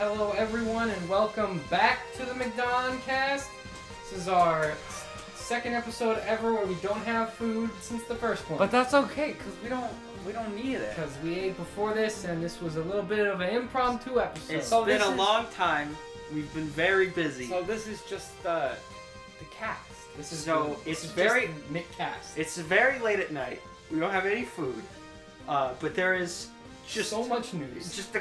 hello everyone, and welcome back to the McDonCast. This is our second episode ever where we don't have food since the first one. But that's okay, because we don't need it. Because we ate before this, and this was a little bit of an impromptu episode. It's been a long time. We've been very busy. So this is just the cast. This is so the, it's this is very just McCast. It's very late at night. We don't have any food, but there is just so much news. Just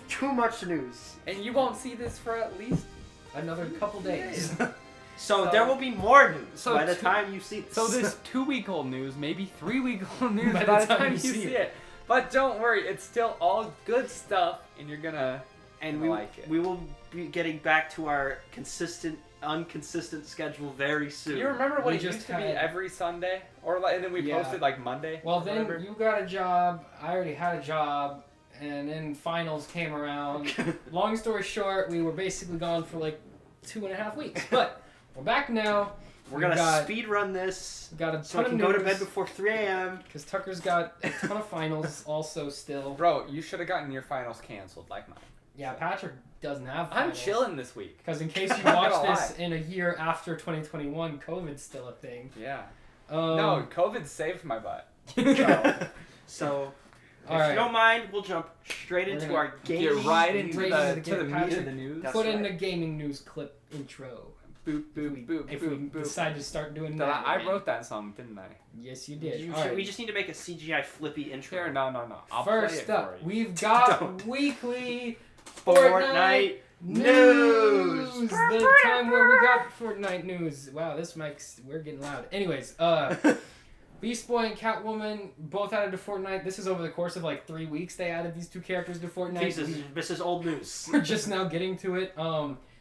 too much news. And you won't see this for at least Another couple days. So there will be more news by the two- time you see this. So this 2-week-old news, maybe 3-week-old news By by the the time time you you see see it. it. But don't worry, it's still all good stuff, and you're gonna and like it. we will be getting back to our inconsistent schedule very soon. You remember what We it just used to be had- every Sunday, and then we Yeah. posted like Monday. Well, or then whatever? you got a job. I already had a job, and then finals came around. Long story short, we were basically gone for like 2.5 weeks, but we're back now. We're gonna speed run this Got a ton so I of can news, go to bed before 3 a.m. because Tucker's got a ton of finals also still. Bro, you should have gotten your finals canceled like mine. Yeah, Patrick doesn't have I'm finals. chilling this week. Because in case you I'm not watch gonna this in a year after 2021, COVID's still a thing. Yeah. No, Um, COVID saved my butt. So, if All right. you don't mind, we'll jump straight We're into gonna our gaming. Get right into Right the into the meat Patrick- of the news. That's Put in right. the gaming news clip intro. Boop If we decide to start doing that. I wrote that song, didn't I? Yes, you did. You All should- right. We just need to make a CGI flippy intro. Here, no. I'll play First it up, for you. we've got Don't. weekly Fortnite news. The time where we got Fortnite news. Wow, this mic's we're getting loud. Anyways, Beast Boy and Catwoman both added to Fortnite. This is over the course of like 3 weeks. They added these two characters to Fortnite. This is old news. We're just now getting to it.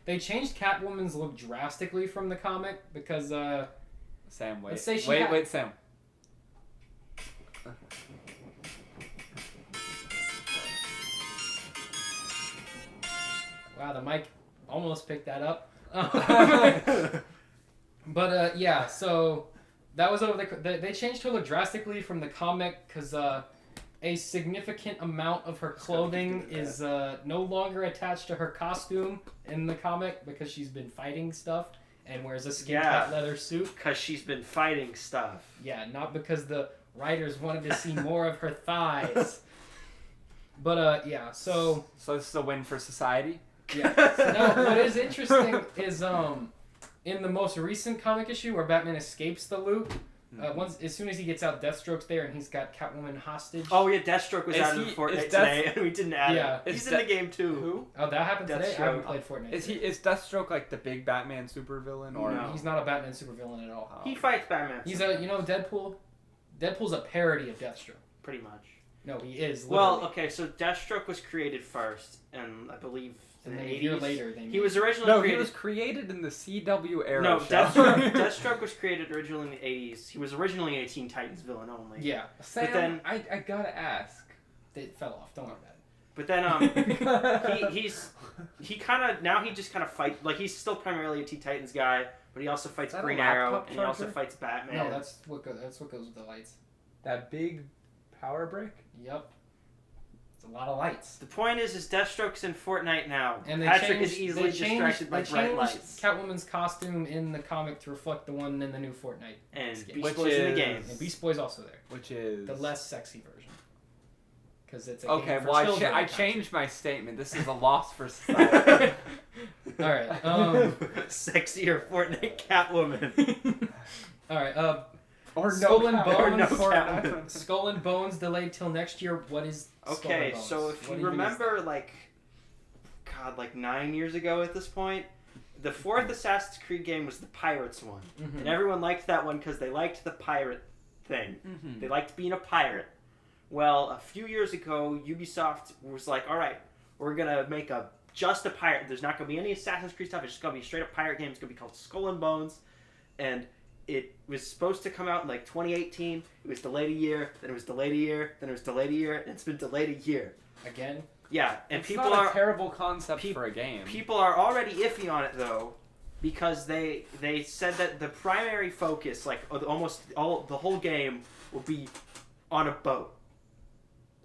They changed Catwoman's look drastically from the comic because Sam, wait. Let's say she Wait, Sam. wow, the mic almost picked that up. But yeah, so that was over they changed her look drastically from the comic because a significant amount of her clothing is no longer attached to her costume in the comic because she's been fighting stuff and wears a skin tight leather suit. Because she's been fighting stuff. Yeah, not because the writers wanted to see more of her thighs. But yeah, so this is a win for society? yeah. Now, what is interesting is in the most recent comic issue where Batman escapes the loop, as soon as he gets out, Deathstroke's there and he's got Catwoman hostage. Oh yeah, Deathstroke was added in Fortnite today, and we didn't add it. He's in the game too. Who? Oh, that happened today? I haven't Deathstroke. played Fortnite. Is Deathstroke like the big Batman supervillain, or No. He's not a Batman supervillain at all. He fights Batman. He's Deadpool. Deadpool's a parody of Deathstroke. pretty much. No, he is. Well, Literally. okay, so Deathstroke was created first, and I believe in And the then a 80s. year later, they He was originally No, he created. was created in the CW era. No, show. Deathstroke was created originally in the 80s. He was originally a Teen Titans villain only. Yeah, Sam, But then- I gotta ask. they fell off. Don't worry about it. But then he kind of now he just kind of fight like he's still primarily a Teen Titans guy, but he also fights Is that a Green Arrow laptop and he also charger? fights Batman. No, that's what goes with the lights. That big power brick? Yep. It's a lot of lights. The point is Deathstroke's in Fortnite now. And they Patrick changed, is easily distracted by they bright changed lights. Catwoman's costume in the comic to reflect the one in the new Fortnite. And skin. Beast Which Boy's in the is- game. And Beast Boy's also there. Which is... The less sexy version. Because it's a Okay, game for well, children. I changed my statement. This is a loss for society. Alright, Sexier Fortnite Catwoman. alright, Or Skull and or no Bones. Catwoman. Skull and Bones delayed till next year. What is Skull Okay, and Bones? so if What you even is remember, like 9 years ago at this point, the fourth Assassin's Creed game was the Pirates one. that? Mhm. And everyone liked that one because they liked the pirate thing. Mhm. They liked being a pirate. Well, a few years ago, Ubisoft was like, all right, we're going to make just a pirate. There's not going to be any Assassin's Creed stuff. It's just going to be a straight up pirate game. It's going to be called Skull and Bones. And it was supposed to come out in 2018. It was delayed a year. Then it was delayed a year. Then it was delayed a year. And it's been delayed a year. Again? Yeah, and It's people not are a terrible concept for a game. people are already iffy on it though, because they said that the primary focus, the whole game, will be on a boat.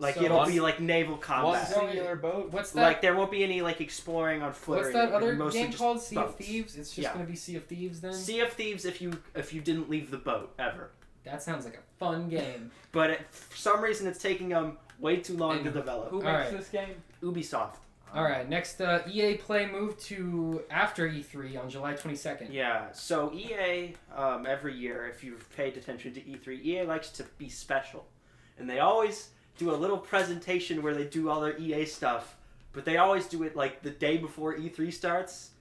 Like So it'll be like naval One combat. singular boat. What's that? Like there won't be any like exploring on foot. What's or that anything. other Mostly game just called? Sea of boats. Thieves? It's just Yeah. gonna be Sea of Thieves then? Sea of Thieves if you didn't leave the boat ever. That sounds like a fun game. But for some reason it's taking them way too long And to develop. Who makes Alright. this game? Ubisoft. Alright, next EA Play moved to after E3 on July 22nd. Yeah, so EA, every year, if you've paid attention to E3, EA likes to be special. And they always do a little presentation where they do all their EA stuff, but they always do it like the day before E3 starts,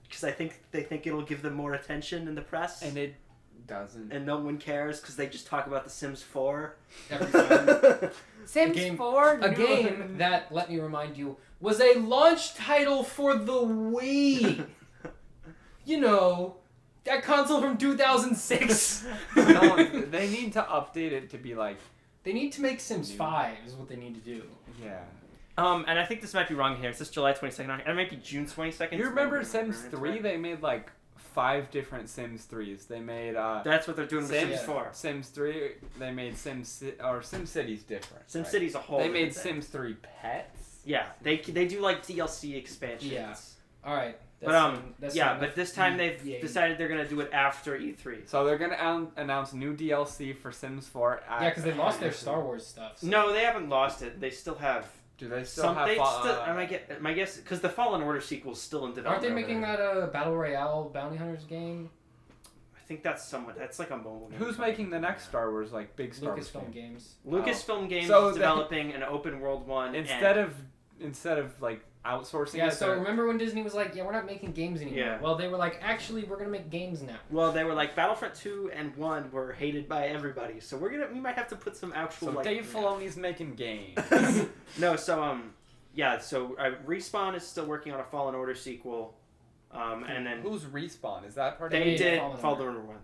because I think they think it'll give them more attention in the press. And it doesn't. And no one cares because they just talk about The Sims 4. Every time. Sims game- 4? A game that, let me remind you, was a launch title for the Wii. You know, that console from 2006. No, they need to update it to be like, They need to make Sims 5 is what they need to do. yeah. And I think this might be wrong here. It says July 22nd. It might be June 22nd. You remember Sims 3? They made like 5 different Sims 3s. They made That's what they're doing with Sims Yeah. 4. Sims 3. They made SimCity's different. Sim right? City's a whole They made different thing. Sims 3 Pets. Yeah, they do like DLC expansions. Yeah. Alright. But this time they've Yeah. decided they're gonna do it after E3. So they're gonna announce new DLC for Sims 4. Yeah, because they lost their Star Wars stuff. So. No, they haven't lost it. They still have Do they still some. have? They still. My guess, because the Fallen Order sequel is still in Aren't development. they over making there. that a Battle Royale Bounty Hunters game? I think that's somewhat. That's like a mobile game. Who's making the next Star Wars, like big Star Wars Lucasfilm game? Games. Lucasfilm Games So is they- developing an open world one. Instead of like outsourcing Yeah, it, so they're- remember when Disney was like, yeah, we're not making games anymore? Yeah. Well, they were like, actually, we're going to make games now. well, they were like Battlefront 2 and 1 were hated by everybody, so we might have to put some actual so like. Dave Filoni's making games. No, so yeah, so Respawn is still working on a Fallen Order sequel, and then Who's Respawn? Is that part they of made it? did Fallen Fallen Order. Order 1.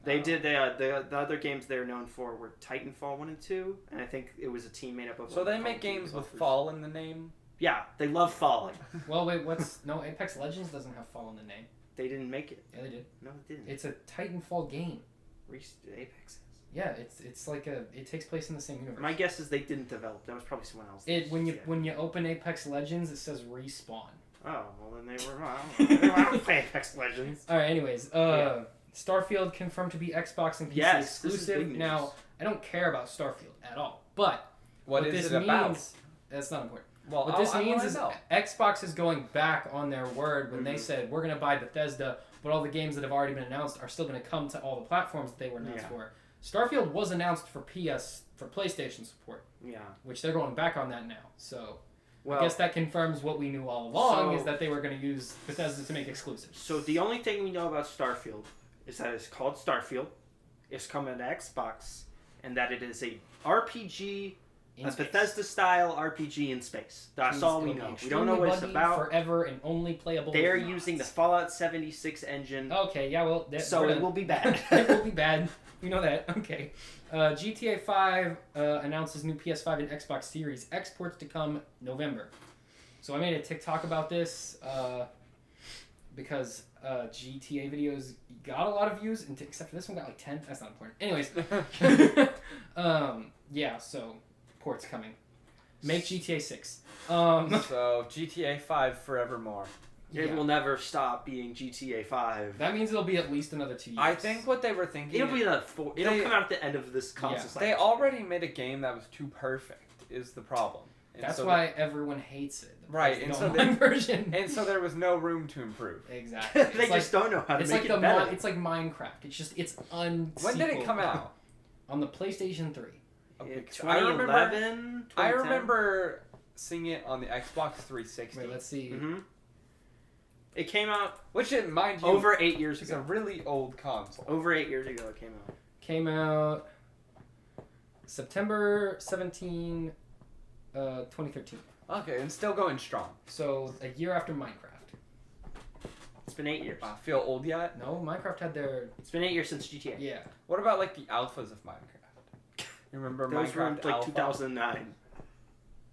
They did the other games they're known for were Titanfall 1 and 2, and I think it was a team made up of. So like, they Call of make Duty games with developers. fall in the name. Yeah, they love falling. Well, wait, no, Apex Legends doesn't have Fall in the name. They didn't make it. Yeah, they did. No, it didn't. It's a Titanfall game. Apex is. Yeah, it's like it takes place in the same universe. My guess is they didn't develop. That was probably someone else. When you open Apex Legends, it says Respawn. Oh, well then they were wrong. I don't play Apex Legends. All right. Anyways, Starfield confirmed to be Xbox and PC Yes, this is exclusive. big news. Now, I don't care about Starfield at all, but What is this it about? means that's not important. Well, What this I means wanna is know. Xbox is going back on their word when they Mhm. said we're going to buy Bethesda, but all the games that have already been announced are still going to come to all the platforms that they were announced Yeah. for. Starfield was announced for PlayStation support, Yeah. which they're going back on that now. So Well, I guess that confirms what we knew all along So- is that they were going to use Bethesda to make exclusives. so the only thing we know about Starfield is that it's called Starfield. It's coming to Xbox, and that it is a RPG, In a space. Bethesda-style RPG in space. That's Means all we it'll be know. We don't know what it's extremely about. buggy, forever and only playable. They're with using the mods. Fallout 76 engine, Okay, yeah, well, so it will be bad. it will be bad. We know that. Okay. GTA 5 announces new PS5 and Xbox Series exports to come November. So I made a TikTok about this because GTA videos got a lot of views, except for this one got like 10. That's not important. Anyways, yeah. So ports coming. Make GTA 6. So GTA 5 forevermore. It Yeah. will never stop being GTA 5. That means it'll be at least another 2 years. I think what they were thinking. It'll be another 4. It'll They- come out at the end of this console Yeah. cycle. They already made a game that was too perfect. Is the problem. And That's so why everyone hates it. Right, The and so online version. And so there was no room to improve. Exactly. They just don't know how to It's make like it better. it's like Minecraft. It's When did it come out? On the PlayStation 3. Okay, In 'cause I remember. 2011, I 2010? remember seeing it on the Xbox 360, Wait, let's see. Mm-hmm. It came out which, mind you, over 8 years is a ago. really old console. Over 8 years ago, it came out. Came out September 17, 2013. Okay, and still going strong. So a year after Minecraft. It's been 8 years. I feel old yet? No, Minecraft had their It's been 8 years since GTA. yeah. What about like the alphas of Minecraft? You remember Those were Minecraft like Alpha? 2009.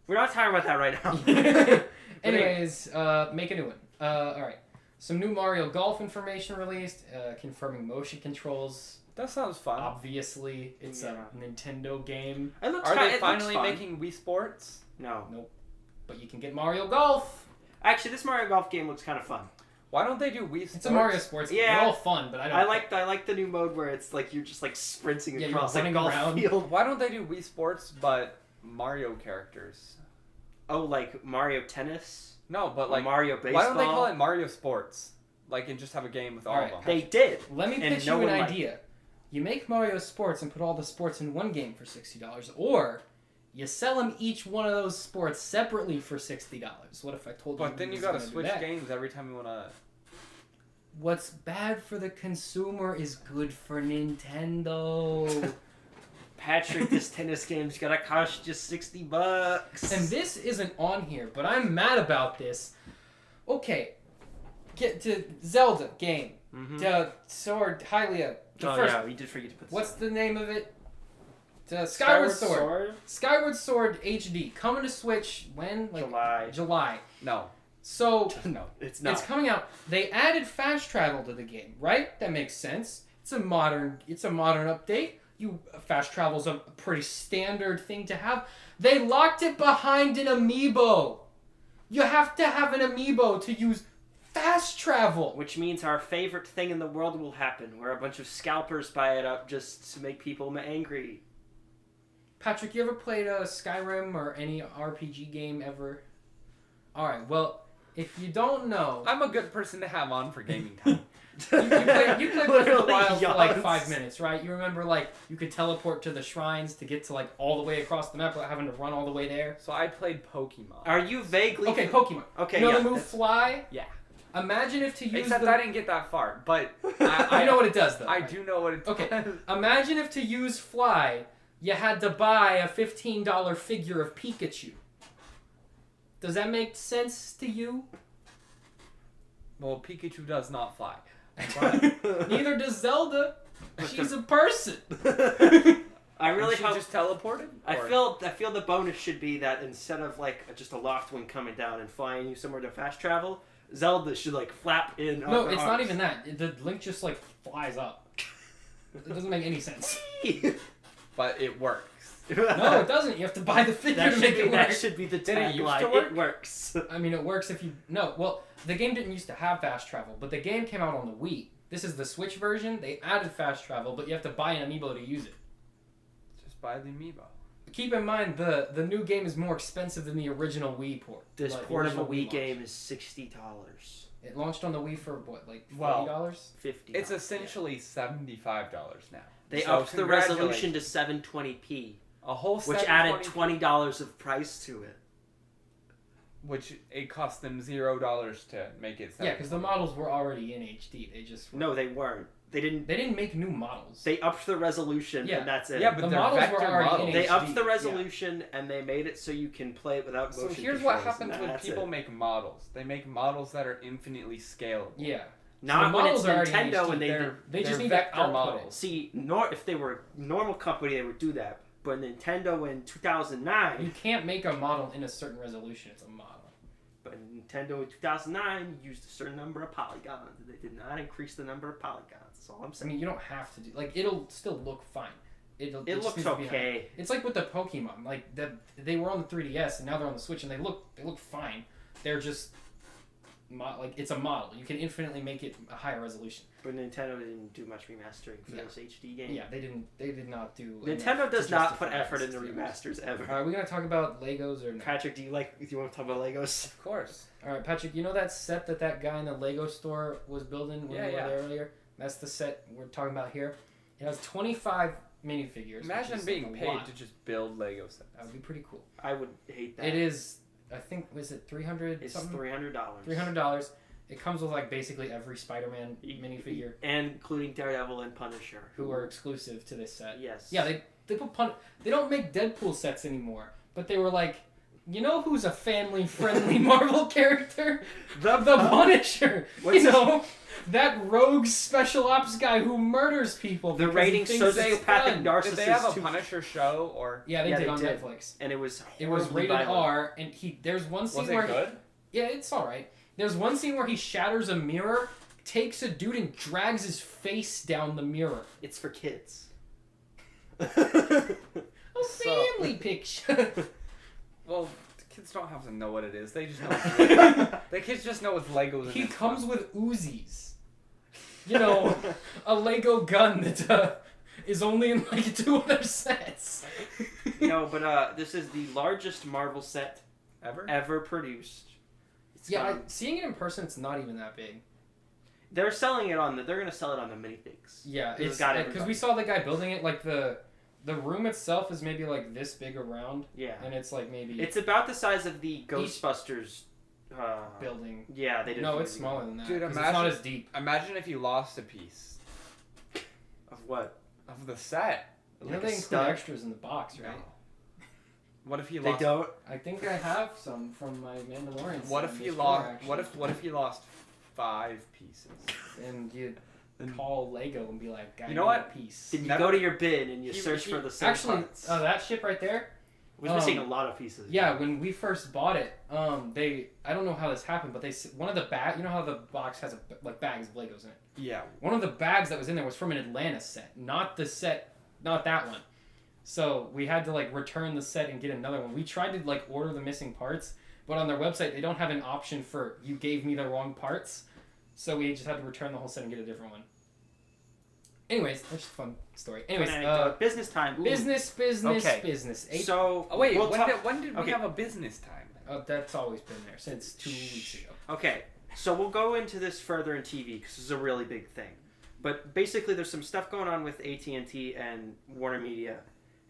We're not talking about that right now. Anyways, make a new one. All right. Some new Mario Golf information released, confirming motion controls. That sounds fun. Obviously, it's a Nintendo game. It looks Are fun. they It finally looks fun. making Wii Sports? No. Nope. But you can get Mario Golf. Actually, this Mario Golf game looks kind of fun. Why don't they do Wii Sports? It's a Mario Sports game. Yeah. They're all fun, but I like the new mode where it's like you're just like sprinting Yeah, you're across a running golf around. field. Why don't they do Wii Sports but Mario characters? Oh, like Mario Tennis? No, but Or like Mario Baseball? why don't they call it Mario Sports? Like and just have a game with all Alright, of them. They did. Let me And pitch no you an one liked idea. You make Mario Sports and put all the sports in one game for $60, or you sell them each one of those sports separately for $60. What if I told you? But then you was gotta gonna do switch that? games every time you wanna. What's bad for the consumer is good for Nintendo. Patrick, this tennis game's gonna cost you $60. And this isn't on here, but I'm mad about this. Okay, get to Zelda game. The Sword Hylia. The first. yeah, we did forget to put. What's the name of it? The Skyward Sword. Sword? Skyward Sword HD coming to Switch when? Like July. No. So No, it's not. it's coming out. They added fast travel to the game, right? That makes sense. It's a modern update. Fast travel's a pretty standard thing to have. They locked it behind an amiibo. You have to have an amiibo to use fast travel. Which means our favorite thing in the world will happen, where a bunch of scalpers buy it up just to make people angry. Patrick, you ever played a Skyrim or any RPG game ever? Alright, well, if you don't know... I'm a good person to have on for gaming time. You played Breath of the Wild for like Yes. 5 minutes, right? You remember like you could teleport to the shrines to get to like all the way across the map without having to run all the way there. So I played Pokemon. Are you vaguely... Okay, Pokemon. Okay, You know yeah. the move Fly? Yeah. Imagine if to use Except I didn't get that far, but I know what it does though. I do know what it does. Okay. Imagine if to use Fly, you had to buy a $15 figure of Pikachu. Does that make sense to you? Well, Pikachu does not fly. Neither does Zelda. She's a person. I really she hope... just teleported. I Or- feel the bonus should be that instead of like just a loft wing coming down and flying you somewhere to fast travel, Zelda should like flap in. No, on her it's not arms. even that. The Link just like flies up. It doesn't make any sense. But it works. No, it doesn't. You have to buy the figure to make it work. that should be the Did it used to tagline. work? It works. I mean, it works if you... No, well, the game didn't used to have fast travel, but the game came out on the Wii. This is the Switch version. They added fast travel, but you have to buy an amiibo to use it. Just buy the amiibo. Keep in mind, the new game is more expensive than the original Wii port. This Like, the portable original Wii game launch. is $60. It launched on the Wii for, what, like $40? Well, $50. It's essentially $75 now. They So upped the resolution congratulations. to 720p, A whole which 720p, added $20 of price to it. Which it cost them $0 to make it. Yeah, because the 720p. models were already in HD. They just... No, they weren't. They didn't make new models. They upped the resolution, Yeah. and that's it. Yeah, but The they're models were vector already in models. They HD, upped the yeah. resolution, and they made it so you can play it without So motion here's what controls, happens and when that's people it. make models. They make models that are infinitely scalable. Yeah. Not the when it's models are already in Nintendo HD. and They just they're need to vector output models. see, if they were a normal company, they would do that. But Nintendo in 2009, You can't make a model in a certain resolution. It's a model. but Nintendo in 2009 used a certain number of polygons. They did not increase the number of polygons. That's all I'm I saying. mean, you don't have to do... Like, it'll still look fine. It It just looks needs to be okay. It's like with the Pokemon. Like, they were on the 3DS, and now they're on the Switch, and they look fine. They're just... like, it's a model. You can infinitely make it a higher resolution. But Nintendo didn't do much remastering for Yeah. this HD game. Yeah, they did not do... Nintendo enough does to not justify put effort it. into remasters ever. Are we going to talk about Legos or not? Patrick, do you want to talk about Legos? Of course. All right, Patrick, you know that set that guy in the Lego store was building when we were there earlier? That's the set we're talking about here. It has 25 minifigures. Imagine which is being like a paid lot. to just build Lego sets. That would be pretty cool. I would hate that. It is, I think, was it 300 It's something? $300. $300. It comes with like basically every Spider-Man minifigure and including Daredevil and Punisher, who are exclusive to this set. Yes. Yeah, they put they don't make Deadpool sets anymore, but they were like, you know who's a family-friendly Marvel character? The Punisher. What's you know, that rogue special ops guy who murders people. The because rating he thinks it's sociopathic fun. narcissist. Did they have a too- Punisher show or? Yeah, they Yeah, did they on did. Netflix. and it was It was horribly rated violent. R, and there's one scene Was it where good? yeah, it's all right. There's one scene where he shatters a mirror, takes a dude and drags his face down the mirror. It's for kids. A family picture. Well, the kids don't have to know what it is. They just know. The kids just know it's Legos. And He it's comes fun. with Uzis. You know, a Lego gun that is only in like 2 other sets. No, but this is the largest Marvel set ever. produced. It's Yeah, gone- seeing it in person, it's not even that big. they're selling it on the. They're gonna sell it on the minifigs. Yeah, It's it's got because everybody. we saw the guy building it. Like the room itself is maybe like this big around, Yeah, and it's like maybe it's about the size of the Ghostbusters building. Yeah, they did. No, a it's few years smaller than that. Dude, 'cause it's not imagine- as deep. Imagine if you lost a piece ago. Of what? of the set. You know Like they a include stud? extras in the box, right? What if you They lost? don't. I think I have some from my Mandalorian. What set if in you this lost? drawer, What actually. if you lost 5 pieces? And you Then- call Lego and be like, You know what? A piece. Did you Never- go to your bin and you He- search he- for the same Actually, parts? that ship right there. was missing a lot of pieces. Yeah, when we first bought it, I don't know how this happened, but one of the you know how the box has like bags of Legos in it. Yeah. One of the bags that was in there was from an Atlanta set, not that one. So we had to like return the set and get another one. We tried to like order the missing parts, but on their website they don't have an option for you gave me the wrong parts. So we just had to return the whole set and get a different one. Anyways, that's just a fun story. Anyways, Fun anecdote. Business time. Ooh. business, Okay. business. So Oh wait, we'll talk- when did we okay. have a business time? That's always been there since 2 weeks ago. Okay, so we'll go into this further in TV because this is a really big thing. But basically, there's some stuff going on with AT&T and Warner Media,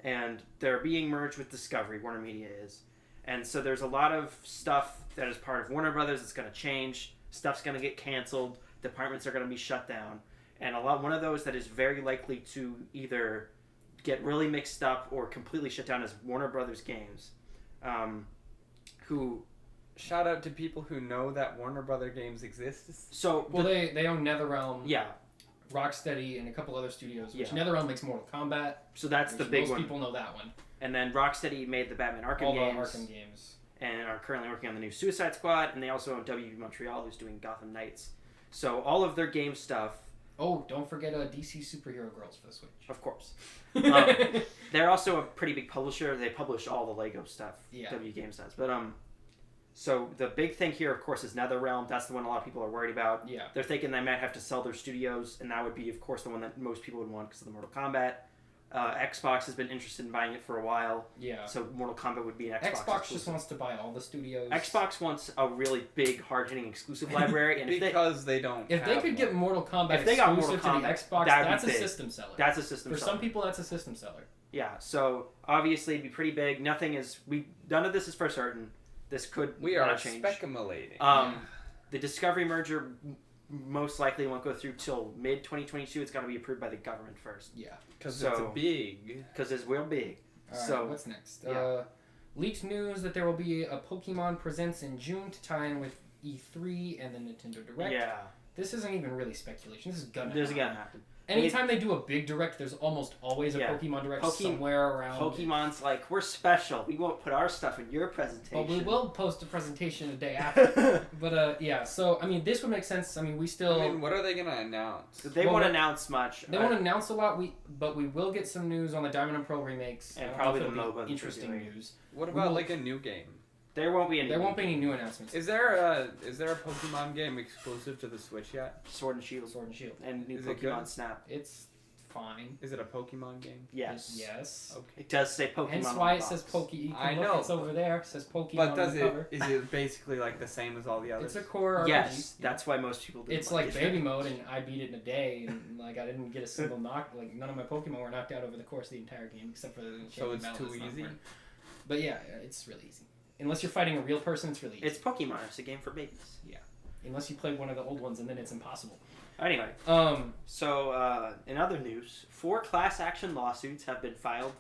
and they're being merged with Discovery. Warner Media is, and so there's a lot of stuff that is part of Warner Brothers that's going to change. Stuff's going to get canceled. Departments are going to be shut down, and one of those that is very likely to either get really mixed up or completely shut down is Warner Brothers Games, who. Shout out to people who know that Warner Brother games exist. So Well, they own NetherRealm, yeah, Rocksteady, and a couple other studios. Which Yeah. NetherRealm makes Mortal Kombat. so that's which the big most one. people know that one. And then Rocksteady made the Batman Arkham All games, the Arkham games. and are currently working on the new Suicide Squad, and they also own WB Montreal, who's doing Gotham Knights. So all of their game stuff, Oh, don't forget DC Superhero Girls for the Switch. of course. They're also a pretty big publisher. They publish all the Lego stuff. Yeah. W Games does. But so the big thing here, of course, is NetherRealm. That's the one a lot of people are worried about. Yeah. They're thinking they might have to sell their studios, and that would be, of course, the one that most people would want because of the Mortal Kombat. Xbox has been interested in buying it for a while, Yeah. so Mortal Kombat would be an Xbox. Xbox exclusive. just wants to buy all the studios. Xbox wants a really big, hard-hitting exclusive library, and Because they don't. If they have could get one. Mortal Kombat If they got exclusive Mortal to the Kombat, Xbox, that would be that's a big. system seller. that's a system. For seller. some people, that's a system seller. Yeah. So obviously, it'd be pretty big. None of this is for certain. This could We are not change. speculating. The Discovery merger most likely won't go through till mid 2022. It's got to be approved by the government first Yeah. Because it's so- big. because it's real big. All right, So- what's next? yeah. Leaked news that there will be a Pokemon Presents in June to tie in with E3 and the Nintendo Direct. Yeah. This isn't even really speculation. This is gonna There's happen. gonna happen. Anytime they do a big direct, there's almost always a Yeah. Pokemon Direct Poke- somewhere around. Pokemon's like, we're special. We won't put our stuff in your presentation. But we will post a presentation a day after. But yeah, so I mean, this would make sense. I mean, we still I mean, what are they gonna announce? They Well, won't what- announce much. they won't announce a lot. But we will get some news on the Diamond and Pearl remakes. And I don't probably know if the it'll MOBA be that they're interesting doing. news. What We about will- like a new game? There won't be any. There won't be any new announcements. Is there a Pokemon game exclusive to the Switch yet? Sword and Shield Sword and Shield. and new Is it Pokemon good? Snap. It's fine. Is it a Pokemon game? Yes. Yes. Okay. It does say Pokemon. Hence on why the it says box. Poke. You can I look, know, it's over there. It says Pokemon But on does the cover. is it basically like the same as all the others? It's a core RPG. Yes, that's why most people do. It's like baby mode, and I beat it in a day, and like I didn't get a single knock. Like none of my Pokemon were knocked out over the course of the entire game, except for the So champion it's battle too that's not easy? important. But yeah, it's really easy. Unless you're fighting a real person, it's really easy. It's Pokemon. It's a game for babies. Unless you play one of the old ones, and then it's impossible. Anyway, so in other news, 4 class action lawsuits have been filed.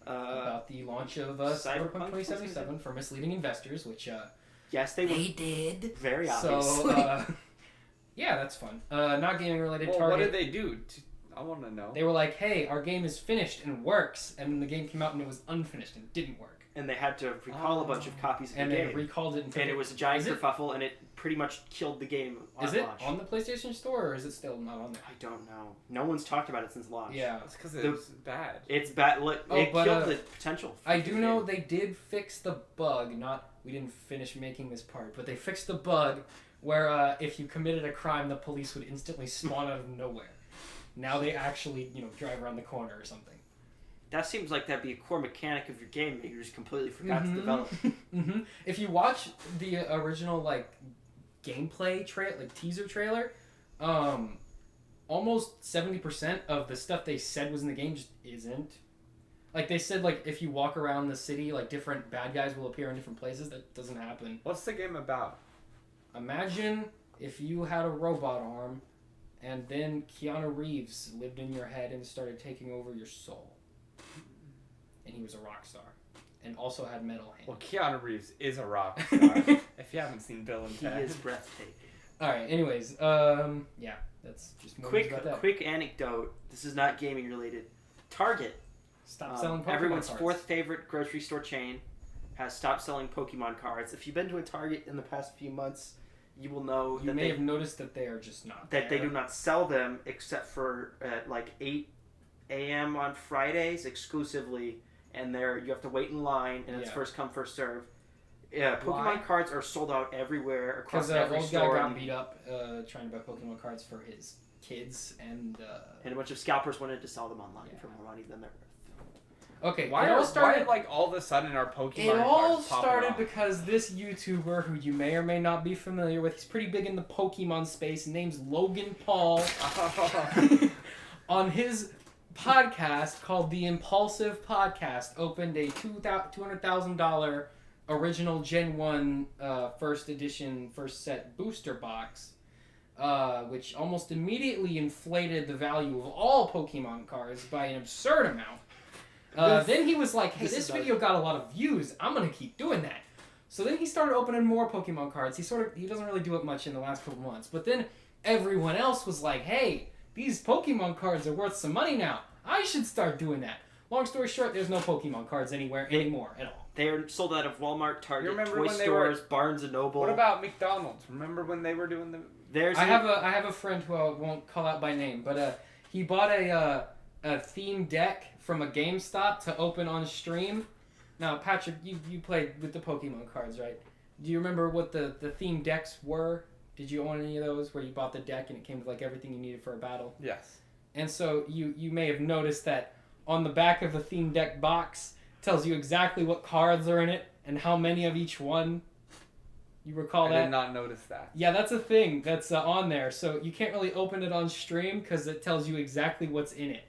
About the launch of Cyberpunk Cyberpunk 2077 for misleading investors, which Yes, they were did. very obvious. So yeah, that's fun. Not gaming related. Well, Target. what did they do? I want to know. They were like, "Hey, our game is finished and works," and then the game came out and it was unfinished and didn't work. and they had to recall a bunch of copies of And the they game. recalled it. And it was a giant Is it- kerfuffle, and it pretty much killed the game on Is it launch. on the PlayStation Store or is it still not on there? I don't know. No one's talked about it since launch. Yeah. That's because it's bad. It's bad. Look, Oh, it but, killed the potential. for I the do game. know they did fix the bug. We didn't finish making this part, but they fixed the bug where if you committed a crime, the police would instantly spawn out of nowhere. Now they actually, drive around the corner or something. That seems like that'd be a core mechanic of your game that you just completely forgot to Mhm. develop. Mm-hmm. If you watch the original gameplay teaser trailer, almost 70% of the stuff they said was in the game just isn't. Like they said, if you walk around the city, different bad guys will appear in different places. That doesn't happen. What's the game about? Imagine if you had a robot arm, and then Keanu Reeves lived in your head and started taking over your soul. And he was a rock star. And also had metal hands. Well, Keanu Reeves is a rock star. If you haven't seen Bill and He Ted. is breathtaking. Alright, anyways, yeah, that's just more news about that. Quick anecdote. This is not gaming related. Target, Stop selling Pokemon everyone's cards. fourth favorite grocery store chain, has stopped selling Pokemon cards. If you've been to a Target in the past few months, you will know You that may have noticed that they are just not they there. do not sell them except for at 8 a.m. on Fridays exclusively, and you have to wait in line, and it's Yeah. first come first serve. Yeah, Pokemon Why? cards are sold out everywhere across Because every old guy store, got beat up trying to buy Pokemon cards for his kids, and and a bunch of scalpers wanted to sell them online Yeah. for more money than they're worth. okay, Why all of a sudden are Pokemon It all cards popping started off? because this YouTuber, who you may or may not be familiar with, he's pretty big in the Pokemon space, name's Logan Paul. On his podcast called The Impulsive Podcast, opened a $200,000 original Gen 1 first edition, first set booster box, which almost immediately inflated the value of all Pokemon cards by an absurd amount. Then he was like, hey, this video got a lot of views. I'm going to keep doing that. So then he started opening more Pokemon cards. He doesn't really do it much in the last couple months. But then everyone else was like, hey, these Pokemon cards are worth some money now. I should start doing that. Long story short, there's no Pokemon cards anywhere anymore at all. They are sold out of Walmart, Target, remember toy when they stores, Barnes and Noble. What about McDonald's? Remember when they were doing the... I have a friend who I won't call out by name, but he bought a theme deck from a GameStop to open on stream. Now, Patrick, you played with the Pokemon cards, right? Do you remember what the theme decks were? Did you own any of those where you bought the deck and it came with everything you needed for a battle? Yes. And so you may have noticed that on the back of the theme deck box tells you exactly what cards are in it and how many of each one. You recall that? I did not notice that. Yeah, that's a thing that's on there. So you can't really open it on stream because it tells you exactly what's in it.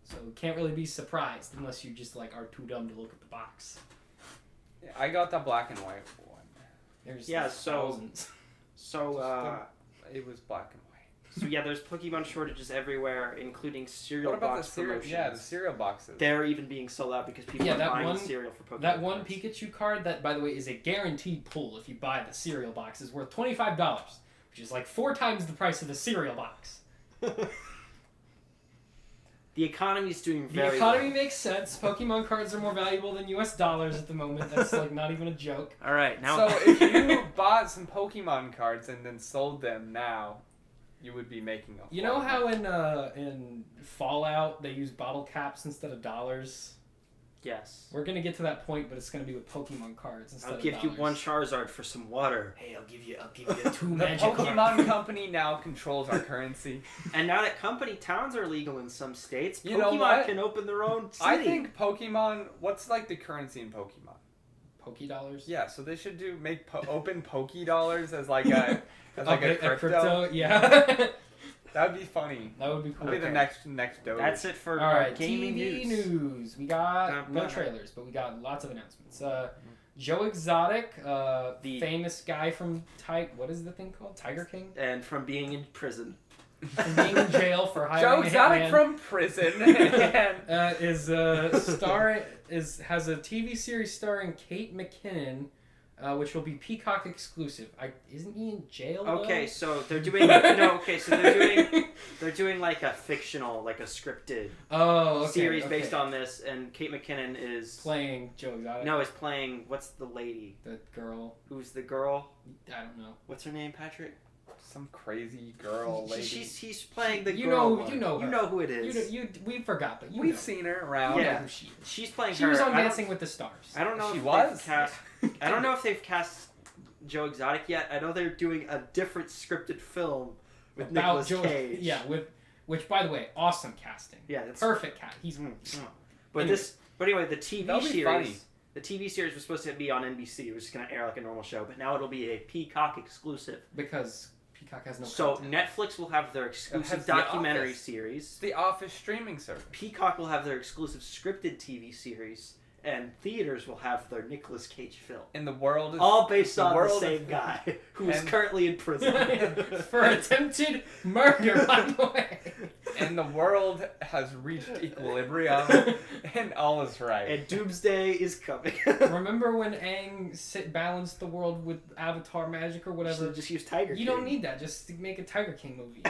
So you can't really be surprised unless you just are too dumb to look at the box. Yeah, I got the black and white one. There's thousands. So It was black and white. So yeah, there's Pokemon shortages everywhere, including cereal What about box the cereal? promotions. Yeah, the cereal boxes. They're even being sold out because people are buying cereal for Pokemon. That one cards. Pikachu card, that by the way is a guaranteed pull if you buy the cereal box, is worth $25, which is 4 times the price of the cereal box. The economy is doing The very economy well. makes sense. Pokemon cards are more valuable than US dollars at the moment. That's not even a joke. All right, now. So if you bought some Pokemon cards and then sold them now, you would be making a. You know how in Fallout they use bottle caps instead of dollars? Yes. We're gonna get to that point, but it's gonna be with Pokemon cards instead I'll of give you dollars. one Charizard for some water. Hey, I'll give you 2 The magic Pokemon cards. company now controls our currency. And now that company towns are legal in some states, You know Pokemon what? can open their own city. I think Pokemon. What's the currency in Pokemon? Poké dollars. Yeah, so they should make open Poké dollars as a A crypto. Yeah. That would be funny. That would be cool. That'd be the next Doge. That's it for All right, gaming TV news. We got Dun, no dun. trailers, but we got lots of announcements. Joe Exotic, The- famous guy from what is the thing called? Tiger King? And from being in prison. From being in jail for Joe hiring a Exotic hitman. from prison. And Has a TV series starring Kate McKinnon, which will be Peacock exclusive. Isn't he in jail? Okay, though? so they're doing they're doing like a fictional, like a scripted series based on this, and Kate McKinnon is playing Joe Exotic. No, is playing what's the lady? The girl. Who's the girl? I don't know. What's her name, Patrick? Some crazy girl lady. He's playing the You girl. know You know who it is. We forgot, but We've seen her around. You know Yeah. who she is. She's playing She her. was on Dancing with the Stars. I don't know She if was? they've cast. I don't know if they've cast Joe Exotic yet. I know they're doing a different scripted film with About Nicolas Joe, Cage. yeah, which by the way, awesome casting. Yeah, that's Perfect cast. He's But Anyway. But anyway, the TV That'll be series. funny. The TV series was supposed to be on NBC. It was just going to air like a normal show, but now it'll be a Peacock exclusive. because Peacock has no So content. Netflix will have their exclusive has The documentary Office. series. It's the Office streaming service. Peacock will have their exclusive scripted TV series, and theaters will have their Nicolas Cage film. And the world is All based on the world same is- guy who is and- currently in prison. For attempted murder, by the way. and the world has reached equilibrium, and all is right. And Doomsday is coming. Remember when Aang balanced the world with Avatar magic or whatever? Just use Tiger You King. don't need that. Just make a Tiger King movie.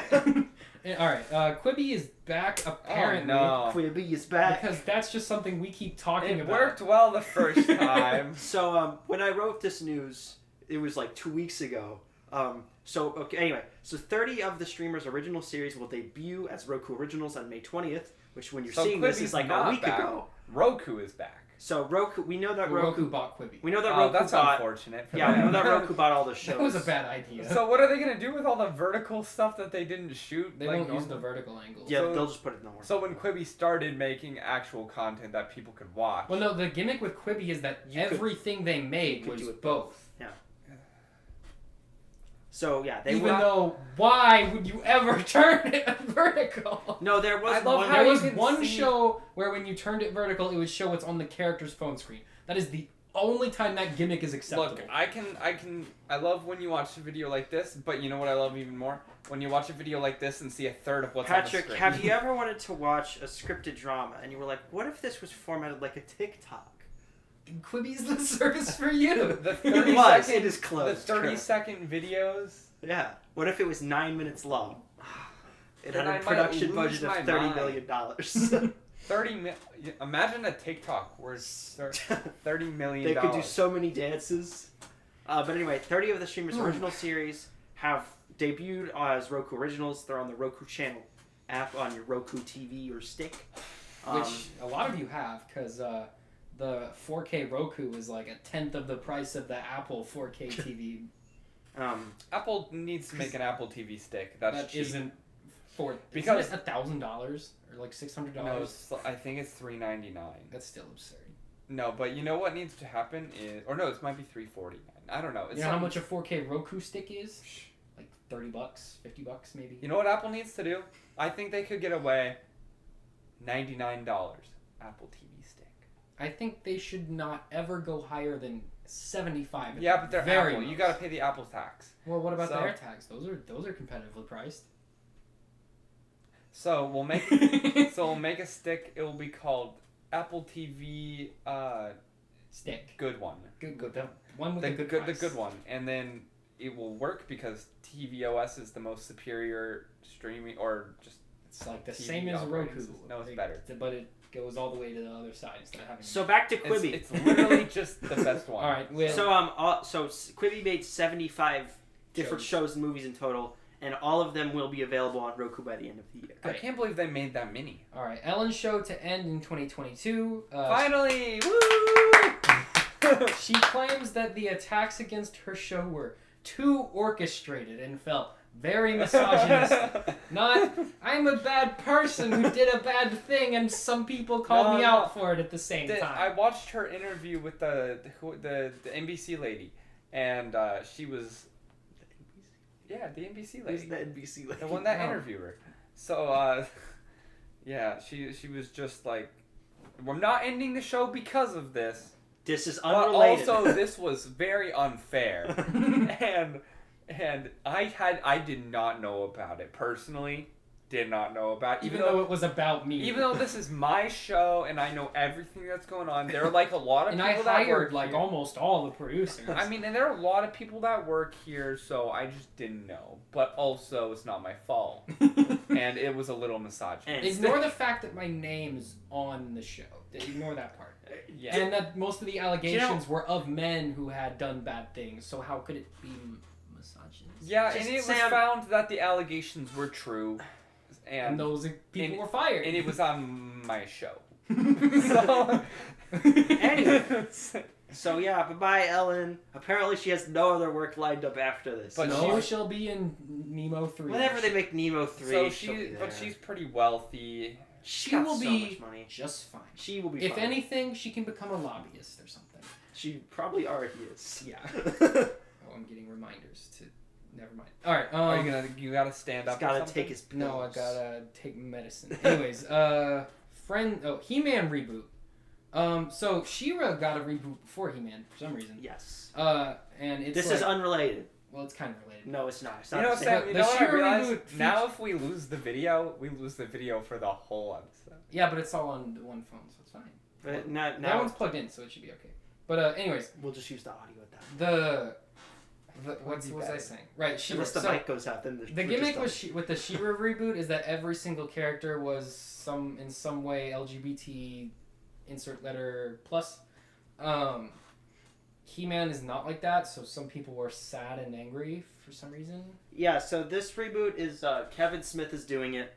All right, Quibi is back apparently. Oh, no. Quibi is back. Because that's just something we keep talking It about. worked well the first time. So when I wrote this news, it was like 2 weeks ago. Anyway, 30 of the streamers' original series will debut as Roku Originals on May 20th, which when you're So seeing this Quibi's is like a not week back. ago. Roku is back. So Roku, we know that Roku bought Quibi. we know that Oh, Roku that's bought. unfortunate. For Yeah, we know them. that Roku bought all the shows. That was a bad idea. So what are they gonna do with all the vertical stuff that they didn't shoot? They like won't use the normal? vertical angles. Yeah, So- they'll just put it in the work. So when Quibi started making actual content that people could watch, Well, no, the gimmick with Quibi is that You could- everything they made could was do it both. So yeah, they Even will. though, why would you ever turn it vertical? No, there was I love one. how There you was can one see- show where when you turned it vertical, it would show what's on the character's phone screen. That is the only time that gimmick is acceptable. look, I love when you watch a video like this, but you know what I love even more? When you watch a video like this and see a third of what's on the Patrick, screen. have you ever wanted to watch a scripted drama and you were like, what if this was formatted like a TikTok? Quibi's the service for you. the It 30 was. second, It is close. the 30-second videos? Yeah. What if it was 9 minutes long? It Then had I a might production lose budget of my $30 mind. million. 30 imagine a TikTok where it's $30 million. They could do so many dances. But anyway, 30 of the streamers' original series have debuted as Roku Originals. They're on the Roku channel app on your Roku TV or stick. Which a lot of you have, because the 4K Roku is like a tenth of the price of the Apple 4K TV. Apple needs to make an Apple TV stick. That's cheap. Isn't Because- isn't it $1,000 or like $600? No, I think it's $399. That's still absurd. No, but you know what needs to happen is, or no, it might be $349. I don't know. It's You know how something- much a 4K Roku stick is? Like $30, $50 maybe. You know what Apple needs to do? I think they could get away $99 Apple TV stick. I think they should not ever go higher than 75. Yeah, but they're very Apple. You most. got to pay the Apple tax. Well, what about the So- AirTags? Those are competitively priced. So we'll make a stick. It will be called Apple TV Stick. Good One. Good. The one with The the good good price. one, and then it will work because tvOS is the most superior streaming or just It's like the TV same as operating Roku. system. No, it's Like, better. But it goes all the way to the other side instead of having. So back to it's, Quibi. it's literally just the best one. all right. With, So Quibi made 75 different Shows. shows and movies in total, and all of them will be available on Roku by the end of the year. I can't believe they made that many. all right. Ellen's show to end in 2022. Finally, woo! She claims that the attacks against her show were too orchestrated and felt very misogynistic. Not, I'm a bad person who did a bad thing and some people called me No, out for it at the same I time. watched her interview with the NBC lady, and she was. Yeah, the NBC Who's lady. the NBC lady? The one that No. interviewed her. So, yeah, she was just like, we're not ending the show because of this. This is But unrelated. also, this was very unfair. and I did not know about it personally. did not know about. Even though it was about me. Even though this is my show and I know everything that's going on, there are like a lot of and people I that hired work like here. almost all the producers. I mean, and there are a lot of people that work here, so I just didn't know. But also, it's not my fault. And it was a little misogynist. Ignore the fact that my name's on the show. Ignore that part. Yeah. And that most of the allegations were of men who had done bad things, so how could it be misogynist? Yeah, Just and it was Sam- found that the allegations were true. And those people were fired. And it was on my show. So... Anyway. So yeah, bye-bye, Ellen. Apparently she has no other work lined up after this. But no, she'll be in Nemo 3. whenever they make Nemo 3, So she'll be there. but she's pretty wealthy. She She got will so be much money. just fine. She will be If fine. anything, she can become a lobbyist or something. She probably already is. Yeah. Oh, I'm getting reminders to... Never mind. Alright, Are you gotta stand up He's gotta or something? take his pills. No, I gotta take medicine. Anyways, He-Man reboot. So She-Ra got a reboot before He-Man for some reason. Yes. And it's This like, is unrelated. well, it's kind of related. No, it's not. It's You not know, the same. Sam, you The know what I She-Ra realized? reboot Now if we lose the video, we lose the video for the whole episode. Yeah, but it's all on the one phone, so it's fine. But That now one's plugged in, so it should be okay. But anyways, we'll just use the audio at that. What was I better. saying? Right, She-Ra. Unless the So, mic goes out, then the gimmick with the She-Ra reboot is that every single character was in some way LGBT insert letter plus. He-Man is not like that, so some people were sad and angry for some reason. Yeah, so this reboot is Kevin Smith is doing it.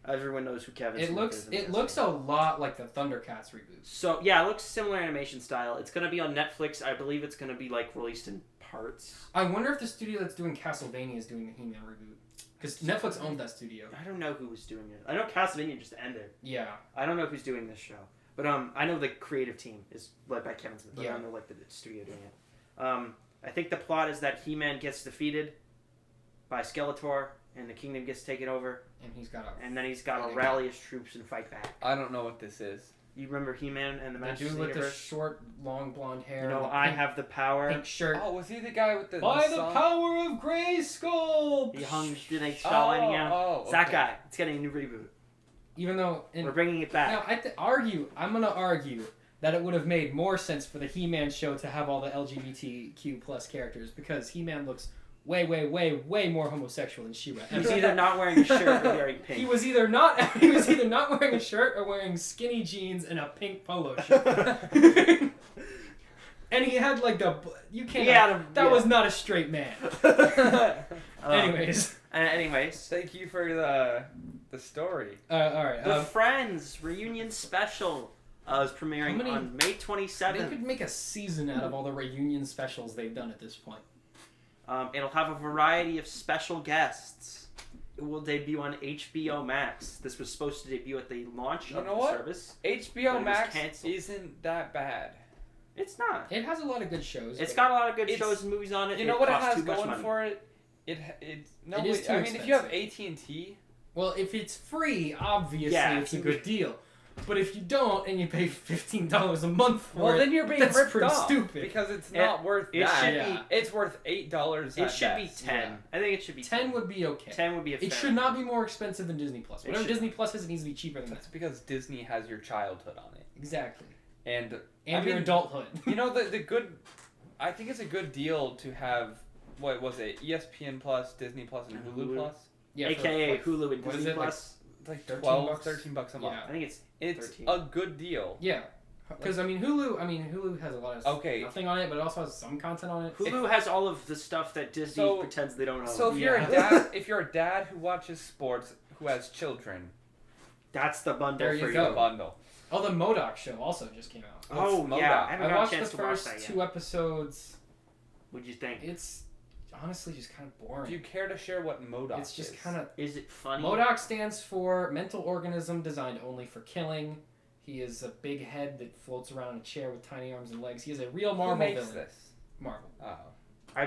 Everyone knows who Kevin Smith is. It looks a lot like the Thundercats reboot. So yeah, it looks similar animation style. It's gonna be on Netflix. I believe it's gonna be like released in parts. I wonder if the studio that's doing Castlevania is doing the He-Man reboot. Because Netflix owns that studio. I don't know who was doing it. I know Castlevania just ended. Yeah. I don't know who's doing this show. But I know the creative team is led by Kevin Smith. But I Yeah. don't know like the studio doing it. I think the plot is that He-Man gets defeated by Skeletor and the kingdom gets taken over. And he's got a... And then he's got to rally his troops and fight back. I don't know what this is. You remember He-Man and the The Masters dude of with the the Universe? short, long blonde hair. You know, and the I pink, have the power. pink shirt. Oh, was he the guy with the By the song? power of Grayskull! He hung the Shaolin out. Oh, It's that okay. guy. It's getting a new reboot. Even though... We're bringing it back. Now, I'm going to argue that it would have made more sense for the He-Man show to have all the LGBTQ plus characters because He-Man looks way, way, way, way more homosexual than She-Ra. He's either not wearing a shirt or wearing pink. He was either not wearing a shirt or wearing skinny jeans and a pink polo shirt. And he had like that was not a straight man. Anyways. Anyways. Thank you for the story. All right. The Friends reunion special is premiering How many- on May They 27th. could make a season out of all the reunion specials they've done at this point. It'll have a variety of special guests. It will debut on HBO Max. This was supposed to debut at the launch You of know the what? service. HBO was Max canceled. isn't that bad. It's not. It has a lot of good shows. It's but got a lot of good It's- shows and movies on it. You know what it costs has too much going money. for it? It no. It is wait, too I mean, if you have AT&T, Well, if it's free, obviously Yeah, it's a if good deal. But if you don't and you pay $15 a month for well, it, then you're being that's ripped pretty off stupid. because it's It- not worth it that. should Yeah. be. It's worth $8. It should be best. 10. Yeah. I think it should be 10 would be okay. 10 would be a It fair should not be more expensive than Disney Plus. It Whatever should- Disney Plus is, it needs to be cheaper than that. That's because Disney has your childhood on it, Exactly. and And I your mean, adulthood. You know the good. I think it's a good deal to have. What was it? ESPN Plus, Disney Plus, and Hulu Hulu. Plus. Yeah, for, AKA like, Hulu and what is Disney it, like, Plus. It's like 13 $12, bucks? $13 a month. Yeah. I think it's It's 13. a good deal. Yeah. Because, Hulu has a lot of Okay. nothing on it, but it also has some content on it. Hulu has all of the stuff that Disney So- pretends they don't own. So if you're Yeah. a dad, if you're a dad who watches sports, who has children, That's the bundle There you for go. the bundle. Oh, the MODOK show also just came out. Oh, What's yeah. MODOK? I haven't I got a watched chance the to watch first that yet. 2 episodes. What'd you think? It's honestly just kind of boring. Do you care to share what MODOK It's just is? kind of... Is it funny? MODOK stands for Mental Organism Designed Only for Killing. He is a big head that floats around in a chair with tiny arms and legs. He is a real Marvel Who makes villain. this? Marvel. Oh.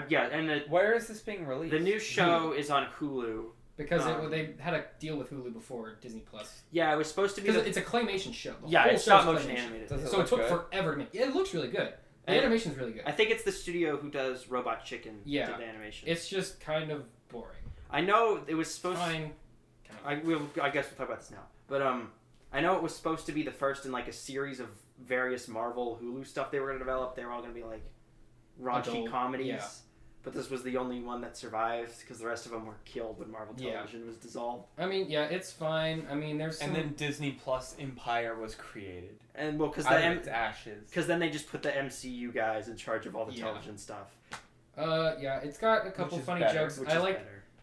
Yeah, and Where is this being released? the new show is on Hulu. Because Um, they had a deal with Hulu before Disney Plus. Yeah, it was supposed to be. Because The, it's a claymation show. The yeah, whole it's show's stop motion claymation. animated. Does it So it look took good? forever to make. Yeah, it looks really good. The And- animation's really good. I think it's the studio who does Robot Chicken. Yeah. Did the animation. It's just kind of boring. I know it was supposed. Fine. I guess we'll talk about this now. But I know it was supposed to be the first in like a series of various Marvel Hulu stuff they were going to develop. They were all going to be like raunchy Adult, comedies. yeah. But this was the only one that survived because the rest of them were killed when Marvel Television was dissolved. I mean, yeah, it's fine. I mean, there's some... And then Disney Plus Empire was created. And well, because its ashes. Because then they just put the MCU guys in charge of all the television stuff. Yeah, it's got a couple funny jokes.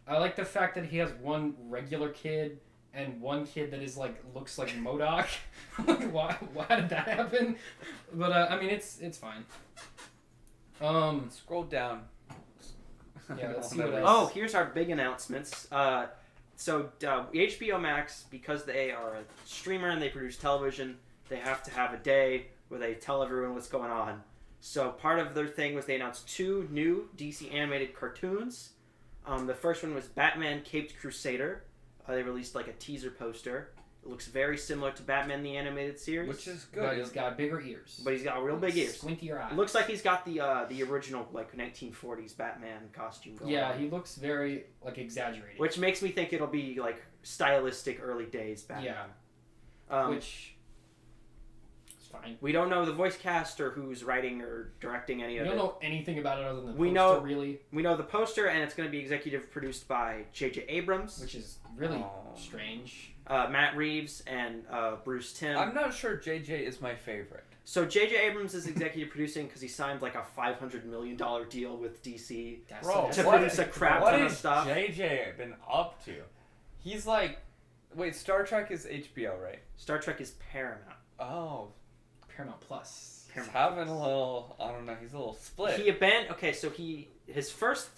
I like the fact that he has one regular kid and one kid that is like looks like MODOK. Like, why did that happen? But I mean, it's fine. Scroll down. Yeah, let's see what else. Oh, here's our big announcements. So HBO Max, because they are a streamer and they produce television, they have to have a day where they tell everyone what's going on. So part of their thing was they announced 2 new DC animated cartoons. The first one was Batman Caped Crusader. They released like a teaser poster. It looks very similar to Batman the Animated Series. Which is good. But he's got bigger ears. But he's got real big ears. Squintier eyes. It looks like he's got the original like 1940s Batman costume going on. He looks very like exaggerated. Which makes me think it'll be like stylistic early days Batman. Yeah. Which is fine. We don't know the voice cast or who's writing or directing any of it. We don't know anything about it other than the We poster, know- really. We know the poster, and it's going to be executive produced by J.J. Abrams, Which is really strange. Matt Reeves, and Bruce Timm. I'm not sure JJ is my favorite. So J.J. Abrams is executive producing because he signed like a $500 million deal with DC to produce a crap ton of stuff. What has JJ been up to? He's like... Wait, Star Trek is HBO, right? Star Trek is Paramount. Oh. Paramount Plus. He's having a little... I don't know, he's a little split. His first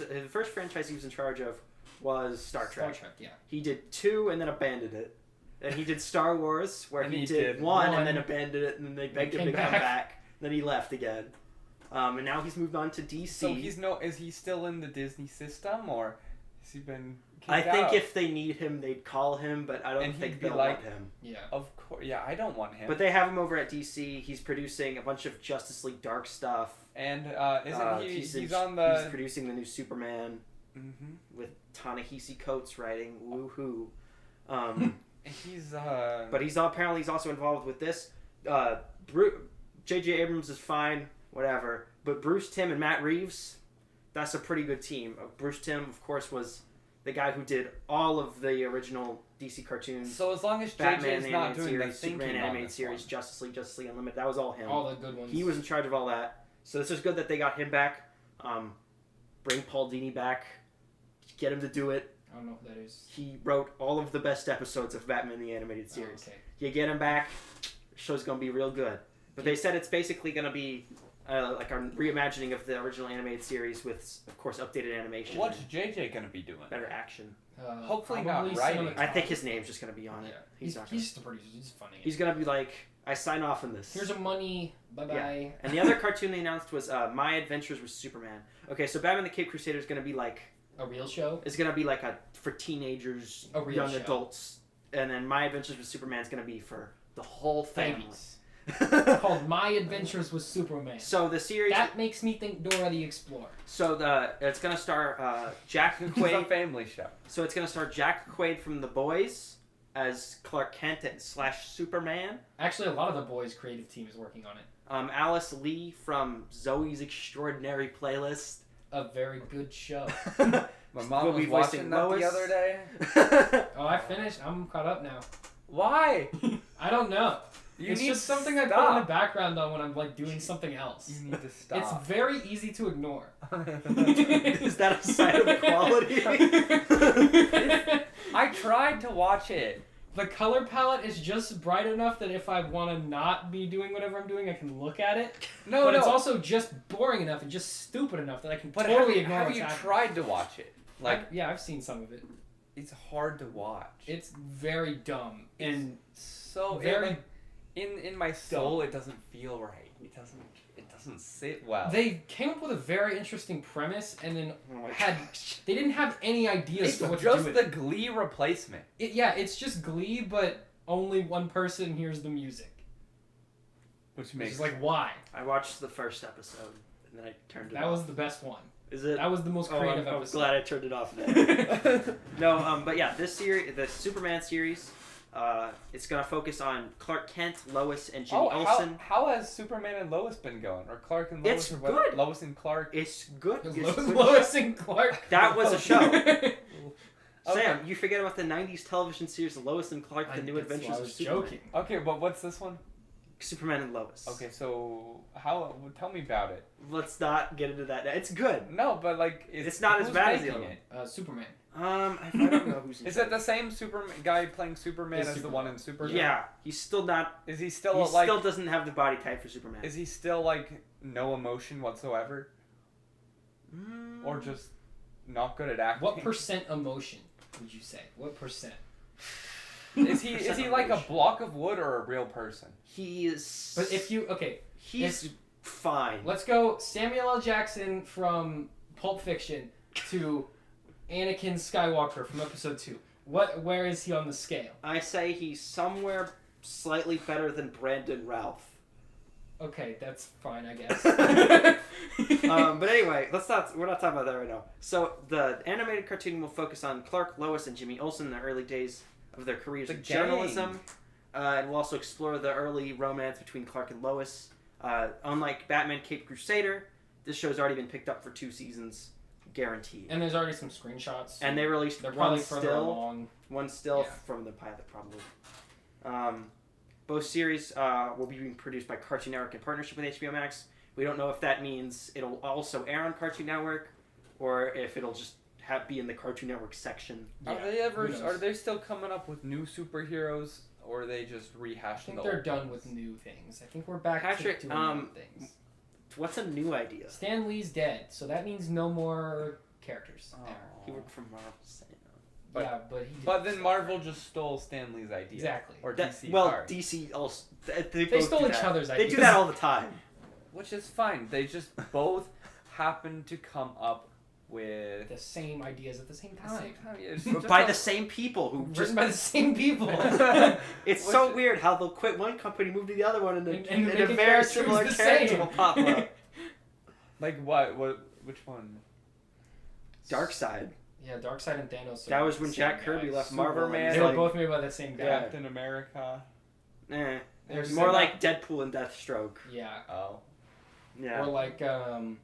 franchise he was in charge of was Star Trek. Yeah. He did 2 and then abandoned it. And he did Star Wars, where he did 1 and then abandoned it, and then they begged him to come back. Then he left again. And now he's moved on to DC. So is he still in the Disney system, or has he been kicked I think out? if they need him, they'd call him, but I don't think they'll want him. Yeah. Of course, yeah, I don't want him. But they have him over at DC. He's producing a bunch of Justice League Dark stuff. And he's He's producing the new Superman with Ta-Nehisi Coates writing. Woohoo! But he's also involved with this. J.J. Abrams is fine, whatever. But Bruce Timm and Matt Reeves, that's a pretty good team. Bruce Timm, of course, was the guy who did all of the original DC cartoons. So as long as Batman JJ's not doing series, the thinking Superman on animated this series, one. Justice League Unlimited, that was all him. All the good ones. He was in charge of all that. So this is good that they got him back. Bring Paul Dini back. Get him to do it. I don't know who that is. He wrote all of the best episodes of Batman the Animated Series. Oh, okay. You get him back, the show's going to be real good. But they said it's basically going to be like a reimagining of the original animated series with, of course, updated animation. What's JJ gonna be doing? Better action. Hopefully not writing. I think his name's just going to be on it. Yeah. He's not. He's the producer. He's funny. He's going to be like, I sign off on this. Here's your money. Bye bye. Yeah. And the other cartoon they announced was My Adventures with Superman. Okay, so Batman the Caped Crusader is going to be like a real show. It's going to be like for teenagers, young adults, and then My Adventures with Superman is going to be for the whole family. Babies. It's called My Adventures with Superman. So the series that makes me think Dora the Explorer. So it's gonna star Jack Quaid. It's a family show. So it's gonna star Jack Quaid from The Boys as Clark Kent / Superman. Actually, a lot of The Boys' creative team is working on it. Alice Lee from Zoe's Extraordinary Playlist. A very good show. My mom was watching that the other day. Oh, I finished. I'm caught up now. Why? I don't know. It's need just something I put in the background on when I'm like doing something else. You need to stop. It's very easy to ignore. Is that a sign of quality? I tried to watch it. The color palette is just bright enough that if I want to not be doing whatever I'm doing, I can look at it. But it's also just boring enough and just stupid enough that I can totally ignore what's happening. Have you tried to watch it? Yeah, I've seen some of it. It's hard to watch. It's very dumb and so very. In my soul, it doesn't feel right. It doesn't sit well. They came up with a very interesting premise, and then they didn't have any ideas for what to do with it. It's just the Glee replacement. It's just Glee, but only one person hears the music. Which makes why? I watched the first episode, and then I turned it off. That was the best one. Is it? That was the most creative I'm episode. glad I turned it off then. No, but yeah, this series, the Superman series, it's gonna focus on Clark Kent, Lois, and Jimmy Olsen. How has Superman and Lois been going? Or Clark and Lois? It's or what? good. Lois and Clark? It's good. It's good. Lois and Clark. That was a show. Okay. Sam, you forget about the '90s television series Lois and Clark: The New That's why Adventures I of was Superman. joking. Okay, but what's this one? Superman and Lois. Okay, so tell me about it. Let's not get into that now. It's good. No, but like, It's not as who's bad as the making other it? Superman. I don't know who's. Is it the same Superman guy playing Superman It's as the Superman. one in Superman? Yeah, he's still not. Is he He still like? still doesn't have the body type for Superman. Is he still like no emotion whatsoever, or just not good at acting? What percent emotion would you say? What percent? Is he like a block of wood or a real person? He is. But if you He's fine. let's go Samuel L. Jackson from Pulp Fiction to Anakin Skywalker from Episode 2. Where is he on the scale? I say he's somewhere slightly better than Brandon Ralph. Okay, that's fine, I guess. But anyway, we're not talking about that right now. So the animated cartoon will focus on Clark, Lois, and Jimmy Olsen in the early days of their careers in journalism. And we'll also explore the early romance between Clark and Lois. Unlike Batman Caped Crusader, this show's already been picked up for 2 seasons, guaranteed. And there's already some screenshots. And they released They're one probably further still, along. yeah. From the pilot, probably. Both series will be being produced by Cartoon Network in partnership with HBO Max. We don't know if that means it'll also air on Cartoon Network, or if it'll just be in the Cartoon Network section. Yeah, Are they still coming up with new superheroes, or are they just rehashing? I think they're done with new things. I think we're back Patrick, to doing new things. What's a new idea? Stan Lee's dead, so that means no more characters there. He worked for Marvel. But then Marvel just stole Stan Lee's idea. Exactly. Or DC. DC also. They They both stole do each that. other's They ideas. do that all the time. Which is fine. They just both happen to come up with the same ideas at the same time. But by the same people who Written just by the same people. It's so weird how they'll quit one company, move to the other one, and And a make very characters similar the character same. will pop up. Like what? Which one? Darkseid. Yeah, Darkseid and Thanos. That was when same Jack Kirby guys. left Marvel. Superman. and They he's were like, both made by the same guy. Captain America. Eh. They're More same- like Deadpool and Deathstroke. Yeah. Oh. Yeah. Or like the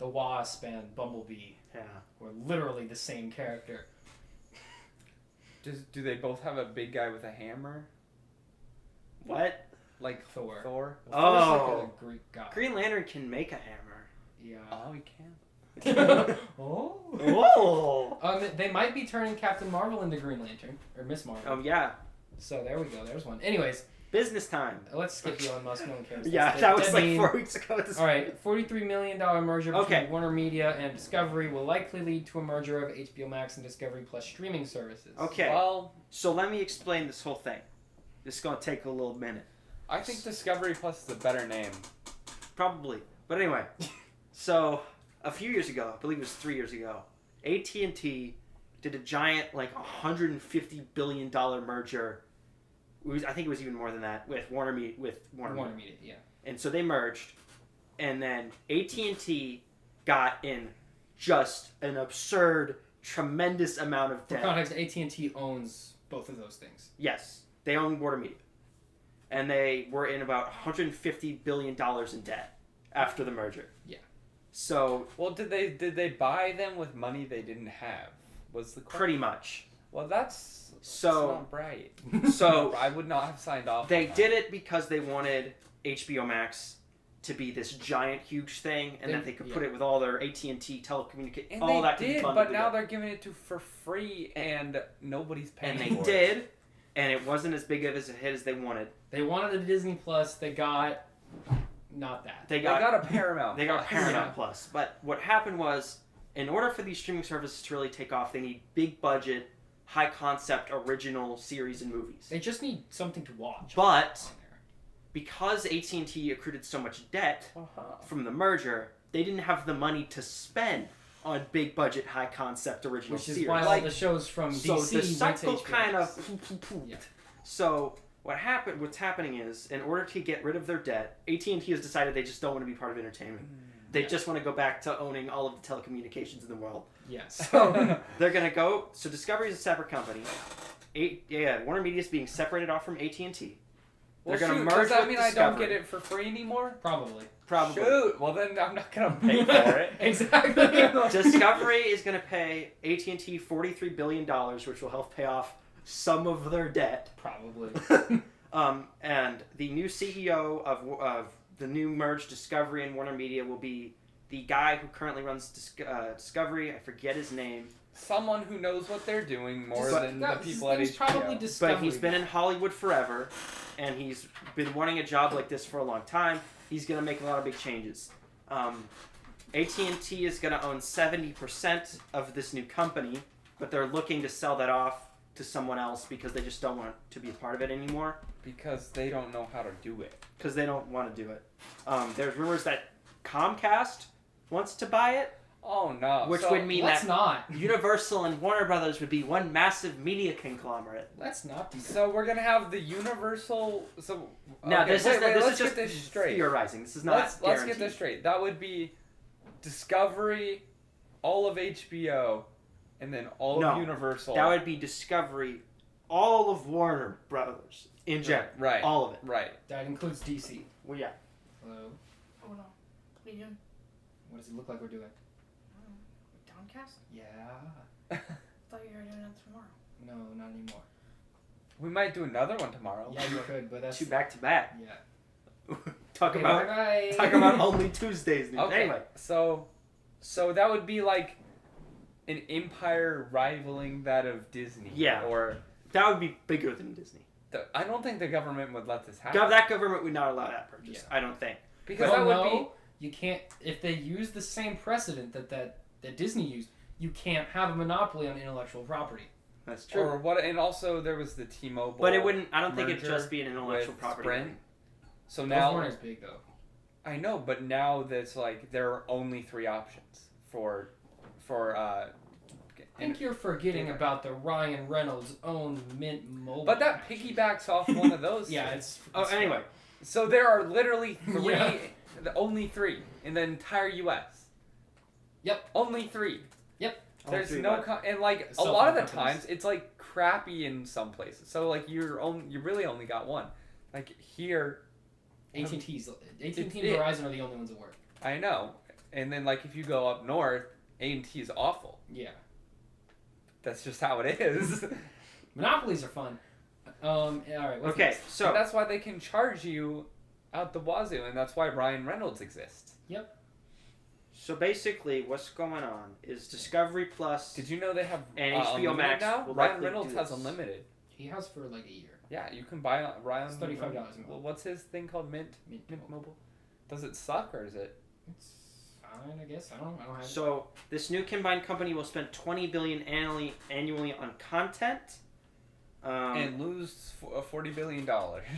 Wasp and Bumblebee Yeah. were literally the same character. Do they both have a big guy with a hammer? What? Like Thor. Thor? Thor's like Oh. a Greek god. Green Lantern can make a hammer. Yeah. Oh, he can. Oh. Oh. They might be turning Captain Marvel into Green Lantern or Miss Marvel. Oh yeah. So there we go. There's one. Anyways, Business time. let's skip Elon Musk. No one cares. Yeah, That's that was dead like mean. 4 weeks ago. At this All right, $43 million merger between Okay. Warner Media and Discovery will likely lead to a merger of HBO Max and Discovery Plus streaming services. Okay. Well, So let me explain this whole thing. This is gonna take a little minute. I think Discovery Plus is a better name. Probably. But anyway. So a few years ago, I believe it was 3 years ago, AT&T did a giant like $150 billion merger. I think it was even more than that with Warner Media. Warner Media, yeah. And so they merged, and then AT&T got in just an absurd, tremendous amount of For debt. context, AT&T owns both of those things. Yes, they own Warner Media, and they were in about $150 billion in debt after the merger. Yeah. So Well, did they buy them with money they didn't have? Was the question. pretty much. Well, that's So not right. so I would not have signed off. they on that. did it because they wanted HBO Max to be this giant, huge thing, and They- that they could yeah. put it with all their AT&T telecommunication, And all they that. could be did, bundled but now together. they're giving it to for free, and nobody's paying. And they for did, It. and it wasn't as big of a hit as they wanted. They wanted a Disney Plus. They got not that. They They got got a Paramount. they got Plus. Paramount Yeah. Plus. But what happened was, in order for these streaming services to really take off, they need big budget, high concept, original series and movies. They just need something to watch. But on there. because AT&T accrued so much debt Uh-huh. from the merger, they didn't have the money to spend on big budget, high concept original Which is series. why all Like, the shows from so DC the went to cycle HBO kind Max. of Yeah. So what's happening is, in order to get rid of their debt, AT&T has decided they just don't want to be part of entertainment. They just want to go back to owning all of the telecommunications in the world. Yes. So they're going to go... So Discovery is a separate company. Warner Media is being separated off from AT&T. Well, They're going to shoot, merge does that with mean Discovery. I don't get it for free anymore? Probably. Shoot, well then I'm not going to pay for it. Exactly. Discovery is going to pay AT&T $43 billion, which will help pay off some of their debt. Probably. And the new CEO of the new merged Discovery and Warner Media will be the guy who currently runs Discovery. I forget his name. Someone who knows what they're doing more than the people at He's HBO. probably Discovery. But he's been in Hollywood forever, and he's been wanting a job like this for a long time. He's going to make a lot of big changes. AT&T is going to own 70% of this new company, but they're looking to sell that off to someone else because they just don't want to be a part of it anymore. Because they don't know how to do it. Because they don't want to do it. There's rumors that Comcast wants to buy it. Oh no. Which would mean let's that not. Universal and Warner Brothers would be one massive media conglomerate. Let's not do that. So we're gonna have the Universal. So Now okay, this let's is just get this straight. theorizing. This is not Let's guaranteed. get this straight. That would be Discovery, all of HBO, and then all of Universal. That would be Discovery, all of Warner Brothers in general. Right. All of it. Right. That includes DC. Well, yeah. Hello. Oh no. What are you doing? What does it look like we're doing? McDonCast? Yeah. I thought you were doing that tomorrow. No, not anymore. We might do another one tomorrow. Oh, Yeah, you could, but that's... Two back to back. Yeah. Talk Okay, about bye-bye. talk about only Tuesdays. Dude. Okay. Anyway, So that would be like an empire rivaling that of Disney. Yeah. Or that would be bigger than Disney. I don't think the government would let this happen. That government would not allow that purchase. Yeah. I don't think. Because Well, that would no, you can't... If they use the same precedent that Disney used, you can't have a monopoly on intellectual property. That's be. Or what? And also there was the T-Mobile. But it wouldn't. I don't think it'd merger just be an intellectual with property. Sprint. thing. So Those now weren't as big, though. I know, but now there's like there are only 3 options for I think you're forgetting about the Ryan Reynolds owned Mint Mobile. But that piggybacks off one of those. Yeah, things. it's Anyway. So there are literally 3, Yeah. only 3 in the entire U.S. Yep. Only 3. There's Only 3, no but- and like a lot of the companies. times it's like crappy in some places. So like you really only got one. Like here, AT&T's AT&T and it- Verizon are the only ones that work. I know. And then like if you go up north, A&T is awful. Yeah. That's just how it is. Monopolies are fun. All right. What's Okay, next? so and that's why they can charge you out the wazoo, and that's why Ryan Reynolds exists. So basically, what's going on is Discovery Plus. Did you know they have And HBO Unlimited Max now? will Ryan likely Reynolds do has this. unlimited. He has for like a year. Yeah, you can buy Ryan. It's $35 a month. Well, what's his thing called? Mint Mint Mobile. Does it suck or is it? It's fine, I guess. I don't have. So this new combined company will spend $20 billion annually on content. And lose $40 billion.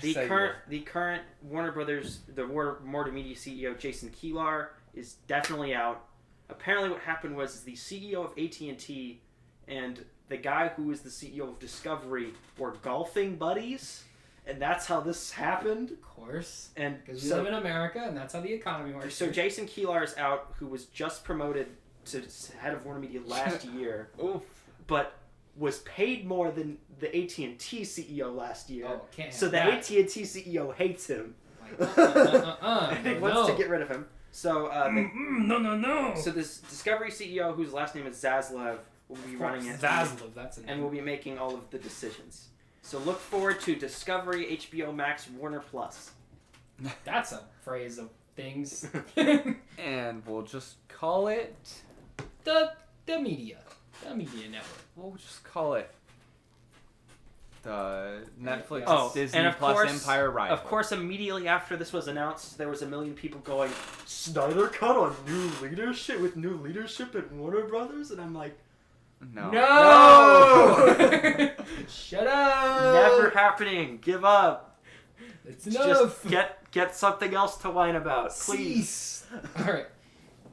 The current Warner Brothers, the Warner Media CEO Jason Kilar is definitely out. Apparently, what happened was the CEO of AT&T and the guy who is the CEO of Discovery were golfing buddies, and that's how this happened. Of course. And Because we live in America, and that's how the economy works. so Jason Kilar is out, who was just promoted to head of Warner Media last year, Oof. but was paid more than the AT&T CEO last year. Oh, can't have So the that. AT&T CEO hates him. Like, and he wants no. to get rid of him. So no. so this Discovery CEO, whose last name is Zaslav, will be running it. Zaslav, that's a name. And will be making all of the decisions. So look forward to Discovery, HBO Max, Warner Plus. That's a phrase of things. And we'll just call it. the media. The media network. We'll just call it. The Netflix Oh, Disney and of Plus course- Empire rival. Of course, immediately after this was announced, there was a million people going, Snyder Cut on new leadership with new leadership at Warner Brothers? And I'm like, No. No! Shut up! never happening. Give up. It's Just enough. get something else to whine about, please. Cease. All right.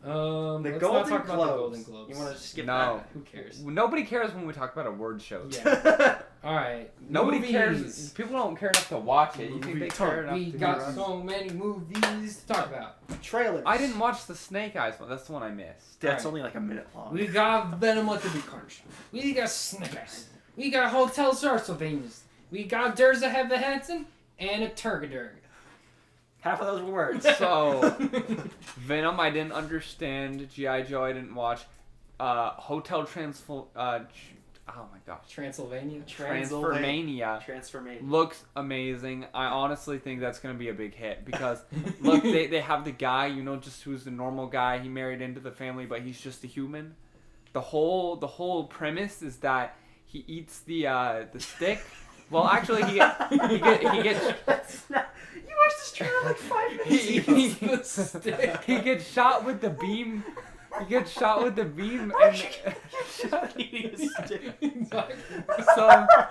The let's Golden not talk Globes. about the Golden Globes. You want to skip No. Who cares? Nobody cares when we talk about award shows. Yeah. All right. Nobody movies. cares. People don't care enough to watch it. You think they care enough We to got hear us? so many movies to talk about. Trailers. I didn't watch the Snake Eyes one. That's the one I missed. That's Alright. only like a minute long. We got Venom Let There Be Carnage. We got Snickers. We got Hotel Transylvania. We got Durza Heather Hansen and a Turgadur. Half of those were words. So, Venom, I didn't understand. G.I. Joe, I didn't watch. Hotel oh my gosh. Transylvania. Transformania looks amazing. I honestly think that's going to be a big hit because, look, they have the guy, just who's the normal guy. He married into the family, but he's just a human. The whole premise is that he eats the stick. Well, actually, he gets. That's not, you watched this trailer like 5 minutes ago. He gets shot with the beam. He gets shot with the beam,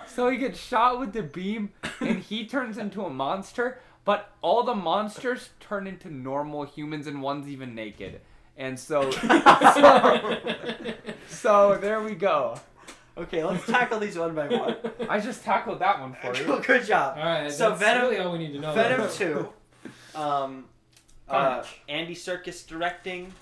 so he gets shot with the beam, and he turns into a monster. But all the monsters turn into normal humans, and one's even naked. And so there we go. Okay, let's tackle these one by one. I just tackled that one for you. Good job. All right. So that's Venom, really all we need to know. Venom 2. Carnage. Andy Serkis directing.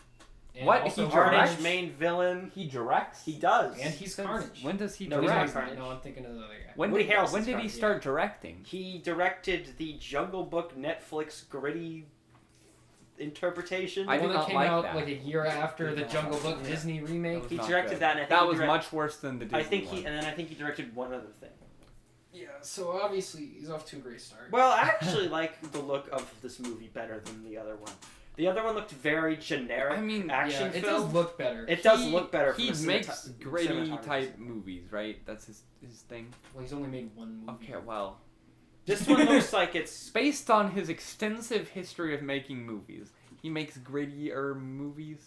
And What? also He Carnage, directs? main villain. He directs. He does. And he's Carnage. When does he No, he's direct? not Carnage. No, I'm thinking of the other guy. When Woody did Harrelson's he Carnage, start directing? He directed the Jungle Book Netflix gritty interpretation. I The did one that not came like out that. like a year after the Jungle Book Yeah. Disney remake. was He not directed good. that, and I think That he was direct- much worse than the Disney I think one. and then I think he directed one other thing. Yeah, so obviously he's off to a great start. Well, I actually like the look of this movie better than the other one. The other one looked very generic. I mean, action yeah, it film. does look better. It does look better. He from a makes gritty cinematography. type movies, right? That's his thing. Well, he's only made one movie. Okay, well, This one looks like it's. based on his extensive history of making movies, he makes grittier movies.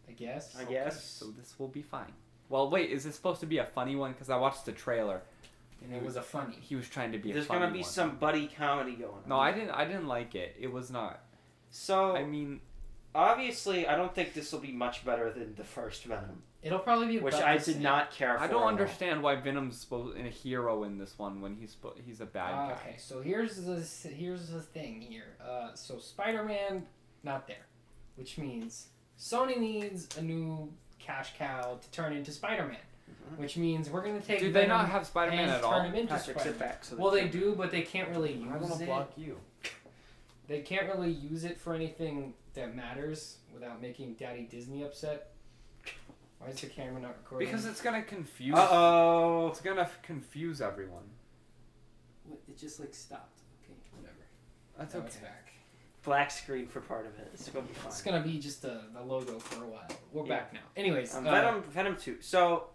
I guess. I guess. So this will be fine. Well, wait, is this supposed to be a funny one? Because I watched the trailer. And it was a funny. He was trying to be There's a funny gonna be one. some buddy comedy going on. No, I didn't like it. It was not. So I mean, obviously, I don't think this will be much better than the first Venom, It'll probably be which about I the did same. not care for. I don't at all. understand why Venom's supposed a hero in this one when he's a bad guy. Okay, so here's the thing here. So Spider-Man not there, which means Sony needs a new cash cow to turn into Spider-Man, which means we're gonna take. Do they Venom not have Spider-Man and at all? turn him into Patrick, sit Spider-Man. back. So Well, they do, but they can't really I don't want use to it. block you. They can't really use it for anything that matters without making Daddy Disney upset. Why is the camera not recording? Because it's gonna confuse. Uh-oh. It's gonna confuse everyone. It just like stopped. Okay, whatever. That's Now okay. it's back. Black screen for part of it. It's gonna be fine. It's gonna be just the logo for a while. We're back now. Anyways, Venom 2. So,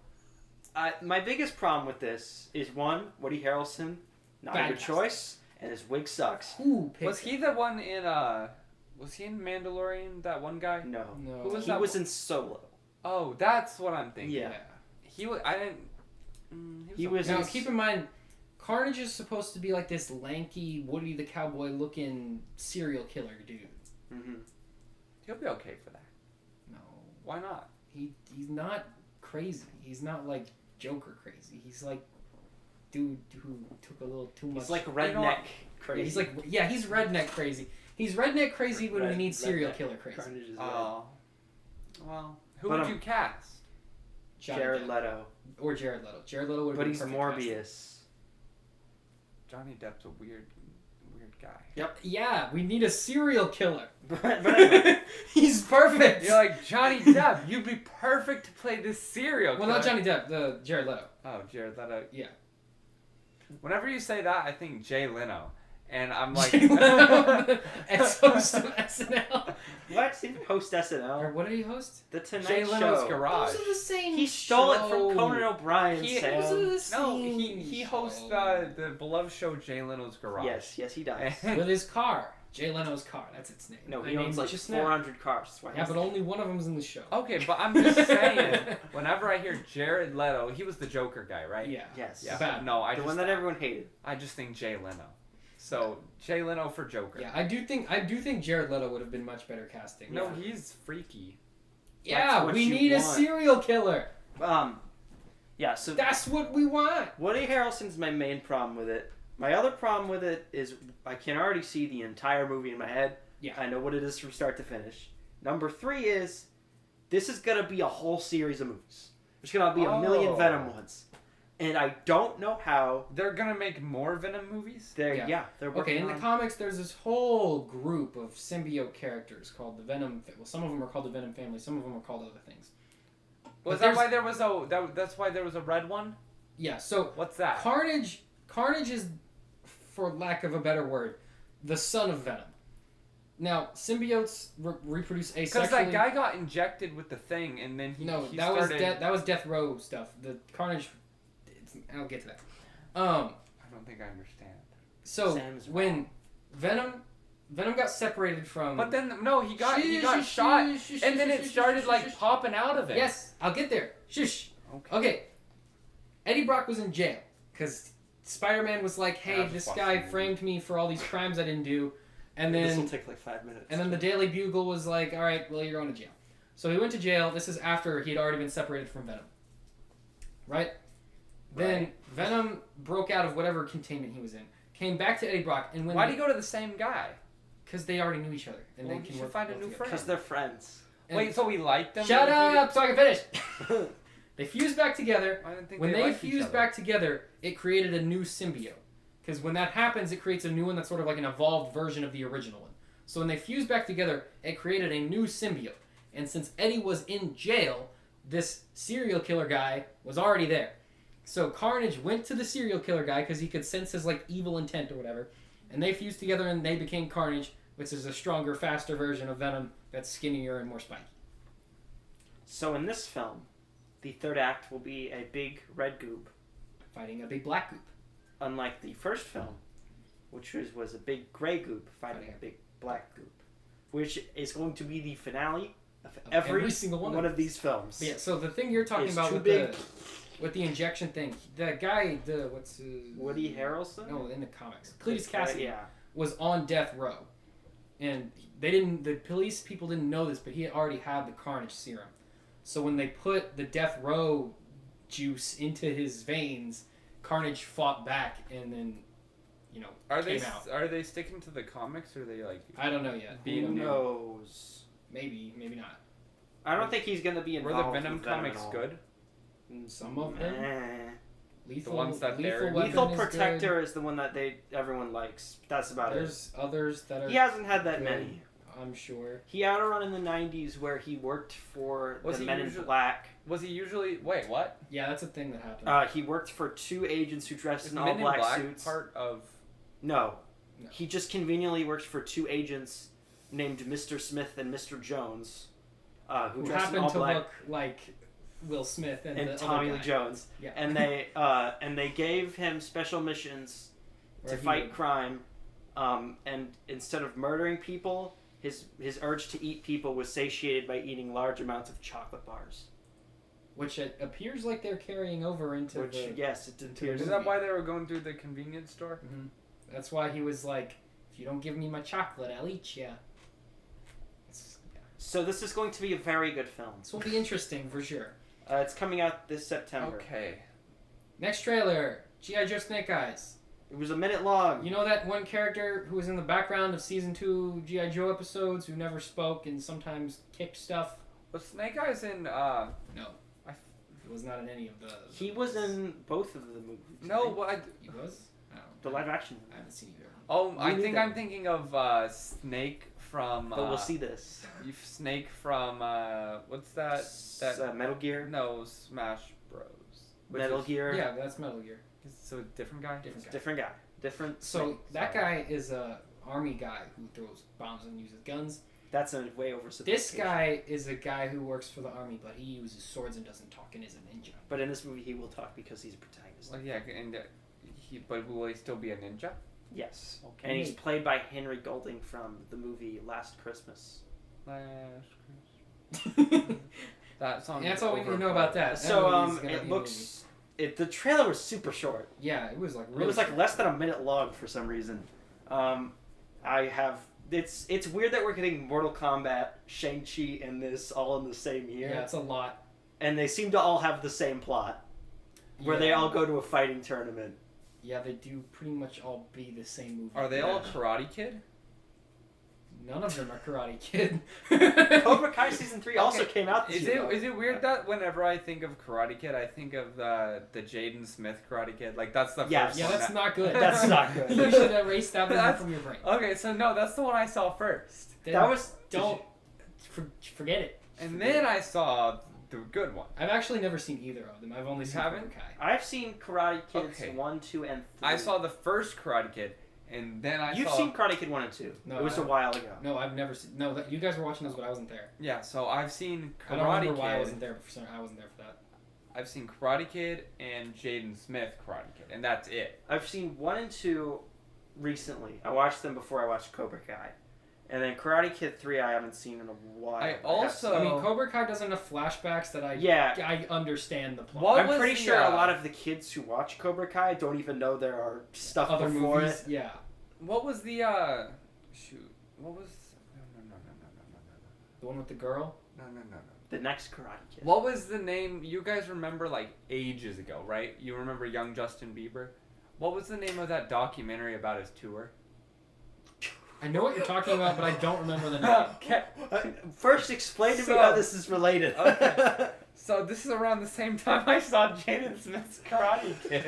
my biggest problem with this is one, Woody Harrelson, not a Bad good casting. choice, and his wig sucks. Who picked Was he the one in Was he in Mandalorian? That one guy? No, No. Who was he that was one? in Solo. Oh, that's what I'm thinking. Yeah. He was. I didn't. He was Now in keep in mind, Carnage is supposed to be like this lanky Woody the Cowboy looking serial killer dude. Mm-hmm. He'll be okay for that. No, Why not? he's not crazy. He's not like Joker crazy. He's like dude who took a little too much. He's like know redneck what? crazy. He's like he's redneck crazy. He's redneck crazy when we need serial redneck. killer crazy. Carnage is Oh. Well, who But, would you cast? Johnny Jared Depp. Leto. Or Jared Leto. Jared Leto would. But be he's perfect Morbius. Johnny Depp's a weird guy. casting. Yeah, we need a serial killer. but anyway, He's perfect. You're like Johnny Depp. You'd be perfect to play this serial well, killer. not Johnny Depp. The Jared Leto. Oh, Jared Leto. Yeah. Whenever you say that, I think Jay Leno, and I'm like, Ex-host of SNL. what? He host Or SNL. what did he host? The Tonight Jay Leno's Show. Garage. Those are the same. He stole it show. from Conan O'Brien, He- Sam. Those are the No, same he hosts show. the beloved show Jay Leno's Garage. Yes, he does. With his car. Jay Leno's car. That's its name. No, I he owns named like it just now. 400 cars. That's why Yeah, but only one of them's in the show. Okay, but I'm just saying, whenever I hear Jared Leto, he was the Joker guy, right? Yeah. Yes. Yeah. Bad. No, The one that everyone hated. I just think Jay Leno. So Jay Leno for Joker. Yeah, I do think Jared Leto would have been much better casting. No, Yeah. he's freaky. Yeah, what we you need a want. serial killer. Yeah, so That's what we want. Woody Harrelson's my main problem with it. My other problem with it is I can already see the entire movie in my head. Yeah. I know what it is from start to finish. Number 3 is this is going to be a whole series of movies. There's going to be a million Venom ones. And I don't know how They're gonna make more Venom movies? they're Yeah. they're Okay, working in the on- comics, there's this whole group of symbiote characters called the Venom. Well, some of them are called the Venom family. Some of them are called other things. Was But that why there was that's why there was a red one? Yeah. So What's that? Carnage is, for lack of a better word, the son of Venom. Now, symbiotes reproduce asexually. Because that guy got injected with the thing, and then he No, he that started... was Death Row stuff. The Carnage. I'll get to that. I don't think I understand. So Sam's when Venom got separated from. But then no, he got shot, and then it started like popping out of it. Yes, I'll get there. Shush. Okay. Eddie Brock was in jail because Spider-Man was like, "Hey, I'll just this watch guy the movie. framed me for all these crimes I didn't do," and this will then take like 5 minutes. the Daily Bugle was like, "All right, well, you're going to jail." So he went to jail. This is after he had already been separated from Venom. Right? Then Venom broke out of whatever containment he was in, came back to Eddie Brock, and when Why'd he go to the same guy? Because they already knew each other, and Well, they he can should work find a well new together. Because they're friends. And- Wait, so he liked them? Shut or he up, so I can finish. They fused back together. didn't- I didn't think When they liked each fused other. back together, it created a new symbiote. Because when that happens, it creates a new one that's sort of like an evolved version of the original one. So when they fused back together, it created a new symbiote. And since Eddie was in jail, this serial killer guy was already there. So Carnage went to the serial killer guy because he could sense his like evil intent or whatever. And they fused together and they became Carnage, which is a stronger, faster version of Venom that's skinnier and more spiky. So in this film, the third act will be a big red goop, Fighting a big black goop. unlike the first film, which was a big gray goop fighting a big black goop, which is going to be the finale of every single one of these films. But yeah, so the thing you're talking It's about too with big. with the injection thing, the guy, what's his... Woody Harrelson? No, in the comics. Cletus Cassidy Yeah. was on death row. And the police people didn't know this, but he already had the Carnage serum. So when they put the death row juice into his veins, Carnage fought back and then, came out. Are they sticking to the comics, or are they like... I don't know yet. Who knows? Maybe, maybe not. I don't think he's going to be Were involved the Venom with Venom comics at all. good? Some of them. Lethal, The ones that they're- Weapon Lethal is Protector is the one that everyone likes. That's good. about There's others that are... it. He hasn't had that good. many. I'm sure. He had a run in the 90s where he worked for Was the he Men in usually- Black. Was he usually... Wait, what? Yeah, that's a thing that happened. He worked for 2 agents who dressed Is in the all Men in black Black suits. part of... No. No. He just conveniently worked for 2 agents named Mr. Smith and Mr. Jones, who who dressed in happened all to black, look like Will Smith and the Tommy other Lee guy. Jones. Yeah. And they gave him special missions Where to he fight would- crime, and instead of murdering people, his urge to eat people was satiated by eating large amounts of chocolate bars. Which it appears like they're carrying over into Which, the... yes, it into appears. Is that why they were going through the convenience store? Mhm. That's why he was like, if you don't give me my chocolate, I'll eat ya. So this is going to be a very good film. This will be interesting for sure. It's coming out this September. Okay. Next trailer, G.I. Joe Snake Eyes. It was a minute long. You know that one character who was in the background of season 2 G.I. Joe episodes who never spoke and sometimes kicked stuff? Was Snake Eyes in... No. He was not in any of the... He was in both of the movies. No, what? He was? I don't The know. live action. I haven't seen either. Oh, I Me think neither. I'm thinking of Snake from... But we'll see this. Snake from... what's that? Metal Gear. No, Smash Bros. Which Metal is- Gear. Yeah, that's Metal Gear. So a different guy? Different guy. Different guy. Different. So Snake. that Sorry. guy is a army guy who throws bombs and uses guns. That's a way over. This guy is a guy who works for the army, but he uses swords and doesn't talk and is a ninja. But in this movie, he will talk because he's a protagonist. Well, yeah, and but will he still be a ninja? Yes. Okay. And he's played by Henry Golding from the movie Last Christmas. That song. That's is all we need to know overplayed. about that. So movie's gonna it be looks. The trailer was super short. Yeah, it was like really. It was like less than a minute long for some reason. It's weird that we're getting Mortal Kombat, Shang-Chi, and this all in the same year. Yeah, it's a lot. And they seem to all have the same plot. where they all go to a fighting tournament. Yeah, they do pretty much all be the same movie. Are they all Karate Kid? None of them are Karate Kid. Cobra Kai season 3 also came out this year. Is it weird that whenever I think of Karate Kid, I think of the Jaden Smith Karate Kid? Like that's the Yes. first Yeah, one. that's not good. That's not good. You should erase that movie That's- from your brain. Okay, so no, that's the one I saw first, That was forget it. and then I saw the good one. I've actually never seen either of them. I've only seen haven't? Cobra Kai. I've seen Karate Kids Okay. 1, 2, and 3. I saw the first Karate Kid, and then You've saw. seen Karate Kid 1 and 2. No, it was I a while ago. No, I've never seen. No, you guys were watching those, but I wasn't there. Yeah, so I've seen I don't Karate remember why I Kid. wasn't there. But for some, I wasn't there for that. I've seen Karate Kid and Jaden Smith Karate Kid, and that's it. I've seen 1 and 2 recently. I watched them before I watched Cobra Kai. And then Karate Kid 3 I haven't seen in a while. I also- I mean, Cobra Kai does enough flashbacks that Yeah. I understand the plot. What I'm was pretty the, sure a lot of the kids who watch Cobra Kai don't even know there are stuff Other before movies, it. yeah. What was the shoot? What was no. The one with the girl. No. The next Karate Kid. What was the name? You guys remember like ages ago, right? You remember young Justin Bieber? What was the name of that documentary about his tour? I know what you're talking about, but I don't remember the name. Okay. First, explain to me So- how this is related. Okay. So this is around the same time I saw Jaden Smith's Karate Kid.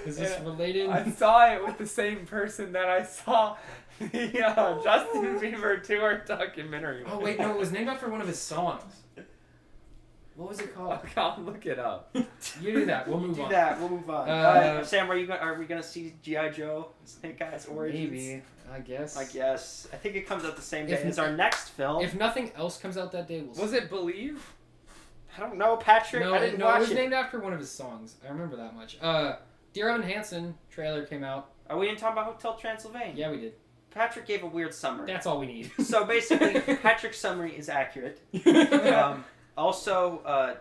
Is this Yeah. related? I saw it with the same person that I saw the Justin Bieber tour documentary. Oh wait, no, it was named after one of his songs. What was it called? Okay, I'll look it up. You do that. We'll move Do on. that. We'll move on. Sam, are we gonna see G.I. Joe Snake Eyes Origins? Maybe. I guess. I guess. I think it comes out the same day If- as our next film. If nothing else comes out that day, we'll Was see. it Believe? I don't know, Patrick. No, I didn't no, watch it was it. named after one of his songs. I remember that much. Dear Evan Hansen trailer came out. Are we didn't talk about Hotel Transylvania? Yeah, we did. Patrick gave a weird summary. That's all we need. So basically, Patrick's summary is accurate. Also,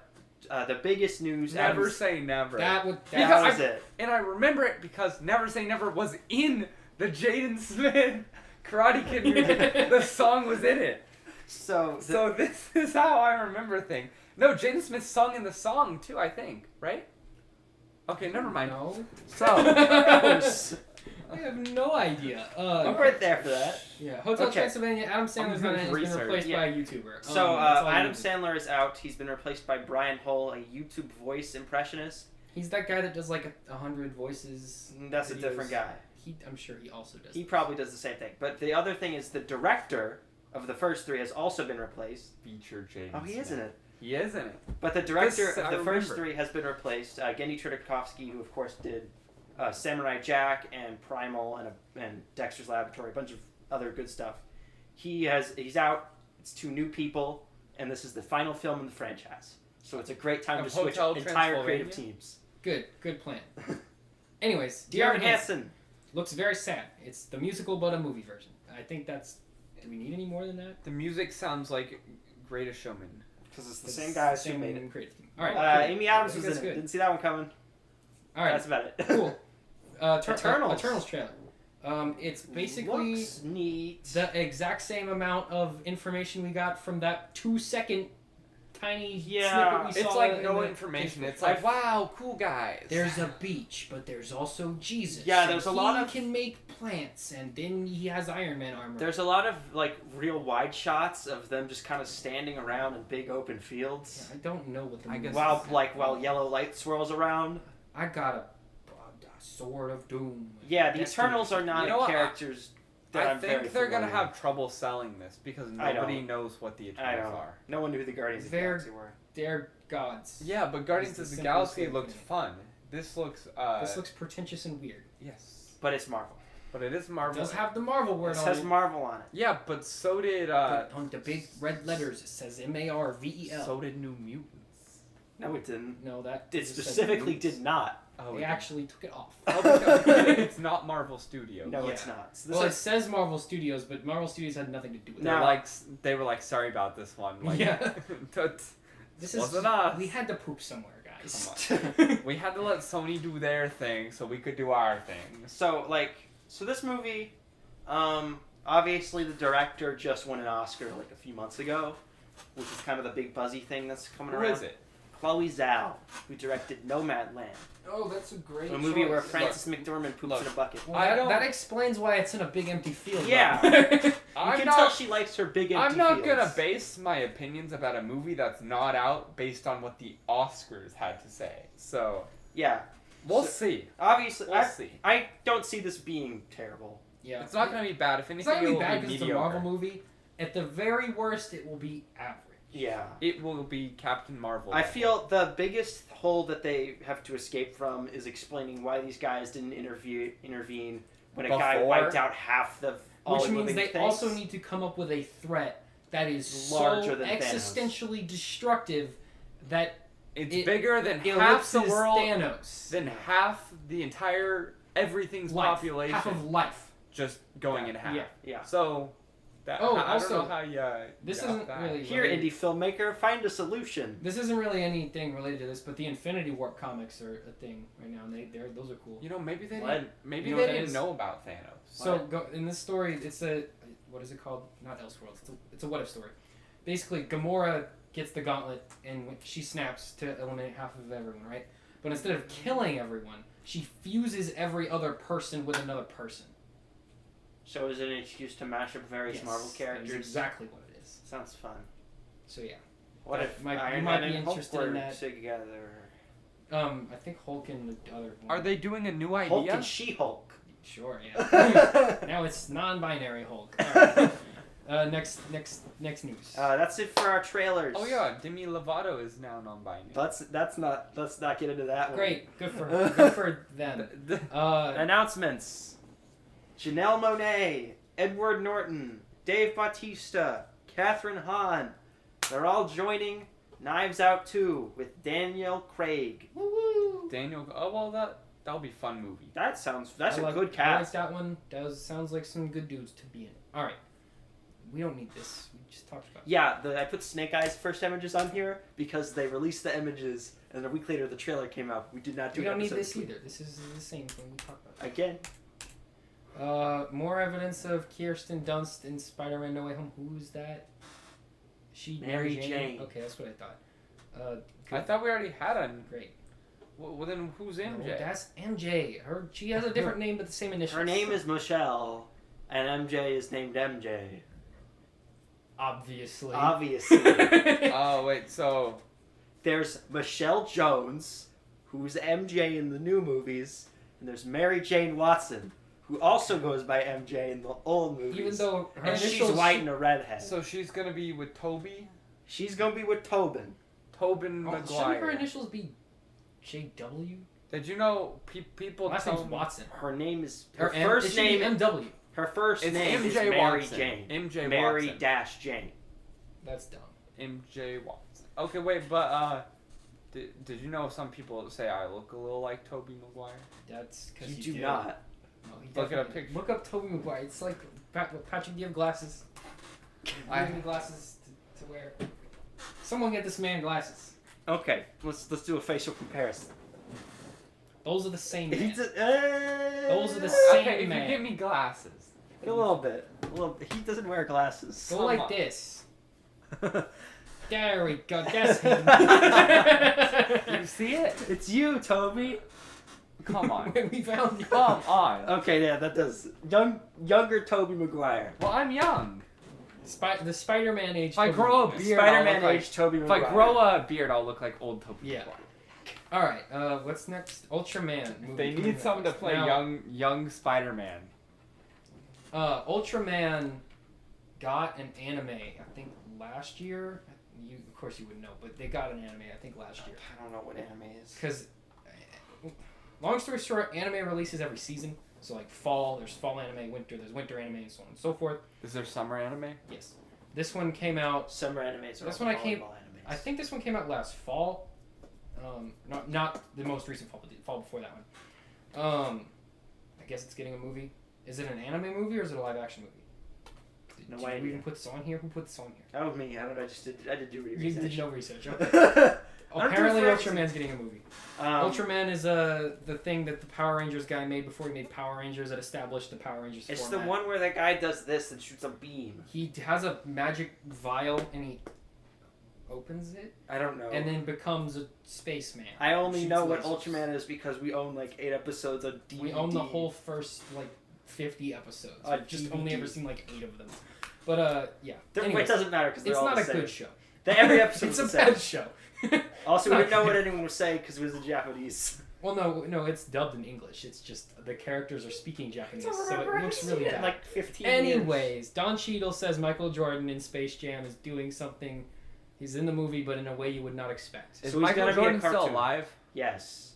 the biggest news. Never say never. That was Because it. And I remember it because Never Say Never was in the Jaden Smith Karate Kid movie. The song was in it. So This is how I remember things. No, Jaden Smith sung in the song too, I think, right? Okay, never mind. No. So, I have no idea. I'm right there for that. Yeah, Hotel Okay. Transylvania. Adam Sandler's doing has been research. replaced Yeah. by a YouTuber. So that's all you Adam need to- Sandler is out. He's been replaced by Brian Hull, a YouTube voice impressionist. He's that guy that does like 100 voices. That's a videos. different guy. I'm sure he also does. He probably does the same thing. But the other thing is the director of the first 3 has also been replaced. feature Jaden Oh, he is in it. He is in it. But the director This, of I the first remember. 3 has been replaced. Gendy Tartakovsky, who of course did Samurai Jack and Primal and Dexter's Laboratory, a bunch of other good stuff. He's out. It's 2 new people, and this is the final film in the franchise. So it's a great time Of to switch Hotel entire creative Transylvania? teams. Good plan. Anyways, Dear Evan Hansen. looks very sad. It's the musical but a movie version. I think that's. Do we need any more than that? The music sounds like Greatest Showman. Because it's the same guys who same made it. creative team. All right. Amy Adams I was think in it. that's good. Didn't see that one coming. All right. That's about it. Cool. Eternals. Eternals trailer. It's basically Looks neat. the exact same amount of information we got from that 2-second tiny Yeah. snippet we It's saw. like in no the- information. It's like, wow, cool guys. There's a beach, but there's also Jesus. Yeah, and there's a lot of- He can make plants, and then he has Iron Man armor. There's a lot of like real wide shots of them just kind of standing around in big open fields. I don't know what the I movie guess- is. While yellow light swirls around. I got a sword of doom. Yeah, the Destiny. Eternals are not You know what? characters that I I'm very think they're gonna familiar have trouble selling this because I nobody don't. knows what the with. I Eternals know. are. No one knew who the Guardians of the They're- Galaxy were. They're gods. Yeah, but Guardians It's of the the Galaxy simplest looked thing. fun. This looks This looks pretentious and weird. yes, But it's Marvel. but it is It Marvel. does have the Marvel It word on says it. Marvel on it. Yeah, but so did But on the big red letters, it says MARVEL. so did New Mutants. No, it didn't. No, that It just says specifically Mutants. did not. Oh, They it actually took it off. did. Oh, because it's not Marvel Studios. No, Yeah. it's not. So this Well, it is, says Marvel Studios, but Marvel Studios had nothing to do with No. it. They were like, sorry about this one. Like, Yeah. that's- This wasn't us. We had to poop somewhere, guys. we had to let Sony do their thing so we could do our thing. so this movie, obviously the director just won an Oscar like a few months ago, which is kind of the big buzzy thing that's coming Who around. is it? Chloe Zhao, who directed Nomadland, Oh, that's a great a movie where choice. Frances McDormand poops in a bucket. Well, I that, don't- that explains why it's in a big empty field. Yeah. though. You I'm can not. tell she likes her big empty I'm not fields. gonna base my opinions about a movie that's not out based on what the Oscars had to say. So Yeah, we'll So- see. obviously, We'll see. I don't see this being terrible. Yeah. It's not gonna be bad. If It's anything, not gonna it be will bad be because it's a mediocre. Marvel movie. At the very worst, it will be average. Yeah. It will be Captain Marvel. I feel the biggest hole that they have to escape from is explaining why these guys didn't intervene when a guy Before? wiped out half the all Which the means living they things. also need to come up with a threat that is Larger so than Thanos. existentially destructive that it's it bigger than half ellipses the world, Thanos. than half the entire everything's Life. population, Half of life. just going in half. Yeah. So, that, Oh, I also, don't know how you. This got isn't that. really Here, related. indie filmmaker, find a solution. This isn't really anything related to this, but the Infinity War comics are a thing right now, and those are cool. You know, maybe they What? didn't. Maybe You know they what that didn't is? know about Thanos. So in this story, it's a what is it called? Not Elseworlds. It's a what if story. Basically, Gamora gets the gauntlet, and she snaps to eliminate half of everyone, right? But instead of killing everyone, she fuses every other person with another person. So is it an excuse to mash up various Yes, Marvel that is characters? exactly what it is. Sounds fun. So yeah. What That if might- you Iron might Man be and Hulk interested in were that. together? I think Hulk and the other one. Are they doing a new Hulk idea? and She-Hulk. Sure, yeah. Now it's non-binary Hulk. All right. Next news. That's it for our trailers. Oh yeah, Demi Lovato is now non-binary. Let's not get into that one. Great, good for them. Announcements. Janelle Monáe, Edward Norton, Dave Bautista, Catherine Hahn. They're all joining Knives Out 2 with Daniel Craig. Woo-woo. Daniel. Oh well, that'll be a fun movie. That's a I good like cast. that one. Sounds like some good dudes to be in it. All right, we don't need this. We just talked about it. Yeah, I put Snake Eyes' first images on here because they released the images and a week later the trailer came out. We did not do We don't need episode this two. either. This is the same thing we talked about. Again. More evidence of Kirsten Dunst in Spider-Man No Way Home. Who's that? Mary Jane. Okay, that's what I thought. I thought we already had a. Great. Well, then who's MJ? No, that's MJ. She has a different name but the same initials. Her name is Michelle and MJ is named MJ. obviously. Obviously. Oh wait, so There's Michelle Jones, who's MJ in the new movies, and there's Mary Jane Watson, who also goes by MJ in the old movies. Even though her and she's initials, white and a redhead. so she's gonna be with Toby, She's gonna be with Tobin. Tobin shouldn't her Maguire. initials be JW? Did you know people? Last tell name's me- Watson. Her name is Her her first it should be name. MW. Her first It's name is MJ Mary Watson. Jane. MJ Mary Watson. dash Jane. That's dumb. MJ Watson. Okay, wait, but did you know some people say I look a little like Toby Maguire? That's because You do not. No, he Look at a definitely- picture. Look up Tobey Maguire. It's like Patrick. Do you have glasses? I- I have glasses to wear. Someone get this man glasses. Okay, let's do a facial comparison. Those are the same man. He's Those are the Okay, same if man. you give me glasses. a little bit. He doesn't wear glasses. Go Come like on. this. There we go. That's him. You see it? It's you, Toby. Come on. We found you. Come on. Okay, yeah, that does. Younger Toby Maguire. Well, I'm young. The Spider-Man age. If I Tobey grow a Maguire. beard, I'll Spider-Man look like- age Toby If Maguire. I grow a beard, I'll look like old Toby Yeah. Maguire. All right. What's next? Ultraman. movie They coming need up someone to next. play Now, young Spider-Man. Ultraman got an anime. I think last year. Of course, you wouldn't know, but they got an anime. I think last year. I don't know what anime is. Because, long story short, anime releases every season. So like fall, there's fall anime, winter, there's winter anime, and so on and so forth. Is there summer anime? Yes. This one came out. Summer animes are That's all when I came- volleyball animes. I think this one came out last fall. Not the most recent fall, but the fall before that one. I guess it's getting a movie. Is it an anime movie or is it a live action movie? No Did idea. you even put this on here? Who put this on here? That was me. I don't know. I did do You research. did no research. Okay. I'm Apparently, doing for Ultraman's getting a movie. Um, Ultraman is the thing that the Power Rangers guy made before he made Power Rangers that established the Power Rangers It's format. the one where that guy does this and shoots a beam. He has a magic vial and he opens it I don't know. and then becomes a spaceman. I only Shoots know what lasers. Ultraman is because we own like 8 episodes of DVD. We own the whole first like 50 episodes. On We've just only DVD. ever seen like 8 of them. But yeah. It Anyways, doesn't matter because they're it's all not the a same. good show. Every episode It's is a the same. bad show. Also, we Not didn't know what good. anyone was saying because it was in Japanese. Well, no, it's dubbed in English. It's just the characters are speaking Japanese, so it looks really bad. Like 15 years. Anyways, Don Cheadle says Michael Jordan in Space Jam is doing something. He's in the movie, but in a way you would not expect. Is So he's Michael gonna be a Jordan still cartoon. alive? Yes,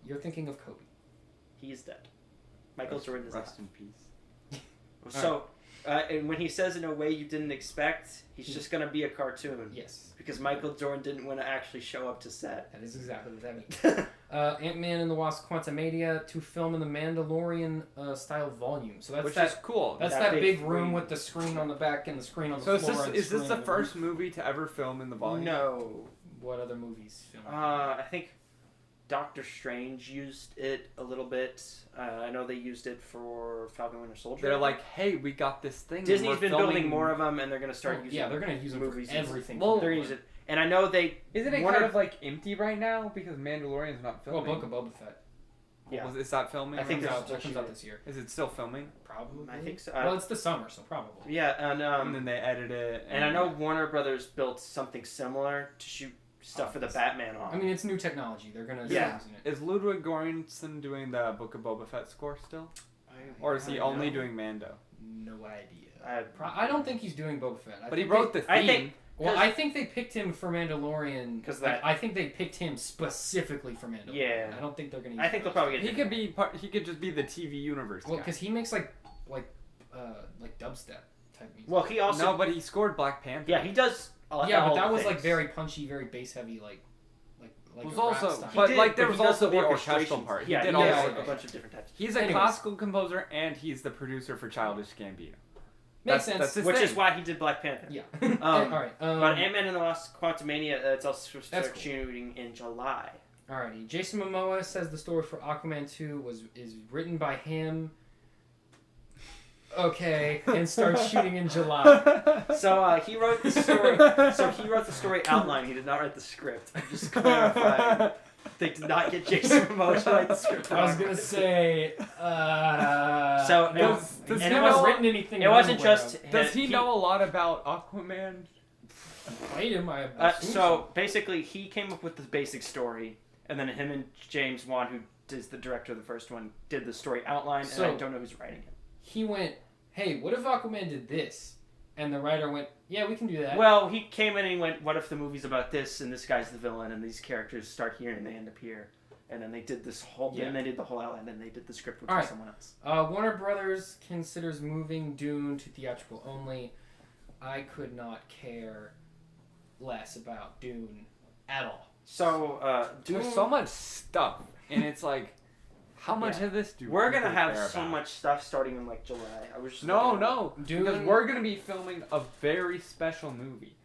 You're thinking of Kobe. he's dead. Michael Jordan is Rest alive. in peace. So, and when he says in a way you didn't expect, he's just gonna be a cartoon. Yes, Because Michael Jordan didn't want to actually show up to set. that is exactly what that means. Ant-Man and the Wasp: Quantumania to film in the Mandalorian style volume. So that's Which that. is cool. That's that that big big room room. with the screen on the back and the screen on the So floor. and is this screen the on first movie to ever film in the volume? No. What other movies film? I think Doctor Strange used it a little bit. I know they used it for Falcon Winter Soldier. They're like, hey, we got this thing. and Disney's we're been filming- building more of them, and they're gonna start Oh, using. yeah, they're gonna use them for movies. everything. Well, from They're now gonna use on. it, and I know they. Isn't it Warner- kind of like empty right now because Mandalorian's not Well, filming? Book of Boba Fett. Yeah. Is that filming? I think Comes they're out, still that comes out shooting. this year. Is it still filming? Probably. I think so. Well, it's the summer, so probably. Yeah, and And then they edit it. and I know Warner Brothers built something similar to shoot stuff for the Batman on. I mean, it's new technology. They're gonna Yeah. start using it. Is Ludwig Göransson doing the Book of Boba Fett score still? Or is he I don't only know. doing Mando? No idea. I- I don't think he's doing Boba Fett. But he think wrote the theme. I think- Well, I think they picked him for Mandalorian 'Cause like, that- I think they picked him specifically for Mandalorian. Yeah. I don't think they're gonna. I think they'll probably get. He could be part. He could just be the TV universe Well, guy. because he makes like dubstep type music. Well, he also. No, but he scored Black Panther. Yeah, he does. yeah, all but that the was like things. very punchy, very bass heavy, like It was a rap also, style. He but did, like there but was he does also the orchestral orchestrations. part. Yeah, he did he all does yeah, a yeah. bunch of different types. He's a Anyways. classical composer and he's the producer for Childish Gambino. Makes That's sense. his Which thing. is why he did Black Panther. Yeah. All right. But Ant-Man and the Wasp: Quantumania, it's also supposed to That's start cool. shooting in July. Alrighty. Jason Momoa says the story for Aquaman 2 is written by him. Okay, and starts shooting in July. So he wrote the story. So he wrote the story outline. He did not write the script. I'm just clarifying. They did not get Jason Momoa to write the script. I was gonna say. So, no, does he he hasn't know- written anything. It that I'm wasn't aware just. of. Does he know a lot about Aquaman? Played him. I assume So basically, he came up with the basic story, and then him and James Wan, who is the director of the first one, did the story outline. So- and I don't know who's writing it. he went, "Hey, what if Aquaman did this?" And the writer went, "Yeah, we can do that." Well, he came in and he went, "What if the movie's about this, and this guy's the villain, and these characters start here and they end up here?" And then they did this whole. Yeah. Then they did the whole outline, and they did the script with All right. someone else. Warner Brothers considers moving Dune to theatrical only. I could not care less about Dune at all. So, Dune, There's so much stuff, and it's like, how much Yeah. of this do we're gonna people have care so about? much stuff starting in like July. I was just No, looking at- no, Dune- because we're gonna be filming a very special movie. You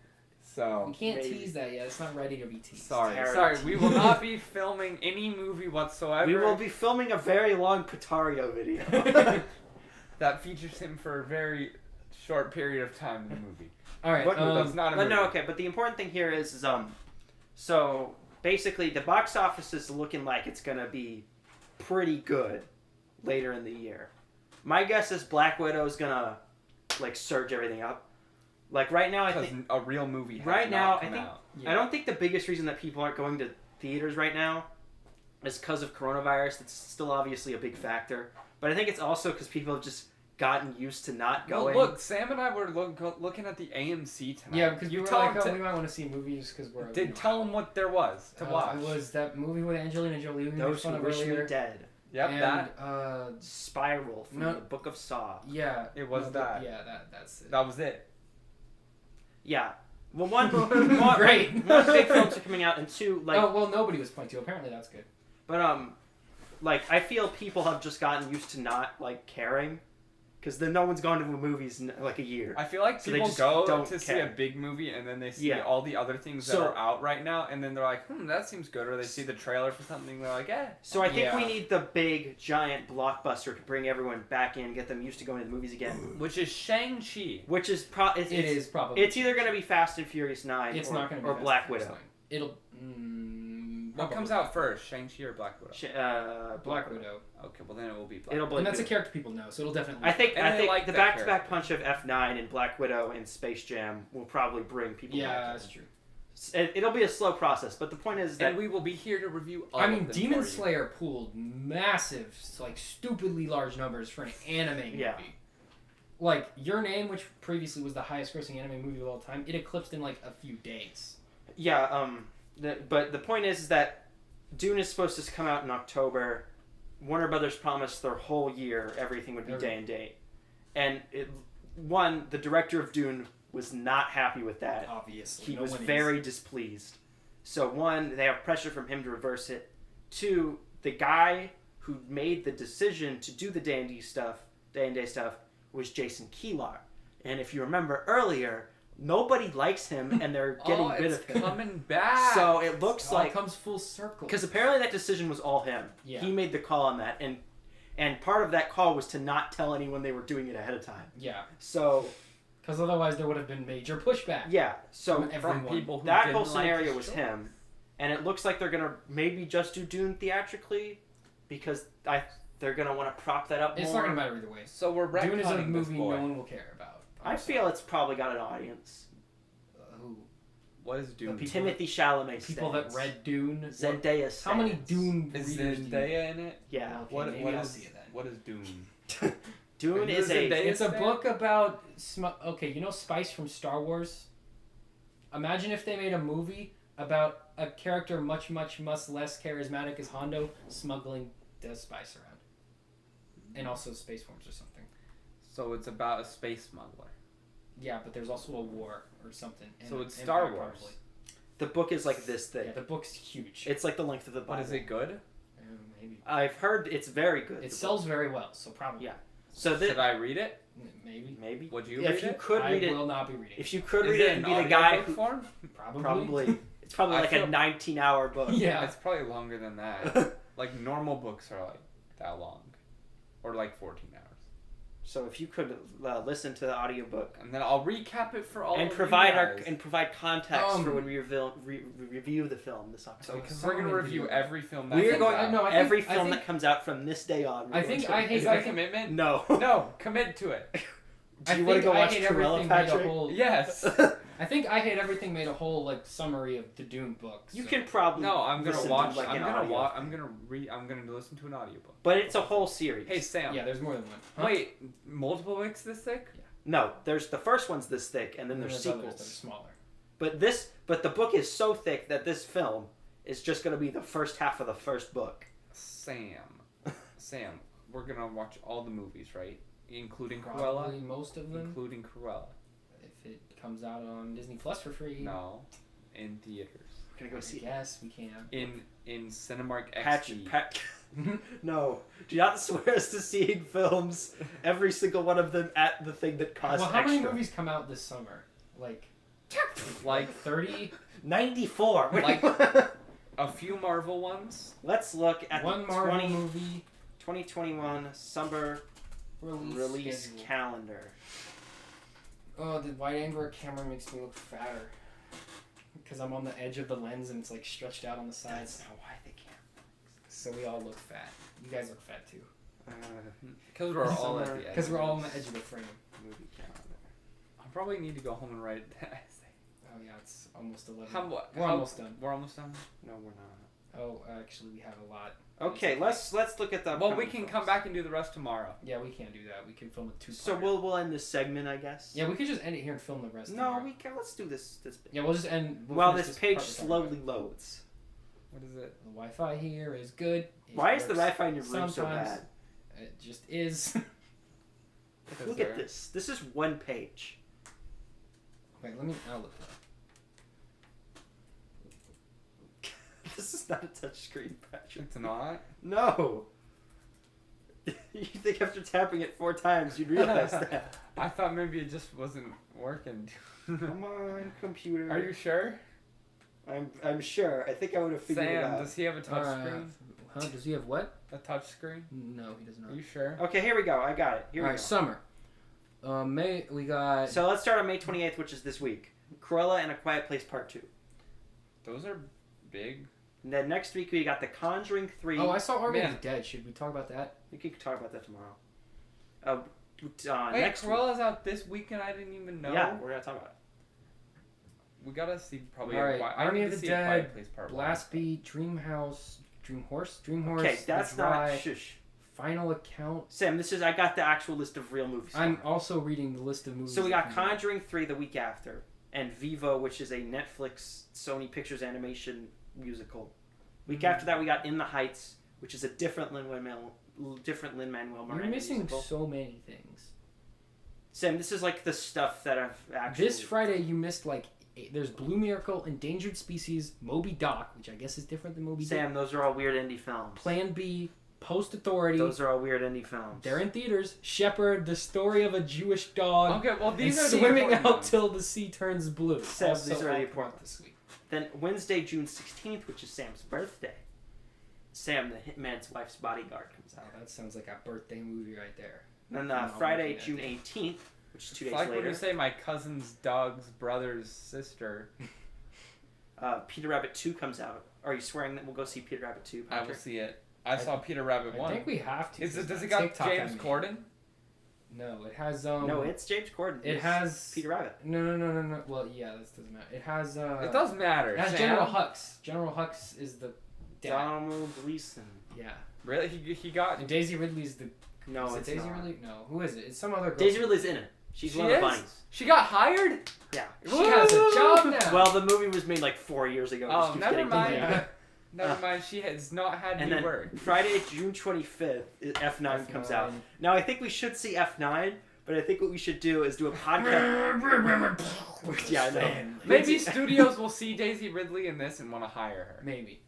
So can't maybe. tease that yet. It's not ready to be teased. sorry, Tarantino. we will not be filming any movie whatsoever. We will be filming a very long Patario video. that features him for a very short period of time in the movie. All right. But that's not a But movie. no, okay. But the important thing here is so basically the box office is looking like it's gonna be pretty good later in the year. My guess is Black Widow is gonna like surge everything up. Like right now, I Because think a real movie has right not now, I come think- out. Yeah. I don't think the biggest reason that people aren't going to theaters right now is because of coronavirus. That's still obviously a big factor. But I think it's also because people have just gotten used to not Well, going. look, Sam and I were looking at the AMC tonight. Yeah, because you we were tell like, him oh, to, we might want to see movies because we're. tell him what there was to watch. It was that movie with Angelina Jolie we made Those fun who of wish me earlier. dead. Yep, and, that Spiral from No. the Book of Saw. Yeah. It was that. Yeah, that's it. that was it. Yeah. Well, one Great. one big films are coming out, and two like. oh well, nobody was playing too. Apparently, that's good. But like I feel people have just gotten used to not like caring, because then no one's gone to the movies in like a year. I feel like So they people just go don't to see care. a big movie and then they see Yeah. all the other things that So- are out right now, and then they're like, that seems good. Or they see the trailer for something, they're like, eh. So I think we Yeah. need the big giant blockbuster to bring everyone back in, get them used to going to the movies again. Which is Shang-Chi. Which is It is probably. It's either going to be Fast and Furious 9 It's or, not going to be or Fast Black and Furious Widow. 9. It'll. What comes out first, Shang-Chi or Black Widow? Black Widow. Okay, well then it will be Black It'll Widow. And that's a character people know, so it'll definitely. I think And they like the that back-to-back character. punch of F9 and Black Widow and Space Jam will probably bring people Yeah, back. that's true. It'll be a slow process, but the point is that And we will be here to review all I of mean, them Demon for you. Slayer pulled massive, like stupidly large numbers for an anime movie. Yeah. Like Your Name, which previously was the highest-grossing anime movie of all time, it eclipsed in like a few days. yeah, but the point is that Dune is supposed to come out in October. Warner Brothers promised their whole year everything would be day and date. And the director of Dune was not happy with that. Obviously, He no was one is. very displeased. So one, they have pressure from him to reverse it. Two, the guy who made the decision to do the day and day stuff was Jason Keelar. And if you remember earlier, nobody likes him and they're getting rid it's of him. coming back. So it looks It all like comes full circle. because apparently that decision was all him. Yeah. He made the call on that, and part of that call was to not tell anyone they were doing it ahead of time. Yeah, So because otherwise there would have been major pushback. yeah, so From everyone. people who that didn't whole like scenario his was choice. him, and it looks like they're gonna maybe just do Dune theatrically because they're gonna want to prop that up It's more. not gonna matter either way. So we're Dune is a retconning this movie boy. no one will care about. I feel it's probably got an audience. Who? What is Dune? people Timothy Chalamet. People that stands. read Dune. Zendaya. Stands. How many Dune Is readers do you- Zendaya in it? Yeah. Okay, What, maybe what I'll is see it then. what is Dune? Dune Who is is a. Zendaya? It's a Stand? book about okay, you know Spice from Star Wars? Imagine if they made a movie about a character much less charismatic as Hondo smuggling the spice around. And also space forms or something. So it's about a space smuggler. Yeah, but there's also a war or something. and So it's an Star empire, Wars. probably. The book is like this thick. Yeah, the book's huge. It's like the length of the Bible. But is it good? Maybe. I've heard it's very good. It the sells book. very well, so probably. Yeah. So this, Should I read it? Maybe. maybe Would you if read you it? could read I it, will not be reading. if you could Is read it it in and be the guy audiobook who form? probably it's probably I like feel- a 19-hour book. Yeah. It's probably longer than that. Like normal books are like that long, or like 14 hours. So if you could listen to the audiobook And then I'll recap it for all and of provide you guys. provide context for Um, when we review the film this October. Because So we're gonna many review videos. every film. We're That going comes out. no, I think- every I film think- that comes out from this day on. we're I going think to- I hate- Is that a commitment? No. No, commit to it. Do you want to go watch hate Cruella, everything made a Patrick? whole. Yes. I think I hate everything made a whole like summary of the Dune book. You so- can probably No, I'm gonna listen watch. to like I'm an gonna audio watch. thing. I'm gonna listen to an audiobook. But it's a whole series. Hey Sam. Yeah, there's more than one. Huh? Wait, multiple books this thick? No, there's the first one's this thick, and then And there's others that are sequels. smaller. But the book is so thick that this film is just going to be the first half of the first book. Sam, we're gonna watch all the movies, right? Including Probably Cruella. most of them. Including Cruella. If it comes out on Disney Plus for free. No, in theaters. We're going to go see it. Yes, we can. In Cinemark XD. No, do not swear us to seeing films, every single one of them at the thing that costs Well, how extra. many movies come out this summer? Like Like 30? 94. Like- a few Marvel ones. Let's look at One the Marvel movie 2021 summer release schedule. calendar. Oh, the wide angle camera makes me look fatter. Because I'm on the edge of the lens and it's like stretched out on the That's sides. not why they can't. So we all look fat. You guys look fat too. Because we're all at Summer- the edge. Because we're all on the edge of the frame. Movie calendar. I probably need to go home and write that essay. Oh yeah, it's almost 11. We're almost done. We're almost done. No, we're not. Oh, actually we have a lot. Okay, let's look at the. Well, we upcoming can films. come back and do the rest tomorrow. Yeah, we can't do that. We can film it 2 So we'll end this segment, I guess. Yeah, we could just end it here and film the rest. No, tomorrow. we can. Let's do this. Bit. Yeah, we'll just end. We'll While finish this page part we're talking slowly about. loads. What is it? The Wi-Fi here is good. It Why is the works Wi-Fi in your room so sometimes. bad? It just is. Look at this. This is one page. Wait, let me. I'll look. This is not a touch screen, Patrick. It's not. No. You think after tapping it 4 times you'd realize that? I thought maybe it just wasn't working. Come on, computer. Are you sure? I'm sure. I think I would have figured it Sam, out. does he have a touch screen? Huh? Does he have what? A touch screen? No, he does not. Are you sure? Okay, here we go. I got it. Here we Alright, go. summer. May we got. So let's start on May 28th, which is this week. Cruella and A Quiet Place Part 2. Those are big. And then next week we got The Conjuring 3. Oh, I saw Army Man. of the Dead. Should we talk about that? We could talk about that tomorrow. Wait, Next week. Cruella's out this weekend. I didn't even know. Yeah, we're gonna talk about it. We gotta see probably. Alright, I Army need of to the see A Quiet Dead, Place Part 1. Blast Beat, Dreamhouse, Dreamhorse, Okay, that's The Dry, not shush. Final Account. Sam, I got the actual list of real movies. I'm also reading the list of movies. So we that got come out. Conjuring 3 the week after, and Vivo, which is a Netflix Sony Pictures animation musical. Week after that we got In the Heights, which is a different Lin-Manuel Miranda You're missing musical. so many things. Sam, this is like the stuff that I've actually... This Friday you missed like there's Blue Miracle, Endangered Species, Moby Doc, which I guess is different than Moby Dick. Sam, those are all weird indie films. Plan B, Post Authority. Those are all weird indie films. They're in theaters. Shepherd, The Story of a Jewish Dog. Okay, well these and are the Swimming important Out ones. Till the Sea Turns Blue. Sam, Also these are the all come important out this week. Then Wednesday, June 16th, which is Sam's birthday. Sam, the Hitman's Wife's Bodyguard, comes out. Oh, that sounds like a birthday movie right there. Then I'm Friday, looking June at it. 18th, which is 2 days It's like later. when you say my cousin's dog's brother's sister. Peter Rabbit 2 comes out. Are you swearing that we'll go see Peter Rabbit 2, I will Patrick? see it. I saw Peter Rabbit 1. I think we have to. Does it got got James Corden? No, it has No, it's James Corden. It It's has Peter Rabbit. No. Well, yeah, that doesn't matter. It has It does matter. It has Sam. General Hux. General Hux is the dad. Donald Gleason. Yeah. Really? He got. And Daisy Ridley's the. No, is it it's Daisy not. Ridley? No. Who is it? It's some other girl. Daisy Ridley's in it. She's She one of the is? bunnies. She got hired? Yeah. She has a job now. Well, the movie was made like 4 years ago. It just Oh, keeps never getting mind. delayed. Yeah. Never mind. She has not had And new then work. Friday, June 25th, F9 comes out. Now, I think we should see F9, but I think what we should do is do a podcast. Yeah, I know. Maybe studios will see Daisy Ridley in this and want to hire her. Maybe.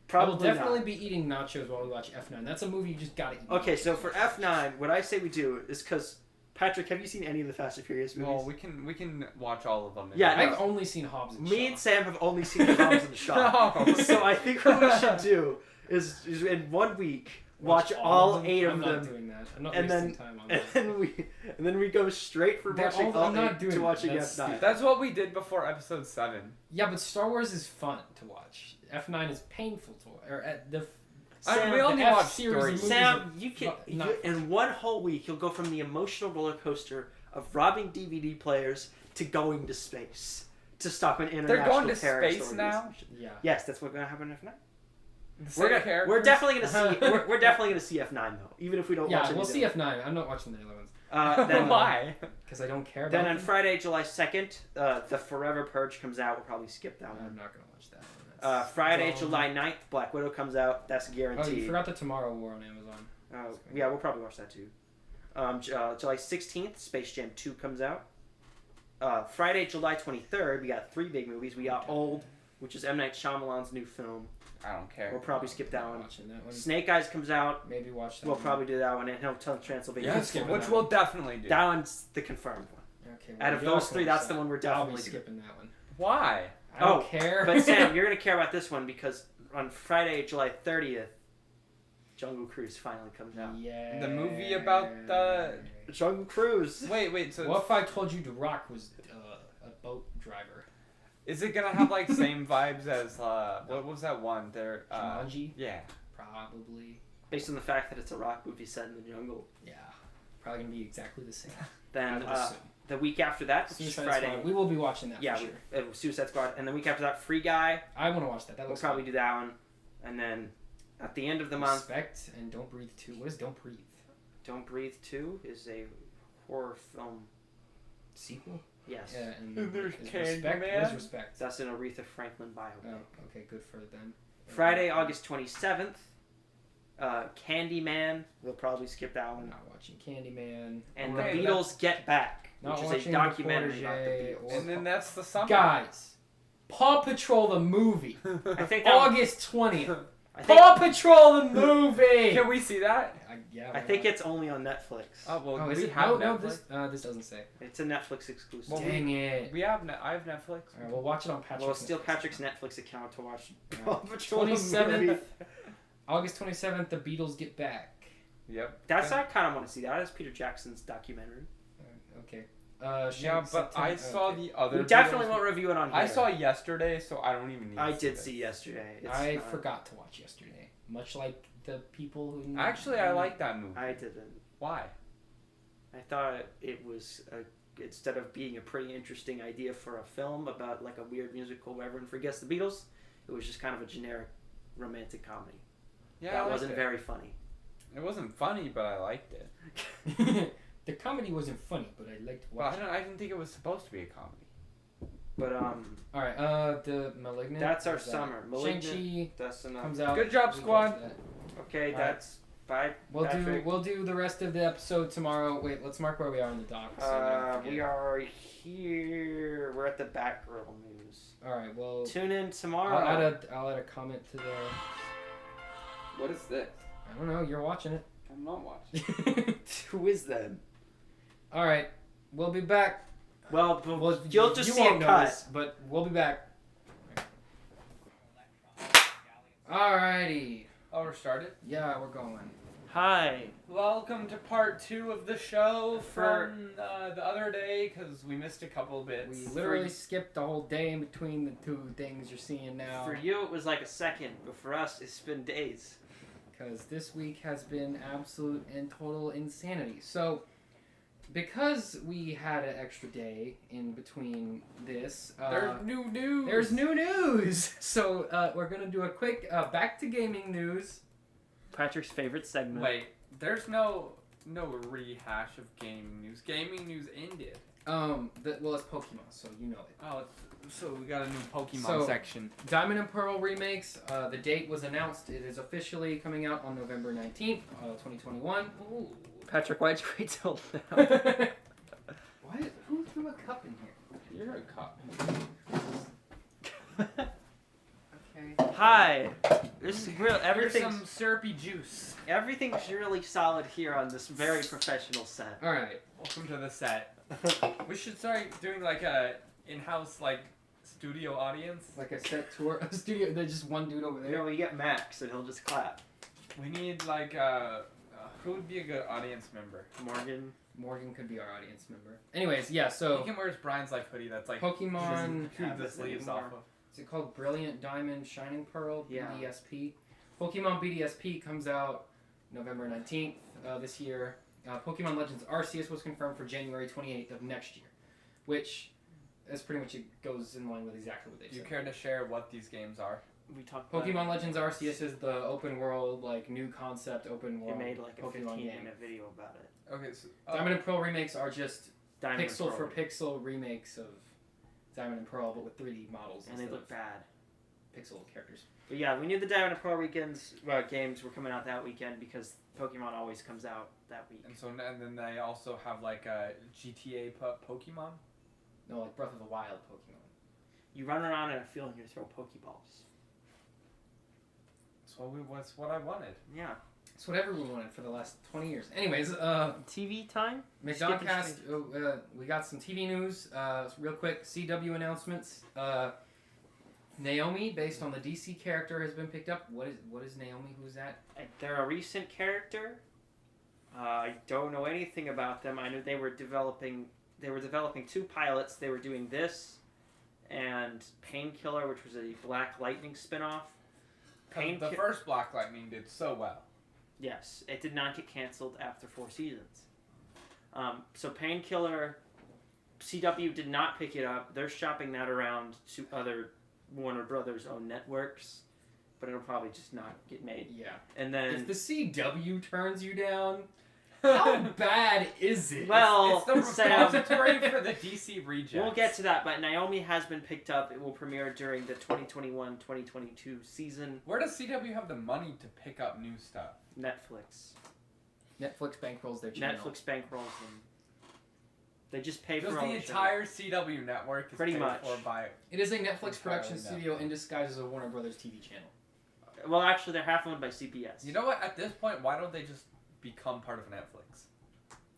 Probably I will definitely not. be eating nachos while we watch F9. That's a movie you just gotta eat. Okay, nachos so for F9, what I say we do is because Patrick, have you seen any of the Fast and Furious movies? Well, we can watch all of them. Yeah, I've only seen Hobbs and Me Shaw. and Sam have only seen the Hobbs and Shaw. No. So I think what we should do is in 1 week watch all 8 I'm of not them, doing that. I'm not and wasting then time on and that. then we go straight from They're watching all- all I'm not 8 doing to that. watching That's F9. stupid. That's what we did before episode 7. Yeah, but Star Wars is fun to watch. F9 is painful to watch. Or the Sam, we only the watch F-series stories. movies Sam, are you can not in 1 whole week you'll go from the emotional roller coaster of robbing DVD players to going to space to stop an international They're going to terrorist space now? organization. Yeah. Yes, that's what's going to happen in F9. The We're, same gonna, characters? we're definitely going to see. We're definitely going to see F9 though, even if we don't watch Yeah, it. we'll see F9. I'm not watching the other ones. Then, Why? Because I don't care about Then on them. Friday, July 2nd, the Forever Purge comes out. We'll probably skip that I'm one. not going to watch that one. That's Friday, dumb. July 9th, Black Widow comes out. That's Oh, guaranteed. you forgot the Tomorrow War on Amazon. Yeah, we'll probably watch that too. July 16th, Space Jam 2 comes out. Friday, July 23rd, we got 3 big movies. We got Old, which is M. Night Shyamalan's new film. I don't care. We'll probably skip that Not one. watching that one. Snake Eyes comes out. Maybe watch that We'll one. probably do that one. And Hotel Transylvania. Yeah, skip it. Which we'll definitely do. That one's the confirmed one. Okay, Out of y'all those can 3, watch that's the that. one we're I'll definitely be doing. skipping that one. Why? I don't Oh, care. But Sam, you're going to care about this one because on Friday, July 30th, Jungle Cruise finally comes out. Yeah. The movie about the- Jungle Cruise. Wait, so What if I told you The Rock was a boat driver? is it gonna have like same vibes as what was that one? There Jumanji? yeah. Probably. Based on the fact that it's a rock movie set in the jungle. Yeah. Probably gonna be exactly the same. Then I would assume. the week after that, which is Suicide Friday. Squad. We will be watching that Yeah, for sure. Suicide Squad. And the week after that, Free Guy. I want to watch that. That We'll looks probably fun. do that one. And then at the end of the month, Respect and Don't Breathe 2. What is Don't Breathe? Don't Breathe 2 is a horror film. Sequel? Yes. Yeah, and There's is Candyman. Respect. What is Respect? That's an Aretha Franklin biopic. Oh, okay, good for them. Friday, August 27th, Candyman. We'll probably skip that I'm one. not watching Candyman. And Okay, The Beatles Get Back, Not which is a watching documentary about the Protégé Beatles. or- And then that's the summer. Guys, Paw Patrol the movie. I think that August 20th. I think, Paw Patrol the movie! Can we see that? Yeah. I think it's only on Netflix. Oh well, Oh, is we it? have No, Netflix. this doesn't say. It's a Netflix exclusive. Well, Dang it. We have. I have Netflix. All right, we'll watch it on Patrick's. Well, steal Netflix Patrick's account. Netflix account to watch All Paw Patrol the 27th. movie. August 27th, the Beatles get back. Yep. That's I kind of want to see. That is Peter Jackson's documentary. Okay. Yeah, but I saw the other. We definitely Beatles- won't review it on here. I saw yesterday, so I don't even need. I to did this. see yesterday. I forgot to watch yesterday, much like the people who. Actually, I like that movie. I didn't. Why? I thought it was instead of being a pretty interesting idea for a film about like a weird musical where everyone forgets the Beatles, it was just kind of a generic romantic comedy. Yeah, that I liked wasn't it. very funny. It wasn't funny, but I liked it. The comedy wasn't funny, but I liked Well, watching. I didn't think it was supposed to be a comedy. But All right. The Malignant. that's our is that- summer. Malignant. Shang-Chi That's enough. comes out. Good job, We squad. got that. Okay, All right. that's bye. Patrick. We'll do the rest of the episode tomorrow. Wait, let's mark where we are in the doc. So we don't forget. We are here. We're at the Batgirl news. All right. Well, Tune in tomorrow. I'll add a comment to the. What is this? I don't know. You're watching it. I'm not watching. Who is that? All right. We'll be back. Well, you'll just you see won't a cut. notice, but we'll be back. Alrighty. Oh, we're started. Yeah, we're going. Hi. Welcome to part 2 of the show from the other day because we missed a couple bits. We literally skipped the whole day in between the two things you're seeing now. For you, it was like a second, but for us, it's been days. Because this week has been absolute and total insanity. So, because we had an extra day in between this, There's new news. there's new news. So, we're going to do a quick back to gaming news. Patrick's favorite segment. Wait, there's no rehash of gaming news. Gaming news ended. Well, it's Pokemon, so you know it. Oh, so we got a new Pokemon So- section. Diamond and Pearl remakes. The date was announced. It is officially coming out on November 19th, 2021. Ooh. Patrick, why'd you wait till now? What? Who threw a cup in here? You're a cop. Okay. Hi. This is real. Here's Everything's some syrupy juice. everything's really solid here on this very professional set. All right. Welcome to the set. We should start doing like a in-house like studio audience. Like a set tour, a studio. There's just one dude over You know, there. we get Max, and he'll just clap. We need like who would be a good audience member? Morgan. Morgan could be our audience member. Anyways, yeah. So He can wear Brian's like hoodie that's like Pokemon. have the it sleeves anymore. off of. Is it called Brilliant Diamond Shining Pearl? Yeah. BDSP. Pokemon BDSP comes out November 19th this year. Pokemon Legends Arceus was confirmed for January 28th of next year, which is pretty much it goes in line with exactly what they Do you said. care to share what these games are? We talked about Pokemon Legends Arceus is the open world, like new concept open He world made like a Pokemon game. 15-minute video about it. Okay, so Diamond and Pearl remakes are just Diamond and pixel Pearl. for pixel remakes of Diamond and Pearl, but with 3D models And they instead look of bad. pixel characters. But yeah, we knew the Diamond and Pearl games were coming out that weekend because Pokemon always comes out that week. and then they also have like a GTA Pokemon. No, like Breath of the Wild Pokemon. You run around in a field and you throw Pokeballs. That's what I wanted. Yeah. It's what everyone wanted for the last 20 years. Anyways, TV time? McDonCast, we got some TV news. Real quick, CW announcements. Naomi, based on the DC character, has been picked up. What is Naomi? Who's that? They're a recent character. I don't know anything about them. I knew they were developing 2 pilots. They were doing this and Painkiller, which was a Black Lightning spinoff. The first Black Lightning did so well. Yes, it did not get canceled after 4 seasons. So Painkiller, CW did not pick it up. They're shopping that around to other Warner Brothers owned networks, but it'll probably just not get made. Yeah. And then If the CW turns you down, how bad is it? well, It's the repository for the DC rejects. we'll get to that, but Naomi has been picked up. It will premiere during the 2021-2022 season. Where does CW have the money to pick up new stuff? Netflix. Netflix bankrolls their channel. Netflix bankrolls them. They just pay Just for the all entire CW network is Pretty paid much. for by. It is a Netflix production Entirely studio in disguise as a Warner Brothers TV channel. Well, actually, they're half owned by CBS. You know what? At this point, why don't they just become part of Netflix?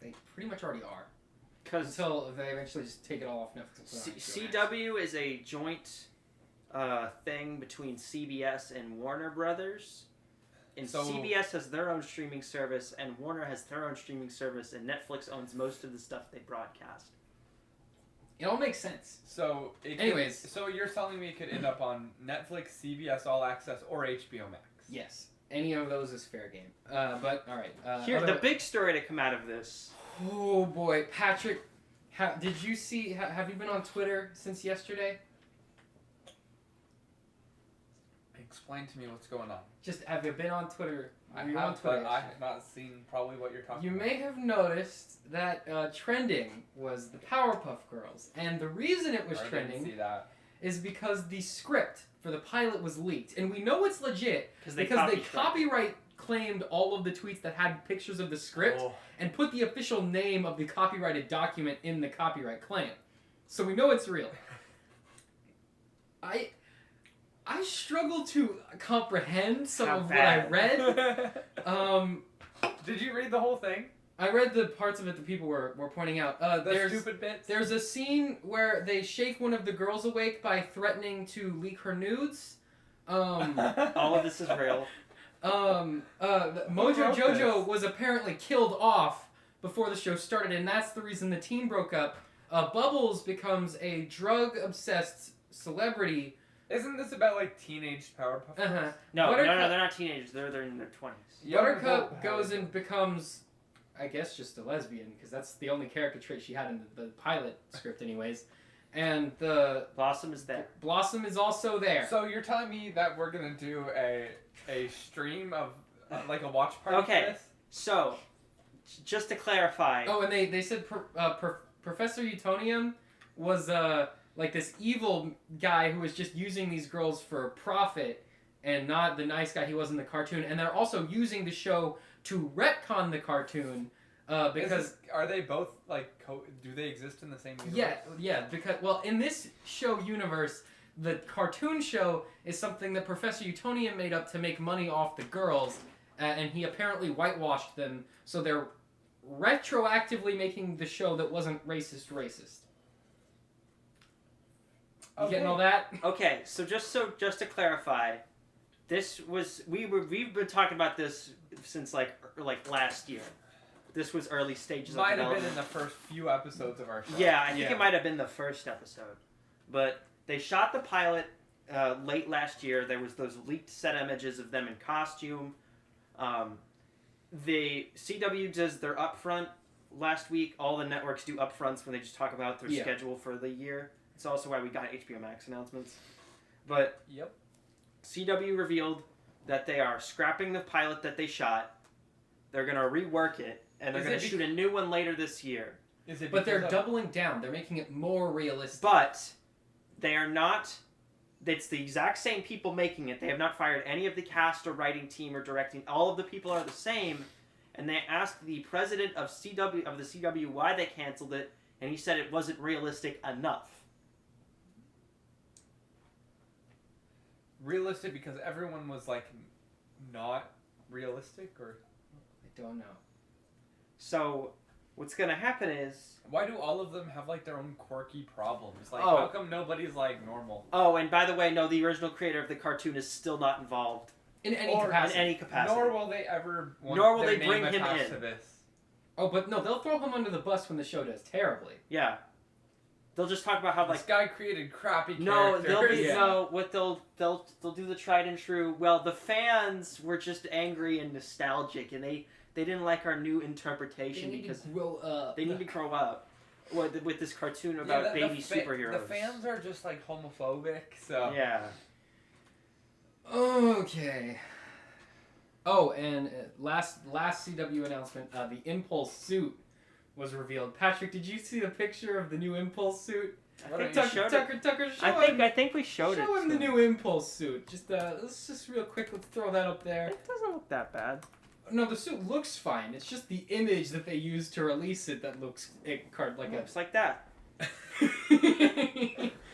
They pretty much already are. Because Until they eventually just take it all off Netflix. and put it on HBO Max. CW is a joint thing between CBS and Warner Brothers. And So- CBS has their own streaming service, and Warner has their own streaming service, and Netflix owns most of the stuff they broadcast. It all makes sense. So, Anyways. so you're telling me it could end up on Netflix, CBS All Access, or HBO Max? Yes. Any of those is fair game. But, alright. Here, the big story to come out of this. Oh boy. Patrick, did you see, have you been on Twitter since yesterday? Explain to me what's going on. Just, have you been on Twitter? I Were you have, on Twitter but I yesterday? have not seen probably what you're talking You about. may have noticed that trending was the Powerpuff Girls. And the reason it was I didn't trending see that. is because the script for the pilot was leaked. And we know it's legit because they copy-strike. copyright claimed all of the tweets that had pictures of the script Oh. and put the official name of the copyrighted document in the copyright claim. So we know it's real. I struggle to comprehend some How of what I bad? read. Did you read the whole thing? I read the parts of it that people were pointing out. The stupid bits? There's a scene where they shake one of the girls awake by threatening to leak her nudes. All of this is real. Mojo wrote Jojo this? was apparently killed off before the show started, and that's the reason the team broke up. Bubbles becomes a drug-obsessed celebrity. Isn't this about like teenage Powerpuff Girls? Uh-huh. No, Buttercup- they're not teenagers. They're in their 20s. Young Buttercup adult goes Powerpuff. and becomes, I guess, just a lesbian, because that's the only character trait she had in the pilot script anyways. And the Blossom is there. Blossom is also there. So you're telling me that we're gonna do a stream of like a watch party Okay. for this? So, just to clarify. Oh, and they said Professor Utonium was like this evil guy who was just using these girls for profit and not the nice guy he was in the cartoon. And they're also using the show to retcon the cartoon because Are they both like do they exist in the same universe? yeah, because well, in this show universe, the cartoon show is something that Professor Utonium made up to make money off the girls, and he apparently whitewashed them, so they're retroactively making the show that wasn't racist. You getting all that? Okay, so just to clarify, we've been talking about this since like last year. This was early stages Might of have development. been in the first few episodes of our show. Yeah, I think it might have been the first episode. But they shot the pilot late last year. There was those leaked set images of them in costume. The CW does their upfront last week. All the networks do upfronts when they just talk about their schedule for the year. It's also why we got HBO Max announcements. But Yep. CW revealed that they are scrapping the pilot that they shot. They're going to rework it, and they're Is going it to shoot a new one later this year. Is it But they're because doubling down. They're making it more realistic. But they are not. It's the exact same people making it. They have not fired any of the cast or writing team or directing. All of the people are the same. And they asked the president of the CW why they canceled it, and he said it wasn't realistic enough. realistic because everyone was like not realistic, or I don't know. So what's gonna happen is. why do all of them have like their own quirky problems? Like Oh. how come nobody's like normal? Oh, and by the way, no, the original creator of the cartoon is still not involved In any Or- capacity. in any capacity. Nor will they ever want Nor will their they bring name him attached in. to this. Oh, but no, they'll throw him under the bus when the show does terribly. Yeah. They'll just talk about how This like guy created crappy no, characters. they'll be Yeah. no. What they'll do the tried and true. Well, the fans were just angry and nostalgic, and they didn't like our new interpretation because grow up. they need to grow up. With this cartoon about Yeah, baby superheroes. The fans are just like homophobic, so Yeah. Okay. Oh, and last CW announcement, the Impulse suit was revealed. Patrick, did you see the picture of the new Impulse suit? I think we Tucker, showed Tucker, it. Tucker, show I him. think we showed it. Show him to the new Impulse suit. Just let's just real quick. Let's throw that up there. It doesn't look that bad. No, the suit looks fine. It's just the image that they used to release it that looks like a. Looks like that.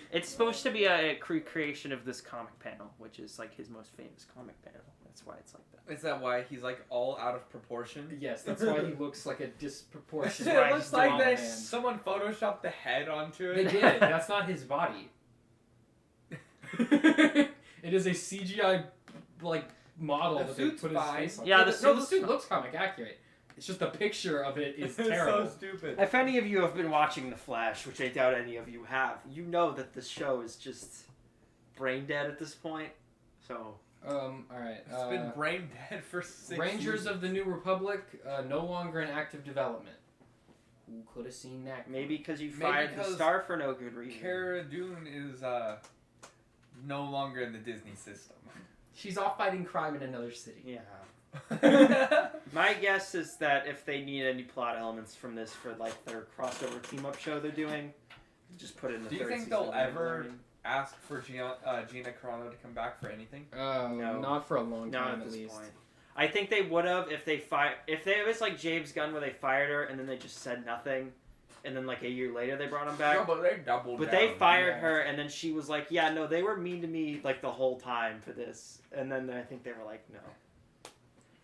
It's supposed to be a creation of this comic panel, which is like his most famous comic panel. That's why it's like that. Is that why he's like all out of proportion? Yes, that's why he looks like a disproportionate. It looks like strong that man. someone photoshopped the head onto They it. did. That's not his body. It is a CGI like model The that they suit's put his fine. face on. Yeah, the suit's suit fine. looks comic accurate. It's just the picture of it is It's terrible. so stupid. If any of you have been watching The Flash, which I doubt any of you have, you know that this show is just brain dead at this point. So All right. It's been brain dead for 6 Rangers years. of the New Republic, no longer in active development. Who could have seen that? maybe because you Maybe fired the because star for no good reason. Cara Dune is no longer in the Disney system. She's off fighting crime in another city. Yeah. My guess is that if they need any plot elements from this for like their crossover team up show they're doing, just put it in the Do you third think season they'll of ever Mandalorian. ask for Gina Carano to come back for anything? No. Not for a long Not time at at this least. point. I think they would have if it was like James Gunn where they fired her and then they just said nothing, and then like a year later they brought him back. No, but they doubled But down. they fired yeah. her, and then she was like, "Yeah, no, they were mean to me like the whole time for this." And then I think they were like, "No."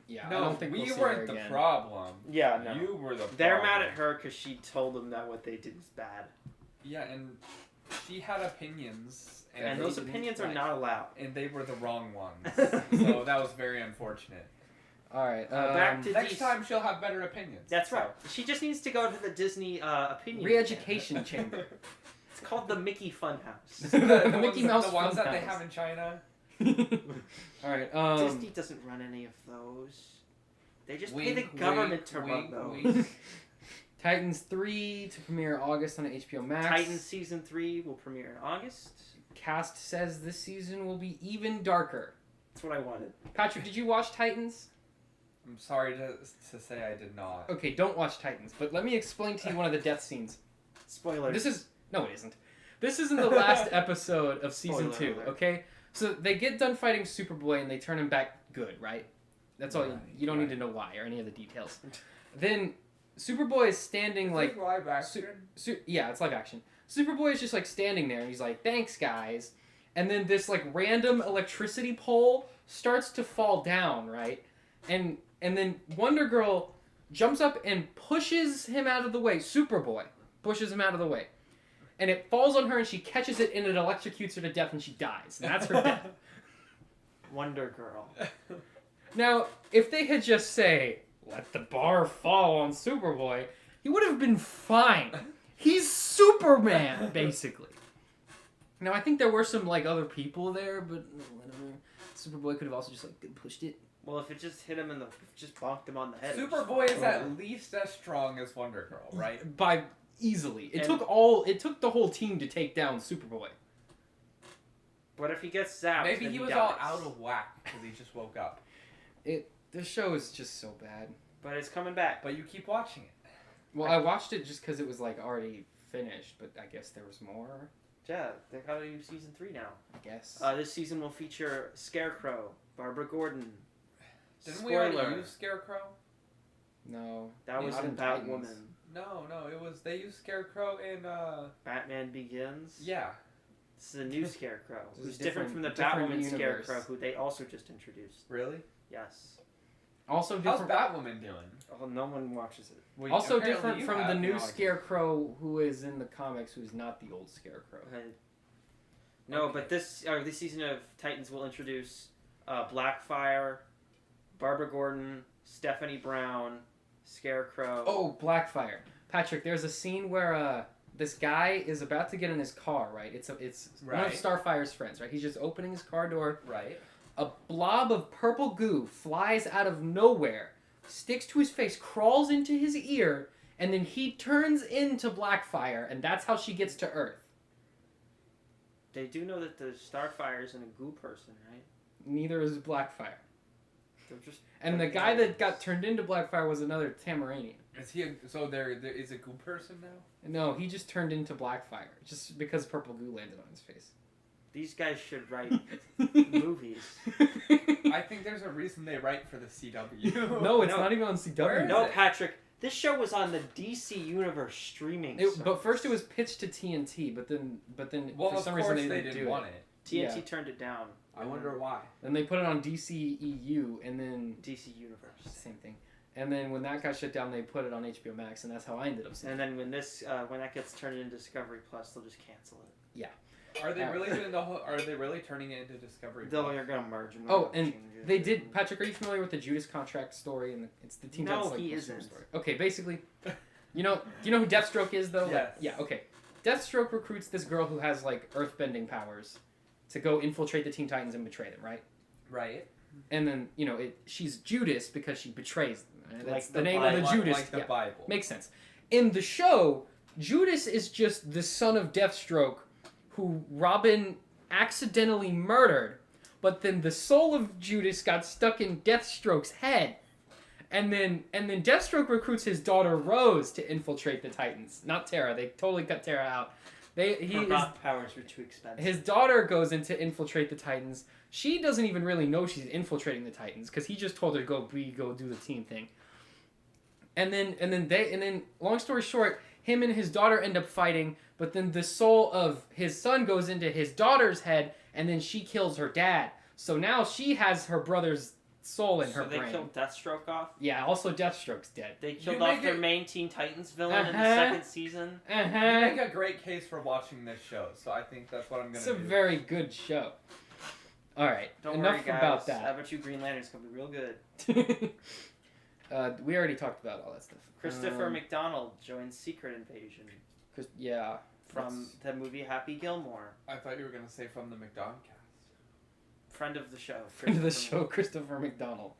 Yeah, No, I don't think we we'll see her weren't the again. problem. Yeah, no. You were the problem. They're mad at her because she told them that what they did was bad, Yeah, and she had opinions, and they those didn't opinions are like- not allowed. and they were the wrong ones. So that was very unfortunate. All right. Back to Next DC. time she'll have better opinions. That's So- right. She just needs to go to the Disney opinion. Re-education chamber. It's called the Mickey Funhouse. The the Mickey ones, Mouse the ones that they Funhouse. have in China. All right. Disney doesn't run any of those. They just pay the Wink, government to wink, run wink, those. wink. Titans 3 to premiere August on HBO Max. Titans season 3 will premiere in August. Cast says this season will be even darker. That's what I wanted. Patrick, did you watch Titans? I'm sorry to say I did not. Okay, don't watch Titans, but let me explain to you one of the death scenes. Spoilers. This is no, it isn't. This isn't the last episode of season Spoiler 2. alert. Okay, so they get done fighting Superboy and they turn him back good, right? That's all. Right, You don't need to know why or any of the details. Then Superboy is standing like. live action. Yeah, it's live action. Superboy is just like standing there and he's like, "Thanks, guys." And then this like random electricity pole starts to fall down, right? And then Wonder Girl jumps up and pushes him out of the way. Superboy pushes him out of the way. And it falls on her and she catches it and it electrocutes her to death and she dies. And that's her death. Wonder Girl. Now, if they had just say, "Let the bar fall on Superboy," he would have been fine. He's Superman, basically. Now, I think there were some like other people there, but whatever. Superboy could have also just like pushed it. Well, if it just hit him just bonked him on the head. Superboy is at least as strong as Wonder Girl, right? By easily. It And- took the whole team to take down Superboy. But if he gets zapped, Maybe then he was dies. all out of whack because he just woke up. The show is just so bad. But it's coming back. But you keep watching it. Well, I watched it just because it was like already finished, but I guess there was more. Yeah, they gotta do season 3 now. I guess. This season will feature Scarecrow, Barbara Gordon. Didn't we already Spoiler. use Scarecrow? No. That was Not in in Titans. Batwoman. No, it was they used Scarecrow in Batman Begins. yeah. This is a new Scarecrow, This is who's different from the different Batwoman universe. Scarecrow, who they also just introduced. Really? Yes. Also How's different. Batwoman doing? Oh, no one watches it. Well, Also apparently different you from the have. new no, I Scarecrow who is in the comics, who's not the old Scarecrow. No, Okay. but this season of Titans will introduce Blackfire, Barbara Gordon, Stephanie Brown, Scarecrow. Oh, Blackfire. Patrick, there's a scene where this guy is about to get in his car, right? It's one of Right. Starfire's friends, right? He's just opening his car door. Right. A blob of purple goo flies out of nowhere, sticks to his face, crawls into his ear, and then he turns into Blackfire, and that's how she gets to Earth. They do know that the Starfire isn't a goo person, right? Neither is Blackfire. They're just. And the guy that got turned into Blackfire was another Tamaranian. Is he so there is a goo person now? No, he just turned into Blackfire, just because purple goo landed on his face. These guys should write movies. I think there's a reason they write for the CW. No, it's No. not even on CW. Where is No, it? Patrick. This show was on the DC Universe streaming. But first it was pitched to TNT, but then Well, for of some course reason they didn't didn't do want it. it. TNT yeah. turned it down. I wonder why. Then they put it on DCEU, and then DC Universe. same thing. And then when that got shut down, they put it on HBO Max, and that's how I ended up seeing And it. then when that gets turned into Discovery Plus, they'll just cancel it. Are they really doing the whole? Are they really turning it into Discovery? They're gonna merge them. Oh, and they did. Patrick, are you familiar with the Judas Contract story? And it's the Teen Titans he Personal isn't. story. Okay, basically, do you know who Deathstroke is though? Yes. Yeah. Okay. Deathstroke recruits this girl who has like earthbending powers to go infiltrate the Teen Titans and betray them, right? Right. And then she's Judas because she betrays them. Right? That's Like the the name of the Bible. Judas. Like the Yeah. Bible. Makes sense. In the show, Judas is just the son of Deathstroke who Robin accidentally murdered, but then the soul of Judas got stuck in Deathstroke's head. And then Deathstroke recruits his daughter Rose to infiltrate the Titans. Not Tara. They totally cut Tara out. Her powers were too expensive. His daughter goes in to infiltrate the Titans. She doesn't even really know she's infiltrating the Titans because he just told her to go do the team thing. And then long story short, him and his daughter end up fighting, but then the soul of his son goes into his daughter's head, and then she kills her dad. So now she has her brother's soul in her So they brain. killed Deathstroke off? Yeah, also Deathstroke's dead. They killed You off make their it- main Teen Titans villain in the Uh-huh. second season. You Uh-huh. make a great case for watching this show, so I think that's what I'm gonna It's a do. very good show. All right, Don't enough worry, guys. about I that. bet you Green Lantern's gonna be real good. We already talked about all that stuff. Christopher McDonald joins Secret Invasion Yeah. from the movie Happy Gilmore. I thought you were gonna say from the McDonCast. Friend of the show. Friend of the Christopher show, Christopher McDonald.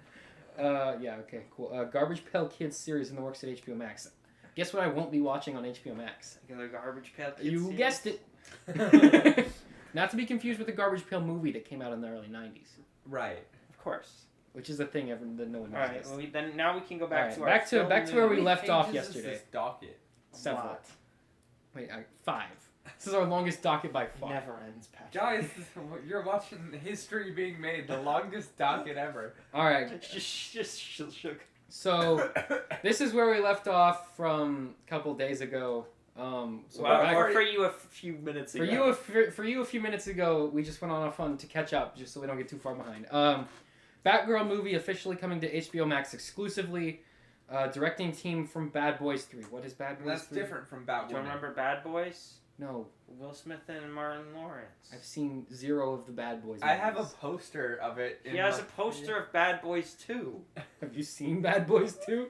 Yeah, okay, cool. Garbage Pail Kids series in the works at HBO Max. Guess what I won't be watching on HBO Max? The Garbage Pail Kids You series. guessed it. Not to be confused with the Garbage Pail movie that came out in the early 90s, Right. Of course. which is a thing that no one knows. Alright, well, then now we can go back Alright, to our back to film where we movie. left off Changes is yesterday. This docket. Several. Lot. Wait, 5. This is our longest docket by far. Never ends, Patrick. Guys, you're watching history being made, the longest docket ever. All right, Just shook. so this is where we left off from a couple days ago. So Well, back- or for you a few minutes ago. For you a few minutes ago, we just went on a fun to catch up, just so we don't get too far behind. Batgirl movie officially coming to HBO Max exclusively. Directing team from Bad Boys 3. What is Bad Boys That's 3? different from Batwoman. Do you remember Bad Boys? No, Will Smith and Martin Lawrence. I've seen 0 of the Bad Boys. I have a movies. poster of it. He has a poster of Bad Boys 2. Have you seen Bad Boys 2?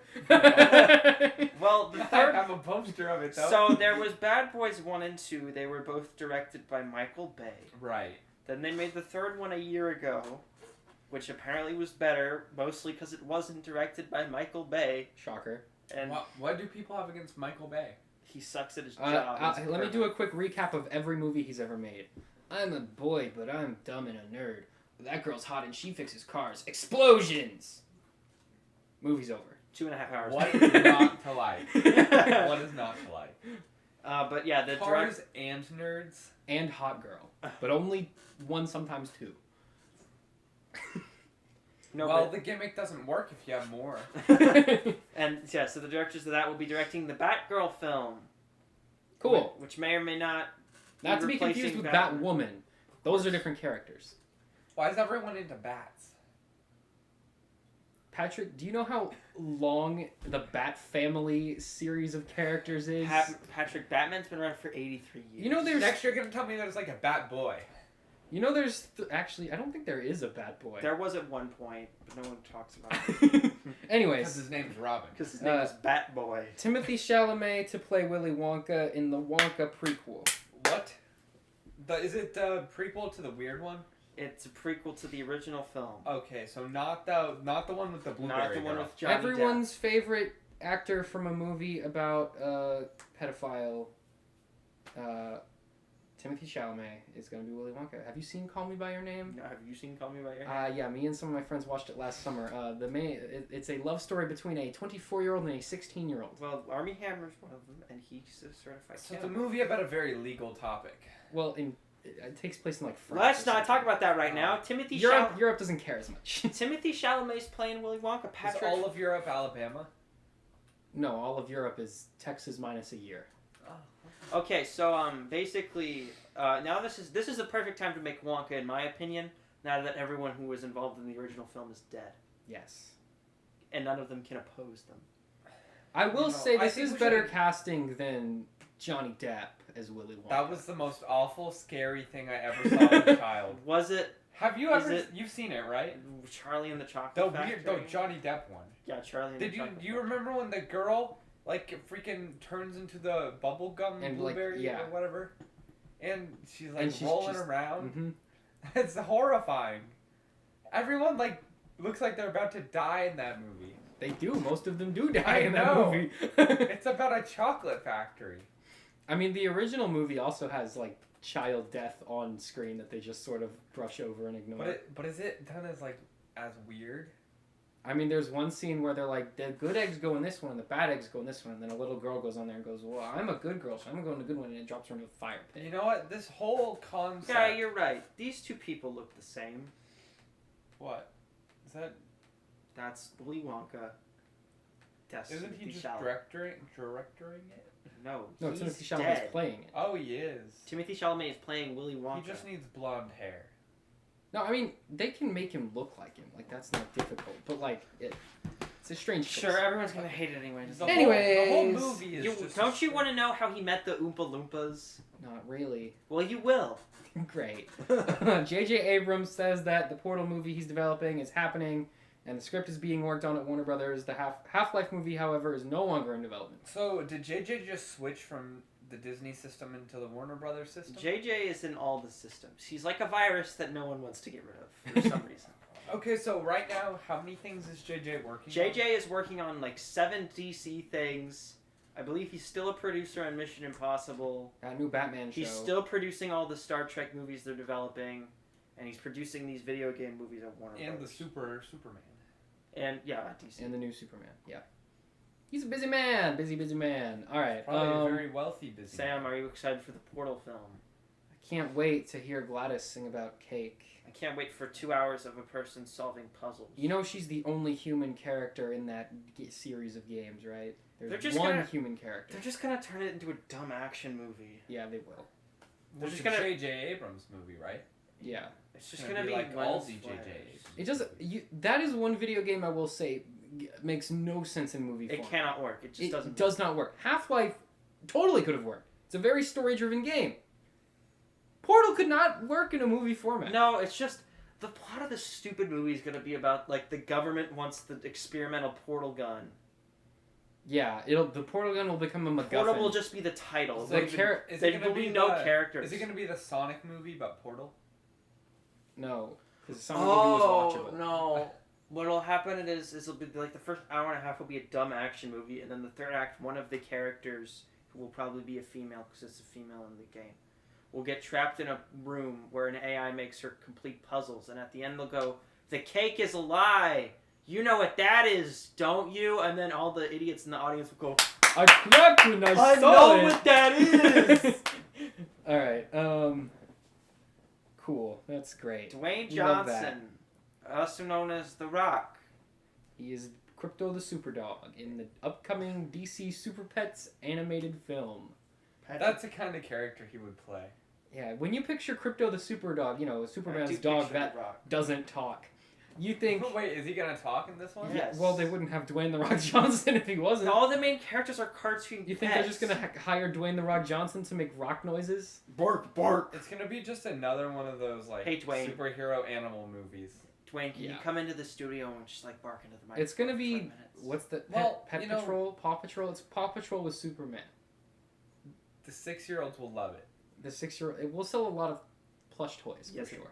Well, the I third. have a poster of it though. So there was Bad Boys 1 and 2. They were both directed by Michael Bay. Right. Then they made the third one a year ago, which apparently was better, mostly because it wasn't directed by Michael Bay. Shocker. And What do people have against Michael Bay? he sucks at his job. He's Let me do a perfect. quick recap of every movie he's ever made. I'm a boy, but I'm dumb and a nerd. That girl's hot and she fixes cars. Explosions! Movie's over. 2.5 hours. What is not to like? What is not to like? But yeah, the Cars and nerds. And hot girl. But only one, sometimes two. No, Well, the gimmick doesn't work if you have more. and yeah, so the directors of that will be directing the Batgirl film. Cool. Which may or may not. Not to be replacing confused with Batman. Batwoman. Those are different characters. Why is everyone into bats? Patrick, do you know how long the Bat Family series of characters is? Patrick, Batman's been around for 83 years. You know there's Next, you're gonna tell me there's like a bat boy. actually, I don't think there is a Bat Boy. There was at one point, but no one talks about it. Because Anyways, his name's Robin. Because his name is Batboy. Timothy Chalamet to play Willy Wonka in the Wonka prequel. What? Is it the prequel to the weird one? It's a prequel to the original film. Okay, so not the one with the blueberry Not the one girl. with Johnny Everyone's favorite actor from a movie about pedophile, Timothy Chalamet is going to be Willy Wonka. Have you seen Call Me by Your Name? Depp. No, have you seen Call Me by Your Name? Yeah, me and some of my friends watched it last summer. It's a love story between a 24-year-old and a 16-year-old. Well, Armie Hammer's one of them, and he's a certified So it's killer. a movie about a very legal topic. Well, it takes place in like France. Let's or not talk something. about that right now. Timothy Europe doesn't care as much. Timothy Chalamet's playing Willy Wonka. Is Patrick. all of Europe Alabama? No, all of Europe is Texas minus a year. Okay, so basically, now this is the perfect time to make Wonka, in my opinion. Now that everyone who was involved in the original film is dead, Yes. and none of them can oppose them. I will say I this think is we better should- casting than Johnny Depp as Willy Wonka. That was the most awful, scary thing I ever saw as a child. Was it Have you Is ever? it- You've seen it, right? Charlie and the Chocolate The Factory? weird, the Johnny Depp one. Yeah, Charlie and Did the you Chocolate do you remember when the girl like freaking turns into the bubblegum And, like, blueberry yeah. or whatever, and she's like And she's rolling just- around? Mm-hmm. It's horrifying. Everyone like looks like they're about to die in that movie. They do. Most of them do die I in that know. movie. It's about a chocolate factory. I mean, the original movie also has like child death on screen that they just sort of brush over and ignore. But is it done as like as weird? I mean, there's one scene where they're like, the good eggs go in this one and the bad eggs go in this one, and then a little girl goes on there and goes, well, I'm a good girl, so I'm gonna go in the good one, and it drops her into the fire pit. You know what? This whole concept. Yeah, you're right. These two people look the same. What? Is that? That's Willy Wonka. That's Isn't he Timothy just Chalamet. directoring it? No, No, he's Timothy Chalamet dead. is playing it. Oh, he is. Timothy Chalamet is playing Willy Wonka. He just needs blonde hair. No, I mean, they can make him look like him. Like, that's not difficult. But, like, it's a strange choice. Sure, everyone's gonna hate it anyway. The Anyways. whole movie is just. Don't you want to know how he met the Oompa Loompas? Not really. Well, you will. Great. J.J. Abrams says that the Portal movie he's developing is happening, and the script is being worked on at Warner Brothers. The Half-Life movie, however, is no longer in development. So did JJ just switch from the Disney system into the Warner Brothers system? JJ is in all the systems. He's like a virus that no one wants to get rid of for some reason. Okay, so right now, how many things is JJ working on? JJ is working on like 7 DC things. I believe he's still a producer on Mission Impossible. That new Batman show. He's still producing all the Star Trek movies they're developing, and he's producing these video game movies at Warner And the Brothers. Superman. And yeah, DC. And the new Superman, yeah. He's a busy man. Busy man. All right. Probably a very wealthy busy Sam, man. are you excited for the Portal film? I can't wait to hear Gladys sing about cake. I can't wait for 2 hours of a person solving puzzles. You know she's the only human character in that series of games, right? They're There's just one gonna- human character. They're just gonna turn it into a dumb action movie. Yeah, they will. They're Which just is gonna- J.J. Abrams movie, right? Yeah. It's just Gonna gonna be be like all the Flash. JJs. It doesn't. That is one video game I will say makes no sense in movie It form. cannot work. It just It doesn't. does not work. Half-Life totally could have worked. It's a very story-driven game. Portal could not work in a movie format. No, it's just the plot of this stupid movie is gonna be about like the government wants the experimental portal gun. Yeah, the portal gun will become a MacGuffin. Portal will just be the title. It's There like Is there it gonna will be be no the- characters. Is it gonna be the Sonic movie about Portal? No, because some movie was watchable. no! What'll happen is it'll be like the first hour and a half will be a dumb action movie, and then the third act, one of the characters who will probably be a female because it's a female in the game, will get trapped in a room where an AI makes her complete puzzles, and at the end they'll go, "The cake is a lie. You know what that is, don't you?" And then all the idiots in the audience will go, I clapped when I "I saw know it. what that is." All right. Cool. That's great. Dwayne Love that. Johnson, also known as The Rock. He is Crypto the Superdog in the upcoming DC Super Pets animated film. That's the kind of character he would play. Yeah, when you picture Crypto the Superdog, you know, I Superman's do dog picture that The Rock. doesn't talk. You think... Wait, is he gonna talk in this one? Yeah. Yes. Well, they wouldn't have Dwayne The Rock Johnson if he wasn't. All the main characters are cartoon You think pets. they're just going to hire Dwayne The Rock Johnson to make rock noises? bark, bark? It's gonna be just another one of those like Hey, Dwayne. superhero animal movies. Dwayne, can you Yeah. come into the studio and just like bark into the microphone? It's going to for be... 5 minutes? What's the... Well, Pet you know- Patrol? Paw Patrol? It's Paw Patrol with Superman. The 6-year-olds will love it. The 6-year-old... It will sell a lot of plush toys, Yes, for it sure.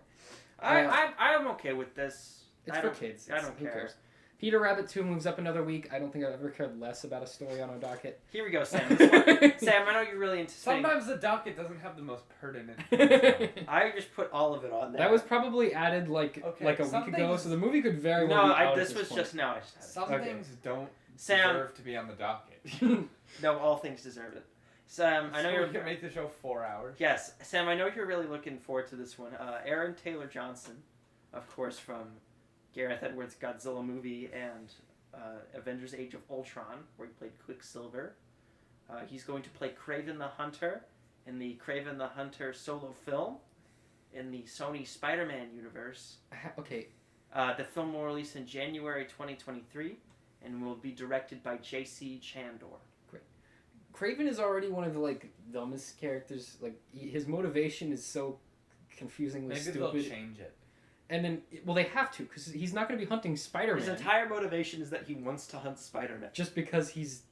I'm okay with this. It's I for don't- kids. I don't Who care. cares? Peter Rabbit 2 moves up another week. I don't think I've ever cared less about a story on our docket. Here we go, Sam. This one. Sam, I know you're really anticipating. Sometimes the docket doesn't have the most pertinent. I just put all of it on there. That was probably added like Okay, a some week ago, things- so the movie could very well No, be out this at was point. just now. I just had it. Some Okay. things don't Sam. deserve to be on the docket. No, all things deserve it. Sam, I know So you're. we can make the show 4 hours. Yes, Sam, I know you're really looking forward to this one. Aaron Taylor Johnson, of course, from Gareth Edwards' Godzilla movie and Avengers Age of Ultron, where he played Quicksilver. He's going to play Kraven the Hunter in the Kraven the Hunter solo film. in the Sony Spider-Man universe. Okay. The film will release in January 2023 and will be directed by J.C. Chandor. Kraven is already one of the like dumbest characters. Like his motivation is so confusingly Maybe stupid. they'll change it. And then, well, they have to because he's not going to be hunting Spider-Man. His entire motivation is that he wants to hunt Spider-Man. Just because he's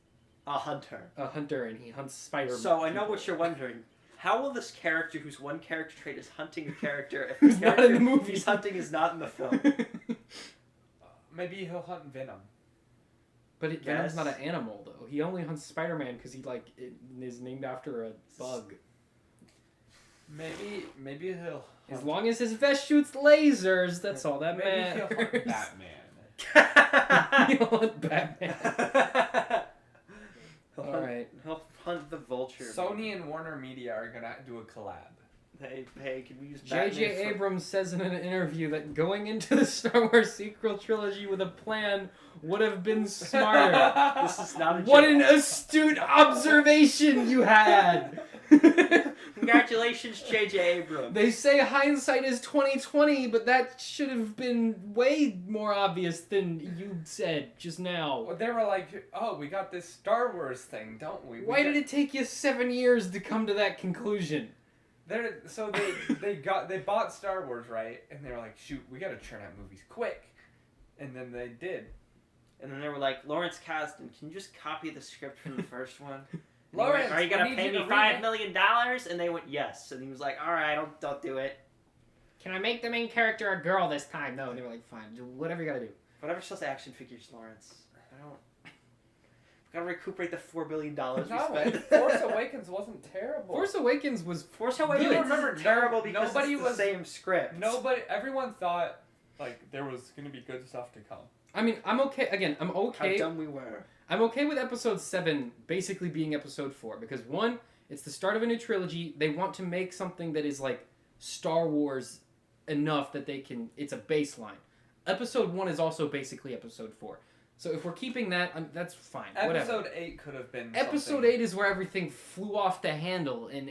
a hunter and he hunts Spider-Man. So I know what you're wondering. How will this character, whose one character trait is hunting a character, if the Who's not character in the movie. he's hunting is not in the film? Maybe he'll hunt Venom. But Venom's not an animal though. He only hunts Spider-Man because he is named after a bug. Maybe he'll. As long as his vest shoots lasers, that's all that Maybe matters. he'll hunt Batman. He'll hunt Batman. All right. He'll hunt the Vulture. Sony and Warner Media are gonna do a collab. Hey, can we use Batman J.J. for- Abrams says in an interview that going into the Star Wars sequel trilogy with a plan would have been smarter. This is not a What joke. an astute observation you had! Congratulations, J.J. Abrams. They say hindsight is 20/20, but that should have been way more obvious than you said just now. Well, they were like, "Oh, we got this Star Wars thing, don't we?" Why did it take you 7 years to come to that conclusion? So they bought Star Wars, right? And they were like, "Shoot, we got to churn out movies quick," and then they did. And then they were like, Lawrence Kasdan, can you just copy the script from the first one? And Lawrence, he went, are you gonna we pay need me you to $5 remake- million? And they went, yes. And he was like, all right, don't do it. Can I make the main character a girl this time? No, and they were like, fine, do whatever you gotta do. Whatever sells action figures, Lawrence. I don't. We've got to recuperate the $4 billion we No, spent. Force Awakens wasn't terrible. Force Awakens was Force Awakens You remember is terrible no- because nobody it's the was- same script. Everyone thought like there was gonna be good stuff to come. I mean, I'm okay. Again, I'm How okay. dumb we were. I'm okay with episode 7 basically being episode 4 because one, it's the start of a new trilogy. They want to make something that is like Star Wars enough that they can. It's a baseline. Episode 1 is also basically episode 4. So if we're keeping that, that's fine. Whatever. Episode 8 could have been. Episode something. 8 is where everything flew off the handle and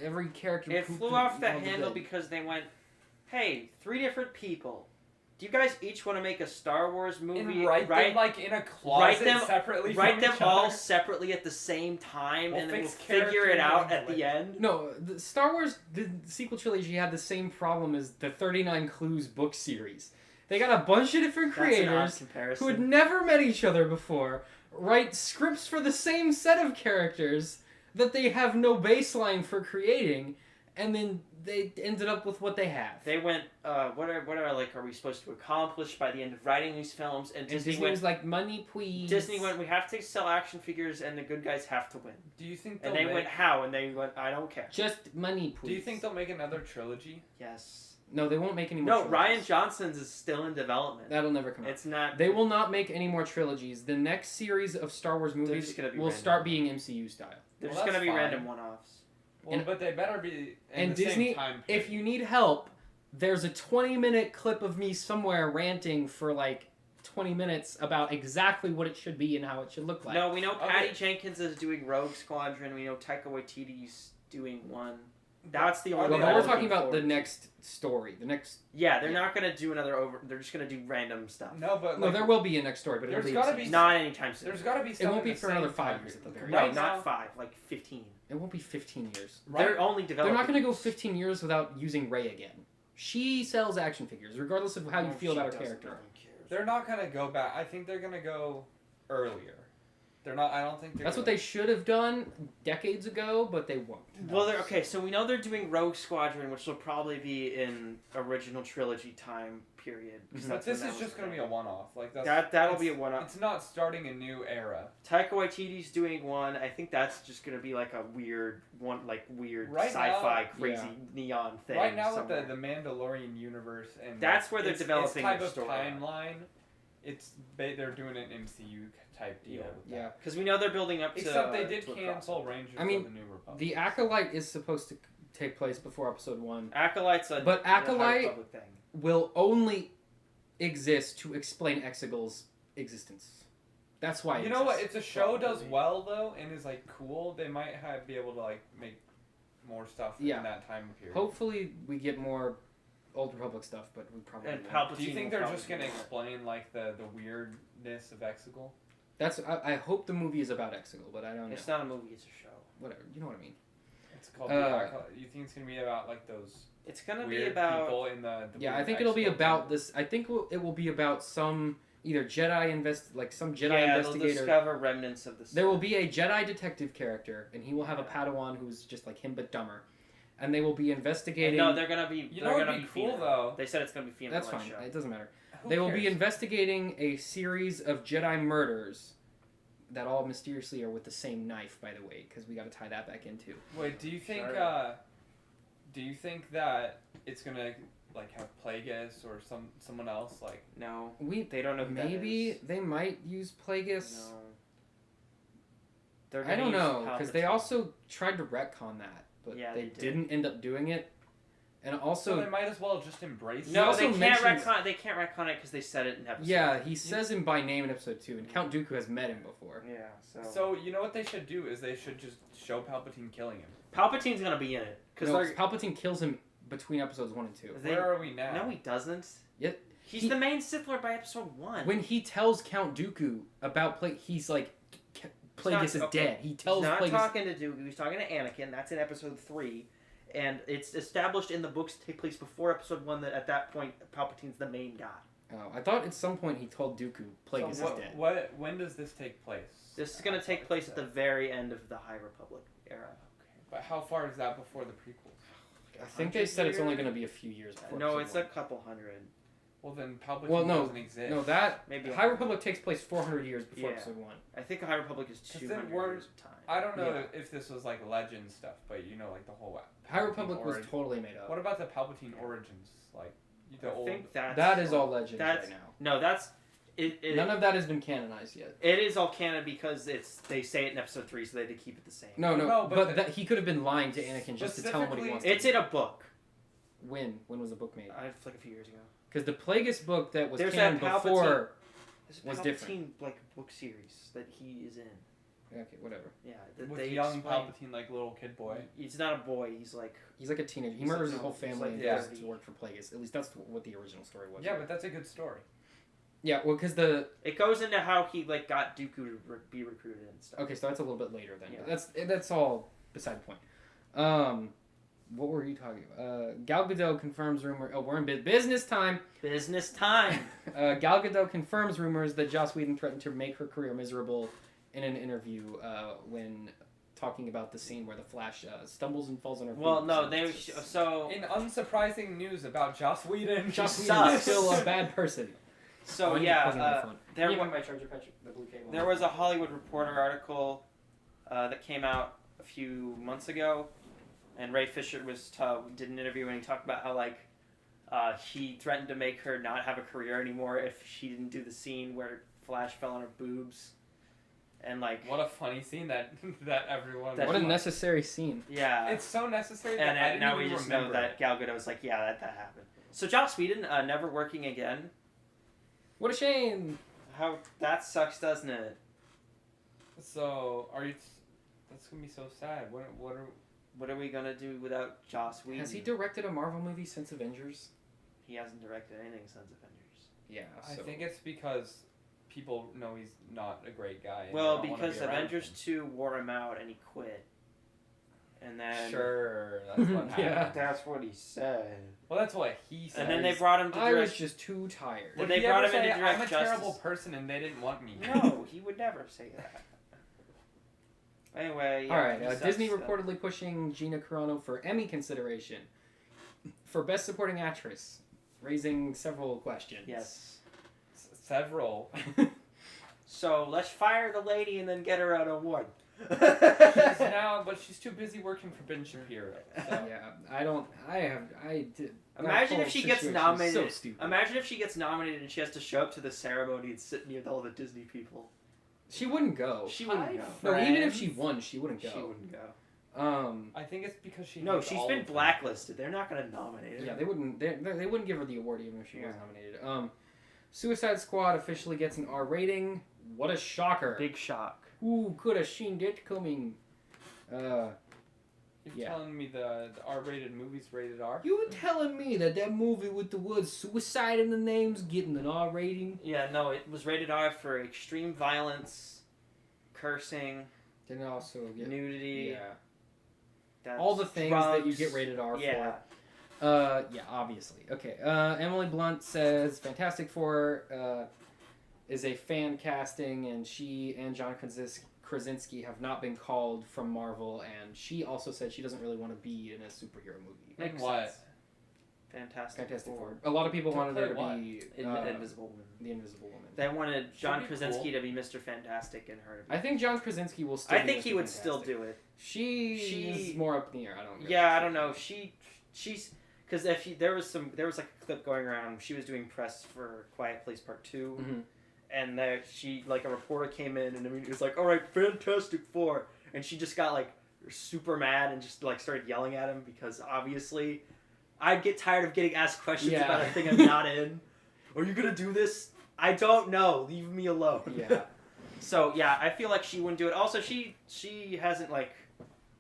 every character. It pooped flew in off the all handle bed. because they went, hey, 3 different people. Do you guys each want to make a Star Wars movie? And write them like in a closet separately. Write from them each all other. separately at the same time, We'll and then we'll fix figure it out characters at the end. No, the Star Wars the sequel trilogy had the same problem as the 39 Clues book series. They got a bunch of different That's an odd creators comparison. who had never met each other before write scripts for the same set of characters that they have no baseline for creating, and then they ended up with what they have. They went, what are we supposed to accomplish by the end of writing these films? And And Disney Disney went, was like, money please. Disney went, we have to sell action figures, and the good guys have to win. Do you think And they'll they make? went, how? And they went, I don't care. Just money please. Do you think they'll make another trilogy? Yes. No, they won't make any more No, trilogies. Ryan Johnson's is still in development. That'll never come out. It's not. They will not make any more trilogies. The next series of Star Wars movies just gonna be will random. start being MCU style. They're Well, just going to that's be fine. random one-offs. Well, And- but they better be in and the Disney, same time if period. you need help, there's a 20-minute clip of me somewhere ranting for like 20 minutes about exactly what it should be and how it should look like. No, we know Patty Okay. Jenkins is doing Rogue Squadron. We know Taika Waititi's doing one. That's the Well, only Well, one no, I'm we're talking looking about the forward to. next story. The next. Yeah, they're not going to do another over. They're just going to do random stuff. No, but No, like, there will be a next story, but it'll There's be gotta MCU. be- Not anytime soon. there's got to be. Stuff won't be in the for another same 5 time years at the period. very No, Right not now- 5, like 15. It won't be 15 years. Right, They're only They're developing. not going to go 15 years without using Rey again. She sells action figures, regardless of how you feel about her character. They're not gonna go back. I think they're gonna go earlier. They're not. I don't think they're. That's what they should have done decades ago, but they won't. Well, they're okay. So we know they're doing Rogue Squadron, which will probably be in original trilogy time period. 'cause Mhm. that's But this when is that just was gonna be a one-off. Like that's. that'll it's- be a one-off. It's not starting a new era. Taika Waititi's doing one. I think that's just gonna be like a weird one, like weird Right sci-fi now- crazy neon thing. Right now somewhere. with the Mandalorian universe and That's where they're its developing type their of storyline. timeline. They're doing an MCU type deal. Yeah. with that. Yeah. Because we know they're building up to. Except they did to a cancel crossover. Rangers I mean, of the New Republic. The Acolyte is supposed to take place before episode 1. Acolyte's a But a High Acolyte- Republic thing. Will only exist to explain Exegal's existence. That's why. You it know what? exists. If the show does Probably. well though and is like cool, they might be able to like make more stuff Yeah. in that time period. Hopefully we get more Old Republic stuff, but we probably And won't. Palpatine Do you think will they're probably just gonna do that. explain like the weirdness of Exegol? I hope the movie is about Exegol, but I don't know. It's not a movie, it's a show. Whatever, you know what I mean. It's called. You think it's gonna be about like those It's gonna weird be about people in the Yeah, I weird think it'll be Exegol about thing? this. I think it will be about some either some Jedi they'll investigator. discover remnants of the There will be a Jedi detective character, and he will have a Padawan who's just like him but dumber, and they will be investigating. No, they're gonna be. You they're know what'd gonna be be cool female. though? They said it's gonna be female. That's like fine. show. It doesn't matter. Who They will be cares? investigating a series of Jedi murders that all mysteriously are with the same knife, by the way, because we got to tie that back into. Wait, do you think? Sure. Do you think that it's gonna like have Plagueis or someone else like? No, We they don't know who maybe that is. they might use Plagueis. No. They're I gonna don't use know because they Palpatine. also tried to retcon that, but Yeah, they they did. didn't end up doing it. And So also, they might as well just embrace. No, also they can't mentions- retcon. They can't retcon it because they said it in episode. yeah, he says him by name in episode 2, and Count Dooku has met him before. Yeah. So you know what they should do is they should just show Palpatine killing him. Palpatine's gonna be in it because No, Palpatine kills him between episodes 1 and 2. Where are we now? No, he doesn't. Yep. He's He- the main Sith Lord by episode 1. When he tells Count Dooku about he's like, Plagueis is okay. dead. He He's tells not Plagueis. talking to Dooku. He's talking to Anakin. That's in episode 3. And it's established in the books to take place before episode 1 that at that point Palpatine's the main guy. Oh, I thought at some point he told Dooku Plagueis So is dead. when does this take place? This is going to take place at the very end of the High Republic era. Okay, but how far is that before the prequels? I think they said it's only going to be a few years before. No, episode it's one. a couple hundred. Well, then Palpatine Well, no, doesn't exist. No, that Maybe High Republic takes place 400 years before Yeah. episode 1. I think the High Republic is 'Cause then 200 we're- years of time. I don't know Yeah. if this was like legend stuff, but you know, like the whole High Palpatine Republic was origin. totally made up. What about the Palpatine origins? Like the I old. think that's... That is all legends that's- right now. No, that's... It, None of that has been canonized yet. it is all canon because they say it in episode 3, so they had to keep it the same. No, No, but but that, he could have been lying to Anakin just to tell him what he Specifically- wants. It's in a book. When was the book made? It's like a few years ago. Because the Plagueis book that was There's canon that Palpatine- before. There's a Was Palpatine, different. like, book series that he is in. Okay, whatever. Yeah, that with they young explain- Palpatine, like little kid boy. He's not a boy, he's like... He's like a teenager. He He's murders like- his whole he's family like and yeah. goes to work for Plagueis. At least that's what the original story was. Yeah, but that's a good story. Yeah, well, because the It goes into how he, like, got Dooku to be recruited and stuff. okay, so that's a little bit later then. Yeah. But that's all beside the point. What were you talking about? Gal Gadot confirms rumor. Oh, we're in business time. Business time! Gal Gadot confirms rumors that Joss Whedon threatened to make her career miserable in an interview when talking about the scene where the Flash stumbles and falls on her. Well, feet. no, So they... it's just- So... In unsurprising news about Joss Whedon. Joss He Whedon is sucks. still a bad person. So, I need to plug in my phone. there Give me wa- my charger, Patrick, the blue cable. There was a Hollywood Reporter article that came out a few months ago, and Ray Fisher did an interview and he talked about how like he threatened to make her not have a career anymore if she didn't do the scene where Flash fell on her boobs, and like What a funny scene that everyone. That What a he- necessary scene. yeah, It's so necessary that and I didn't now we even just remember know that Gal Gadot's like, yeah, that happened. So Joss Whedon never working again. What a shame. How that sucks, doesn't it? So are you? That's gonna be so sad. What are we gonna do without Joss Whedon? Has he directed a Marvel movie since Avengers? He hasn't directed anything since Avengers. Yeah. I So. think it's because people know he's not a great guy. and Well, they don't wanna because be around Avengers him. 2 wore him out and he quit. And then... Sure, that's what happened. Yeah. That's what he said. Well, that's what he said. And then they brought him to I was direct... just too tired. Then Would they he brought ever him in to say, direct I'm a Justice. terrible person and they didn't want me. No, he would never say that. Anyway, yeah, All right, he sucks, Disney though. reportedly pushing Gina Carano for Emmy consideration for Best Supporting Actress, raising several questions. Yes. Several. So, let's fire the lady and then get her an award. She's now, but she's too busy working for Ben Shapiro. So. Yeah, I did. that Imagine whole if she gets situation is nominated. So stupid. Imagine if she gets nominated and she has to show up to the ceremony and sit near all the Disney people. She wouldn't go. She wouldn't Hi, go. No, even if friends. she won, she wouldn't go. She wouldn't go. I think it's because she. No, hates she's all been of them. blacklisted. They're not going to nominate her. Yeah, they wouldn't. They wouldn't give her the award even if she was Yeah. nominated. Suicide Squad officially gets an R rating. What a shocker! Big shock. Who could have seen that coming? You're telling me the R-rated movie's rated R? You telling me that movie with the word suicide in the name's getting an R rating? Yeah, no, it was rated R for extreme violence, cursing, Then also get nudity. Yeah. All the things that you get rated R yeah. for. Yeah, obviously. Okay. Emily Blunt says Fantastic Four is a fan casting, and she and John Krasinski have not been called from Marvel, and she also said she doesn't really want to be in a superhero movie. Like what? Fantastic Four. A lot of people wanted her to be Invisible Woman. The Invisible Woman. They wanted John Krasinski cool. to be Mr. Fantastic and her to be... I think John Krasinski will still. I think be he Mr. would Fantastic. still do it. She is more up in the air. I don't. Really I don't know. She's because there was like a clip going around. She was doing press for Quiet Place Part 2. Mm-hmm. And there, a reporter came in, and it was like, all right, Fantastic Four. And she just got, like, super mad and just, like, started yelling at him because, obviously, I'd get tired of getting asked questions about a thing I'm not in. Are you going to do this? I don't know. Leave me alone. Yeah. So, yeah, I feel like she wouldn't do it. Also, she hasn't, like,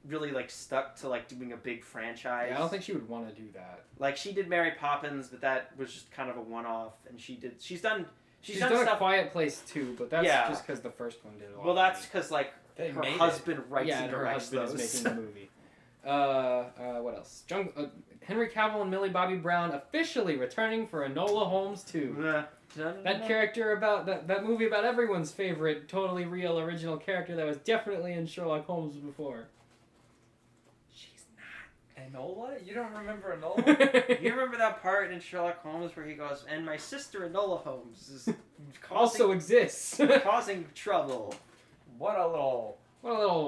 really, like, stuck to, like, doing a big franchise. Yeah, I don't think she would want to do that. Like, she did Mary Poppins, but that was just kind of a one-off. And she's done done stuff. A Quiet Place too, but that's just because the first one did a lot. Well, that's because like They her made husband writes yeah, and her directs husband those. is making the movie. What else? Henry Cavill and Millie Bobby Brown officially returning for Enola Holmes 2. That character about that movie about everyone's favorite, totally real, original character that was definitely in Sherlock Holmes before. She's not. Enola? You don't remember Enola? You remember that part in Sherlock Holmes where he goes, "And my sister Enola Holmes is Also exists. causing trouble." What a little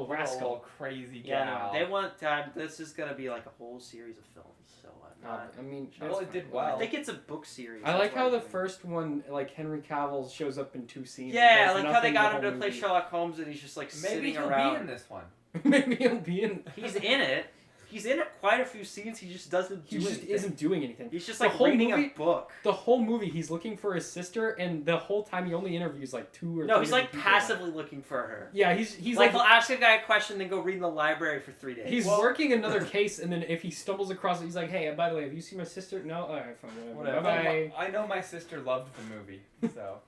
rascal. crazy gal. Yeah, no, they want. This is gonna be like a whole series of films. So I mean, She really did well. I think it's a book series. I like that's how why the I'm doing it. first one, like Henry Cavill shows up in 2 scenes. Yeah, and does like how they nothing got the him to whole play movie. Sherlock Holmes, and he's just like Maybe sitting he'll around. be in this one. Maybe he'll be in. He's in it. He's in quite a few scenes. He just doesn't do He just anything. isn't doing anything. He's just The like whole reading movie- a book. The whole movie, he's looking for his sister, and the whole time he only interviews like 2 or 3 No, he's like different people. passively looking for her. Yeah, he's Like like he'll ask a guy a question, then go read in the library for 3 days. he's working another case, and then if he stumbles across it, he's like, "Hey, by the way, have you seen my sister?" No, all right, fine, whatever. Bye bye. I know my sister loved the movie, so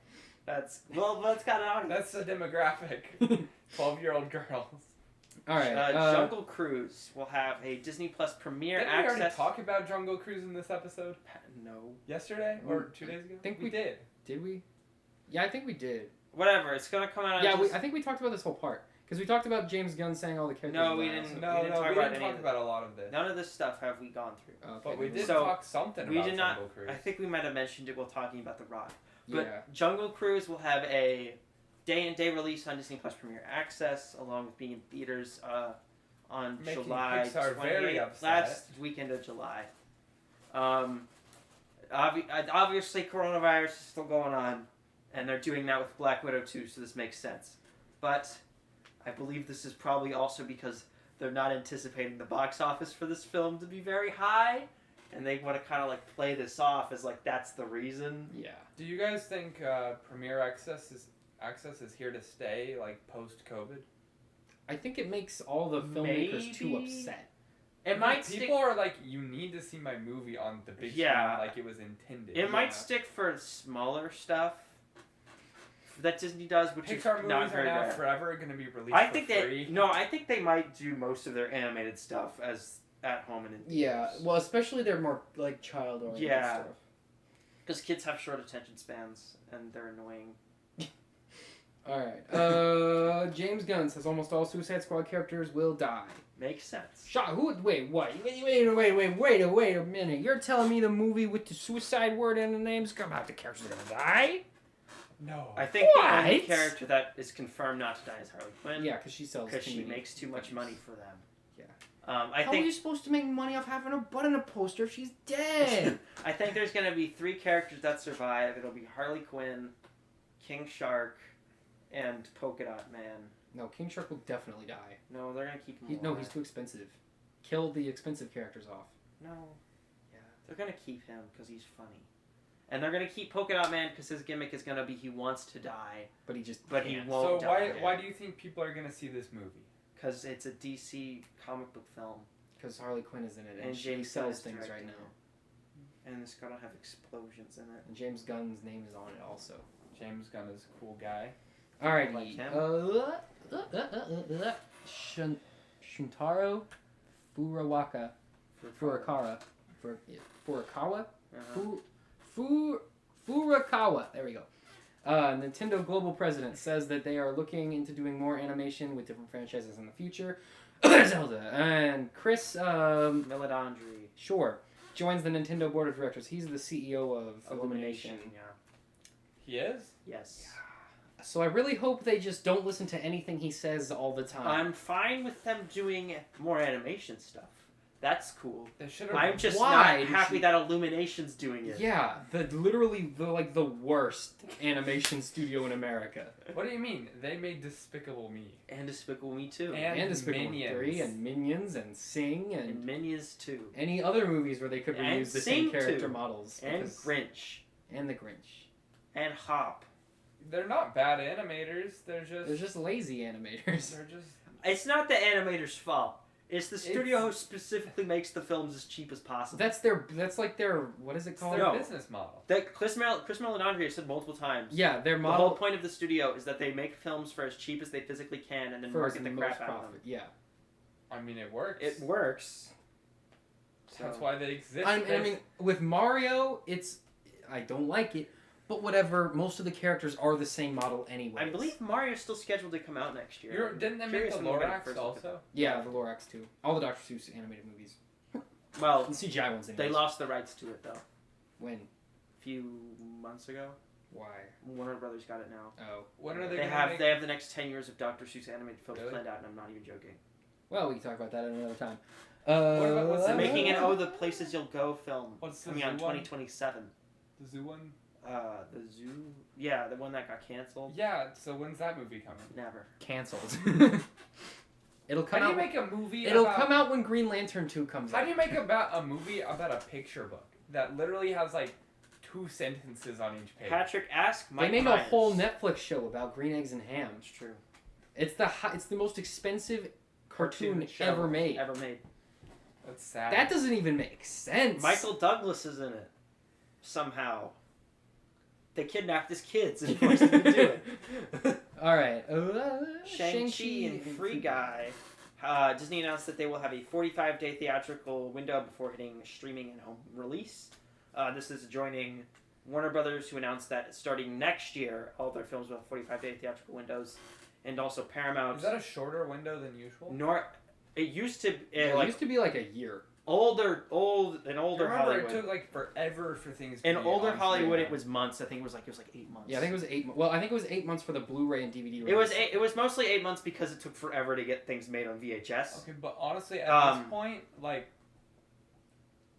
That's kind of that's the demographic. 12-year-old girls. All right, Jungle Cruise will have a Disney Plus premiere Didn't we already access. talk about Jungle Cruise in this episode? No. Yesterday or 2 days ago? I think we did. Did we? Yeah, I think we did. Whatever. It's gonna come out. On Yeah, just... I think we talked about this whole part because we talked about James Gunn saying all the characters. No, we die, didn't. so- No, didn't we talk didn't about any talk of about a lot of this. None of this stuff have we gone through. Okay, But we did So, talk something we about did not. Jungle Cruise. I think we might have mentioned it while talking about The Rock. But Yeah. Jungle Cruise will have a day-and-day release on Disney Plus Premiere Access, along with being in theaters on Making July Pixar very 28th, upset. last weekend of July. Obviously, coronavirus is still going on, and they're doing that with Black Widow too, so this makes sense. But I believe this is probably also because they're not anticipating the box office for this film to be very high, and they want to kind of like play this off as like that's the reason. Yeah. Do you guys think Premiere Access is here to stay, like post-COVID? I think it makes all the filmmakers too Maybe. upset. It might People stick. are like, you need to see my movie on the big Yeah. screen like it was intended. It might stick for smaller stuff that Disney does, which Pixar is not movies are very now rare. forever going to be released I for think free. I think they might do most of their animated stuff as at home and in Yeah. Well, especially they're more like child oriented Yeah. stuff. because kids have short attention spans and they're annoying. All right. James Gunn says almost all Suicide Squad characters will die. Makes sense. Shot. Who? Wait. What? Wait a minute. You're telling me the movie with the suicide word in the name's gonna have the characters gonna die? No. I think the only What? character that is confirmed not to die is Harley Quinn. Yeah, because she sells. because too she many makes too much things. money for them. Yeah. I How are think you supposed to make money off having a butt in a poster if she's dead? I think there's gonna be 3 characters that survive. It'll be Harley Quinn, King Shark, and Polka Dot Man. No, King Shark will definitely die. No, they're gonna keep him No, alive. he's too expensive. Kill the expensive characters off. No. Yeah. They're gonna keep him because he's funny. And they're gonna keep Polka Dot Man because his gimmick is gonna be he wants to die, But he just. but he can't. won't So die. why do you think people are going to see this movie? Because it's a DC comic book film. Because Harley Quinn is in it, and And she James Gunn sells is things right directing now. it. And it's gonna have explosions in it. And James Gunn's name is on it also. James Gunn is a cool guy. Alrighty. Like him? Shuntaro Furukawa. Furukawa? Furukawa. There we go. Nintendo Global President says that they are looking into doing more animation with different franchises in the future. Zelda. And Chris, Meledandri. sure, joins the Nintendo Board of Directors. He's the CEO of Illumination. Yeah. He is? Yes. So I really hope they just don't listen to anything he says all the time. I'm fine with them doing more animation stuff. That's cool. They should have. I'm just Why not did happy you- that Illumination's doing it. Yeah, the worst animation studio in America. What do you mean? They made Despicable Me. And Despicable Me too. And Despicable Me Minions. 3 and Minions and Sing And and Minions too. any other movies where they could And reuse the Sing same character too. models. And because- Grinch. And the Grinch. And Hop. They're not bad animators. They're They're just lazy animators. They're just. It's not the animator's fault. It's the studio who specifically makes the films as cheap as possible. That's like their, what is it It's called? their No. business model. That Chris Meledandri has said multiple times. Yeah, their The whole model point of the studio is that they make films for as cheap as they physically can and then for market the the most crap out of them. profit. Yeah. I mean, it works. It works. That's why they exist. I mean, with Mario, I don't like it, but whatever. Most of the characters are the same model anyway. I believe Mario's still scheduled to come out next year. Didn't they make Curious the when we're gonna Lorax first look at also? Yeah, the Lorax too. All the Dr. Seuss animated movies. Well, The CGI ones. they anyways. lost the rights to it though. When? A few months ago. Why? Warner Brothers got it now. Oh. When are they? They gonna have make- they have the next 10 years of Dr. Seuss animated films Really? planned out, and I'm not even joking. Well, we can talk about that at another time. what's They're that making an Oh the Places You'll Go film What's the coming out in zoo one? 2027. The zoo one? The zoo, yeah, the one that got canceled. Yeah. So when's that movie coming? Never. Canceled. It'll How come do you out. make a movie? It'll about, come out when Green Lantern 2 comes out. How do you make a movie about a picture book that literally has like 2 sentences on each page? Patrick, ask Mike. They made a Myers. whole Netflix show about green eggs and ham. It's true. It's the most expensive cartoon show ever made. Ever made. That's sad. That doesn't even make sense. Michael Douglas is in it. Somehow. They kidnapped his kids and forced him to do it. All right. Shang-Chi and Free Guy. Disney announced that they will have a 45-day theatrical window before hitting streaming and home release. This is joining Warner Brothers, who announced that starting next year, all their films will have 45-day theatrical windows, and also Paramount. Is that a shorter window than usual? It used to It used to be like a year. older I Hollywood. remember it took like forever for things. To In be older on Hollywood, streaming. it was months. I think it was like 8 months. Yeah, I think it was 8. Well, I think it was 8 months for the Blu-ray and DVD release. It was mostly 8 months because it took forever to get things made on VHS. Okay, but honestly, at this point, like,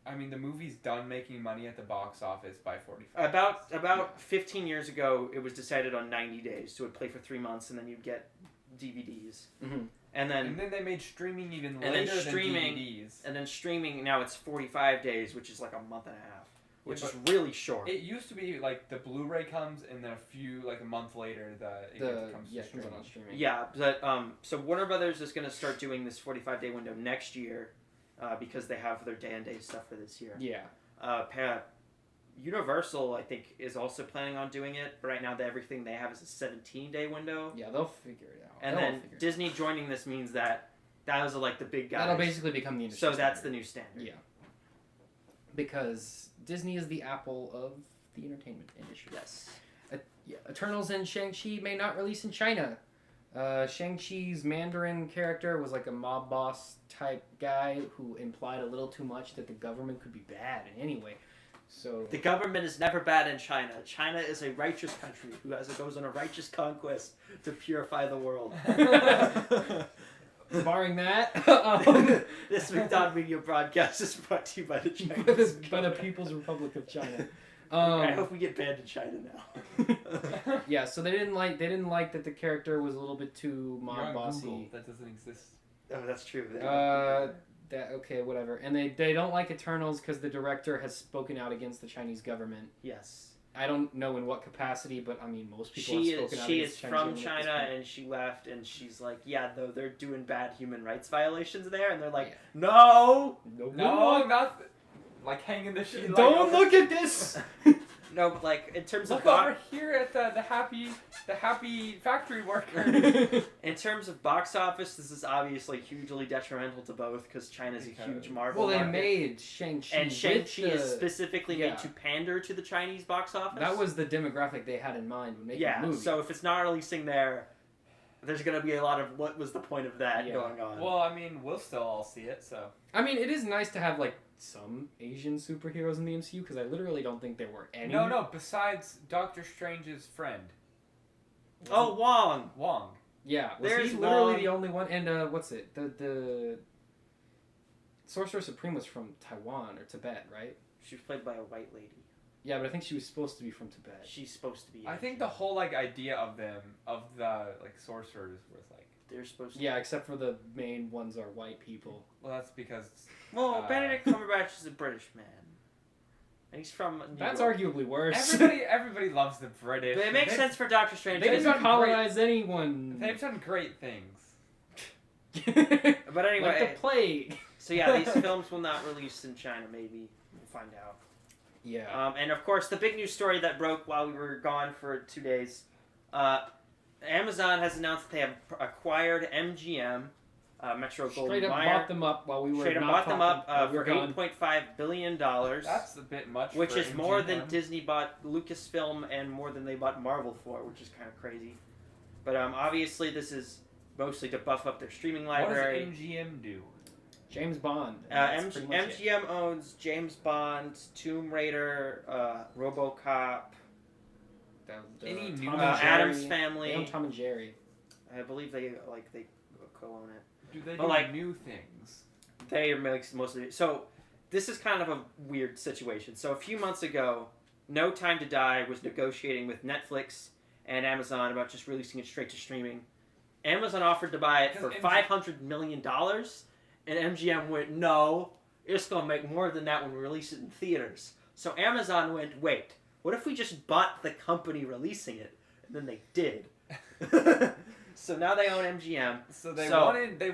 I mean, the movie's done making money at the box office by 45. About 15 years ago, it was decided on 90 days, so it would play for 3 months, and then you'd get DVDs, Mm-hmm. and then And then they made streaming even and then later streaming- than DVDs. and then streaming. Now it's 45 days, which is like a month and a half, which Yeah, is really short. It used to be like the Blu-ray comes, and then a month later, it comes to streaming. streaming. Yeah, but so Warner Brothers is going to start doing this 45-day window next year, because they have their day and date stuff for this year. Yeah. Universal, I think, is also planning on doing it. But right now, everything they have is a 17-day window. Yeah, they'll figure it out. And They'll then figure it out. Disney joining this means that those are like the big guys. That'll basically become the industry. So that's the standard. new standard. Yeah. Because Disney is the Apple of the entertainment industry. Yes. Yeah, Eternals and Shang-Chi may not release in China. Shang-Chi's Mandarin character was like a mob boss type guy who implied a little too much that the government could be bad in any way. So The government is never bad in China. China is a righteous country who goes on a righteous conquest to purify the world. barring that, This McDonald Media broadcast is brought to you by the Chinese by the People's Republic of China. I hope we get banned in China now. Yeah, so they didn't like that the character was a little bit too You're mob on bossy. Google. That doesn't exist. Oh, that's true. That okay, whatever. And they don't like Eternals because the director has spoken out against the Chinese government. Yes. I don't know in what capacity, but I mean, most people She have is spoken out she against is Chinese from government at this China point. and she left and she's like, yeah, though they're doing bad human rights violations there, and they're like, Yeah. no, No, not like hanging the sheet. Don't look at this. no, but like in terms of Look over here at the happy factory worker. in terms of box office, this is obviously hugely detrimental to both because China's a huge Marvel Well, they market. made Shang-Chi. And Shang-Chi with is the- specifically yeah. made to pander to the Chinese box office. That was the demographic they had in mind when making yeah. the movie. So if it's not releasing there, there's gonna be a lot of what was the point of that Yeah. going on. Well, I mean, we'll still all see it, so. I mean, it is nice to have like some Asian superheroes in the MCU because I literally don't think there were any. No, besides Doctor Strange's friend. Oh, Wong. Wong. Yeah, was There's he literally Wong. the only one? And what's it? The Sorcerer Supreme was from Taiwan or Tibet, right? She was played by a white lady. Yeah, but I think she was supposed to be from Tibet. She's supposed to be. I think Asian. the whole like idea of them, of the like sorcerers, was like. They're supposed to. Yeah, except for the main ones are white people. Well, that's because. Well, Benedict Cumberbatch is a British man. And he's from New That's York. arguably worse. Everybody loves the British. But it makes sense for Doctor Strange. They They've didn't done colonize anyone. They've done great things. But anyway, like the plague. so yeah, these films will not release in China. Maybe we'll find out. Yeah. And of course, the big news story that broke while we were gone for 2 days, Amazon has announced that they have acquired MGM, Metro Goldwyn Straight up Mayer. bought them up while we were Straight up not bought them up talking, we were for gone. $8.5 billion. That's a bit much. Which for is more than MGM. Disney bought Lucasfilm and more than they bought Marvel for, which is kind of crazy. But obviously this is mostly to buff up their streaming library. What does MGM do? James Bond. and that's pretty much it. MGM owns James Bond, Tomb Raider, RoboCop, Any Tom new and Addams Jerry. Family. They own Tom and Jerry. I believe they co-own it. Do they But, do like- new things? They make mostly. So this is kind of a weird situation. So a few months ago, No Time to Die was negotiating with Netflix and Amazon about just releasing it straight to streaming. Amazon offered to buy it for Because $500 million, and MGM went, no, it's going to make more than that when we release it in theaters. So Amazon went, wait, what if we just bought the company releasing it? And then they did. So now they own MGM. So they So-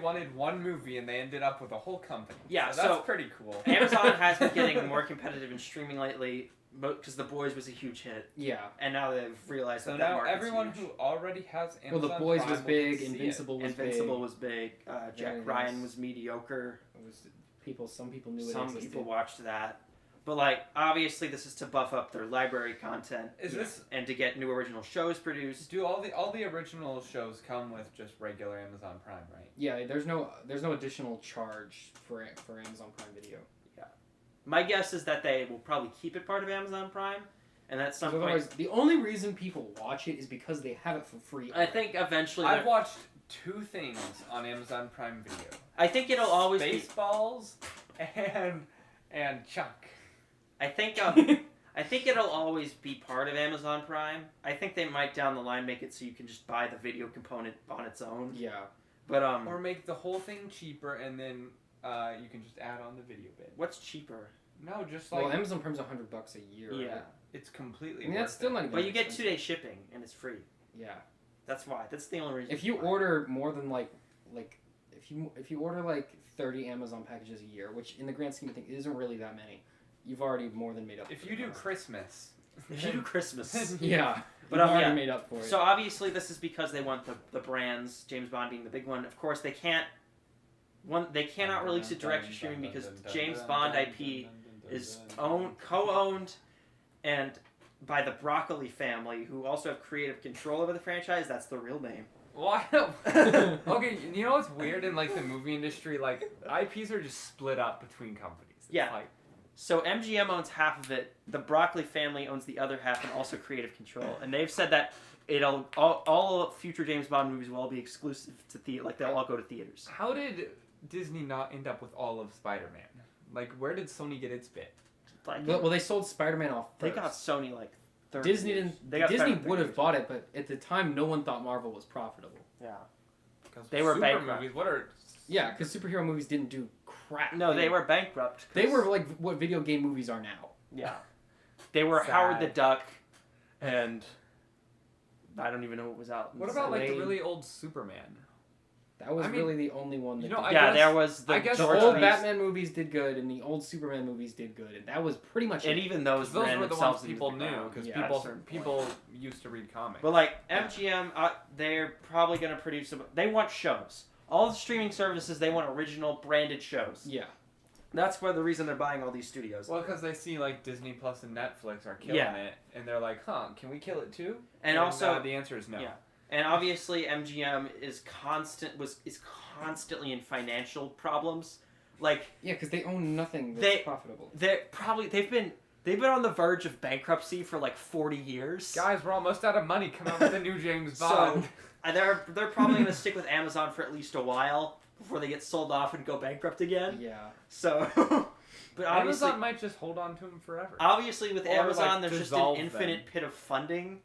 wanted one movie and they ended up with a whole company. Yeah, so that's so- pretty cool. Amazon has been getting more competitive in streaming lately because The Boys was a huge hit. Yeah. And now they've realized So that now market's everyone huge. who already has Well, Amazon The Boys Prime was will big. see it. Invincible was Invincible big. was big. Jack Very Ryan nice. was mediocre. It was some people knew it Some existed. people watched that. But, like, obviously this is to buff up their library content. Is this And to get new original shows produced. do all the original shows come with just regular Amazon Prime, right? Yeah, there's no additional charge for Amazon Prime Video. My guess is that they will probably keep it part of Amazon Prime. And at some 'Cause point... otherwise, the only reason people watch it is because they have it for free. I think eventually... I've watched 2 things on Amazon Prime Video. I think it'll always be... Spaceballs and Chuck. I think it'll always be part of Amazon Prime. I think they might down the line make it so you can just buy the video component on its own. Yeah. But Or make the whole thing cheaper and then you can just add on the video bit. what's cheaper? No, just like Well, Amazon Prime's $100 a year. Yeah. Right? it's completely I mean, that's worth still it. not even. But you get expensive. 2-day shipping and it's free. Yeah. That's why. That's the only reason. If you to buy it. order more than like if you order like 30 Amazon packages a year, which in the grand scheme of things isn't really that many, you've already more than made up. If for you the do cost. If Christmas. you do Christmas. Yeah. But, You've already yeah. made up for it. So obviously this is because they want the brands, James Bond being the big one. Of course they cannot release it direct to streaming because James Bond IP is co-owned and by the Broccoli family, who also have creative control over the franchise. That's the real name. Why? Okay, you know what's weird in like the movie industry? Like IPs are just split up between companies. It's Yeah. Like, So MGM owns half of it. The Broccoli family owns the other half and also creative control. And they've said that it'll all future James Bond movies will all be exclusive to theater. Like they'll all go to theaters. how did Disney not end up with all of Spider-Man? Like, where did Sony get its bit? Like well, they sold Spider-Man off they first. got Sony like 30 Disney years. didn't. They got Disney Spider-Man would 30 have years. bought it, but at the time, no one thought Marvel was profitable. Yeah. Because They were super bankrupt. movies. What are? Yeah, because superhero movies didn't do crap. No, they were bankrupt. 'cause- They were like what video game movies are now. Yeah. They were Sad. Howard the Duck, and I don't even know what was out. What about like the Blade. really old Superman? That was I mean, really the only one that you know, did I Yeah, guess- there was the I guess the George old Reeves- Batman movies did good, and the old Superman movies did good, and that was pretty much and it. even those Those ran were the themselves ones into people the knew ground. because Yeah, at a people certain point. people used to read comics. But like MGM, they're probably gonna produce some. They want shows. All the streaming services, they want original branded shows. Yeah. That's where the reason they're buying all these studios. Well, because they see like Disney Plus and Netflix are killing Yeah. it, and they're like, "Huh, can we kill it too?" And also, the answer is no. Yeah. And obviously, MGM is constantly in financial problems. Like Yeah, because they own nothing that's They- profitable. they've been on the verge of bankruptcy for like 40 years. Guys, we're almost out of money. Come out with a new James So Bond. they're probably gonna stick with Amazon for at least a while before they get sold off and go bankrupt again. Yeah. So, but obviously, Amazon might just hold on to them forever. with Or, Amazon, like, there's just an dissolve infinite them. pit of funding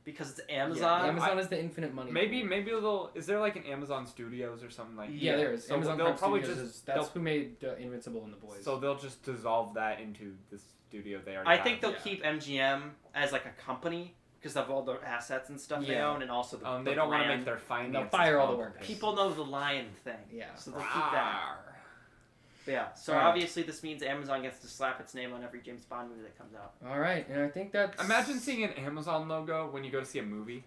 because it's Yeah, Amazon. Amazon is the infinite money. Maybe they'll. Is there like an Amazon Studios or something like? Yeah, there is. So Amazon they'll Prime probably Studios just that's who made Invincible and the Boys. So they'll just dissolve that into the studio they already I have. think they'll Yeah. keep MGM as like a company because of all the assets and stuff they Yeah. own, and also the They the don't want to brand. make their and finances. they'll fire all the complicated. workers. People know the lion thing. Yeah. So they'll keep that. Rawr. But yeah. So Alright. obviously this means Amazon gets to slap its name on every James Bond movie that comes out. All right, and I think that's. Imagine seeing an Amazon logo when you go to see a movie.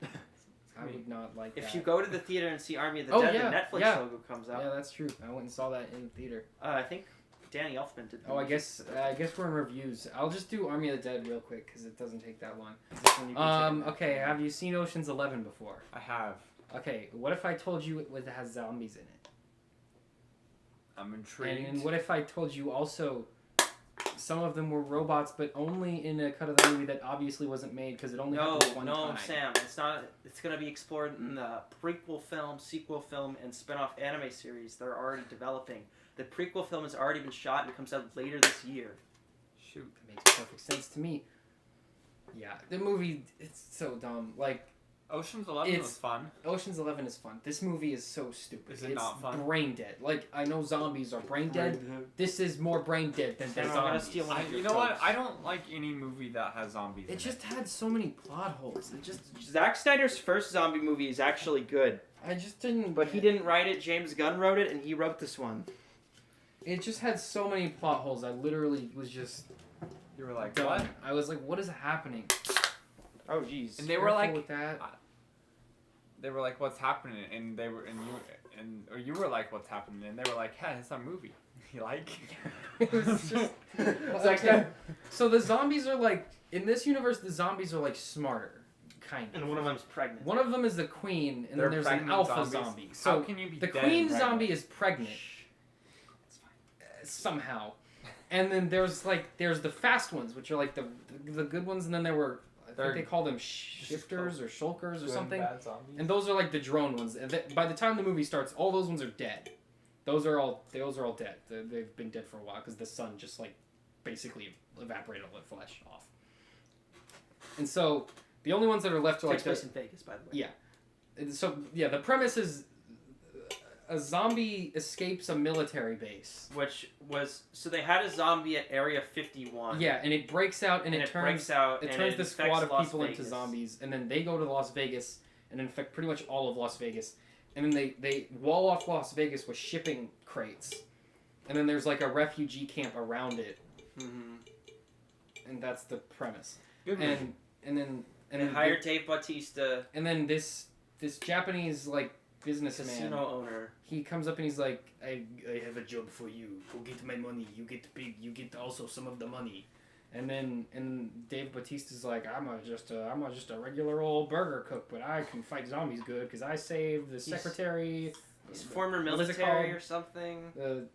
I would not like that. If you go to the theater and see Army of the Oh, Dead, yeah, the Netflix yeah. logo comes out. Yeah, that's true. I went and saw that in the theater. I think Danny Elfman did. the Oh, I music. guess we're in reviews. I'll just do Army of the Dead real quick because it doesn't take that long. When you can take it. Okay. Have you seen Ocean's 11 before? I have. Okay. What if I told you it has zombies in it? I'm intrigued. And what if I told you also some of them were robots, but only in a cut of the movie that obviously wasn't made because it only happened one time? Sam. It's not. It's going to be explored in the prequel film, sequel film, and spin-off anime series they're already developing. The prequel film has already been shot and it comes out later this year. Shoot. That makes perfect sense to me. Yeah, the movie, it's so dumb. Like, Ocean's 11 It's- was fun. Ocean's 11 is fun. This movie is so stupid. Is it it's not fun? brain dead. Like, I know zombies are brain dead. This is more brain dead than Sam, the I'm gonna zombies. steal one of You your know what? quotes. I don't like any movie that has zombies. It in just had so many plot holes. It just, Zack Snyder's first zombie movie is actually good, I just didn't. but he didn't write it. James Gunn wrote it, and he wrote this one. It just had so many plot holes. I literally was just You were like, done. what? I was like, what is happening? Oh, jeez. And they were Careful like, with that. they were like, what's happening? And they were, or you were like, what's happening? And they were like, yeah, it's our movie. You like? It was just. Zack Okay. So the zombies are like in this universe. The zombies are like smarter, kind of. And one of them's pregnant. One of them is the queen, and They're then there's an pregnant alpha zombies? zombie. How So can you be the dead queen and pregnant? zombie is pregnant somehow, and then there's the fast ones, which are like the good ones, and then there were I They're- think they call them shifters or shulkers or Good something, and bad zombies? and those are like the drone ones. And by the time the movie starts, all those ones are dead. Those are all dead. They've been dead for a while because the sun just like basically evaporated all their flesh off. And so the only ones that are left are like Takes place in Vegas, by the way. Yeah. And so yeah, the premise is a zombie escapes a military base. Which was so they had a zombie at Area 51. Yeah, and it breaks out and, it turns breaks out. it and turns it the infects squad of Las people into Vegas. zombies, and then they go to Las Vegas and infect pretty much all of Las Vegas, and then they wall off Las Vegas with shipping crates, and then there's like a refugee camp around it, Mm-hmm. and that's the premise. Good movie. And then And they hired Dave Bautista, and then this Japanese like businessman. casino owner. He comes up and he's like, I have a job for you. Go get my money. You get big. You get also some of the money. And Dave Bautista's like, I'm just a regular old burger cook, but I can fight zombies good because I saved the secretary. He's former What is it military called? or something.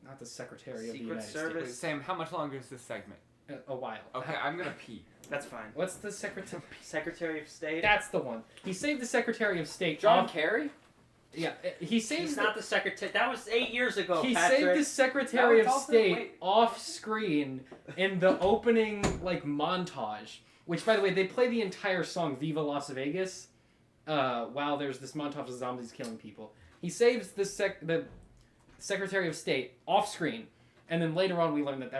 Not the secretary of the Secret United Service. Wait, Sam, how much longer is this segment? States. A while. Okay, I'm gonna pee. That's fine. What's the secretary? Secretary of State. That's the one. He saved the Secretary of State. John off- Kerry? Yeah, he saved. He's not the secretary. That was 8 years ago. He Patrick. saved the Secretary No, of it's also- State wait. off screen in the opening like montage. Which, by the way, they play the entire song "Viva Las Vegas" while there's this montage of zombies killing people. He saves the Secretary of State off screen, and then later on we learn that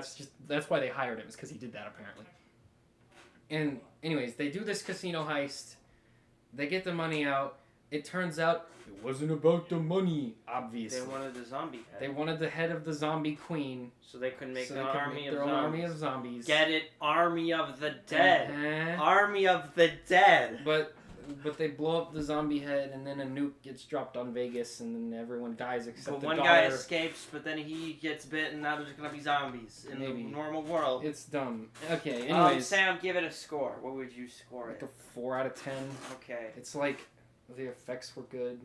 that's why they hired him, is because he did that apparently. And anyways, they do this casino heist. They get the money out. It turns out it wasn't about the money, obviously. They wanted the zombie head. They wanted the head of the zombie queen. So they could make so an they could army make of their own zombies. army of zombies. Get it? Army of the dead. Uh-huh. Army of the dead. But they blow up the zombie head, and then a nuke gets dropped on Vegas, and then everyone dies except But the one daughter. guy escapes, but then he gets bit, and now there's gonna be zombies in Maybe. the normal world. It's dumb. Okay, anyways. Sam, give it a score. What would you score Like it? a 4 out of 10. Okay. It's like the effects were good.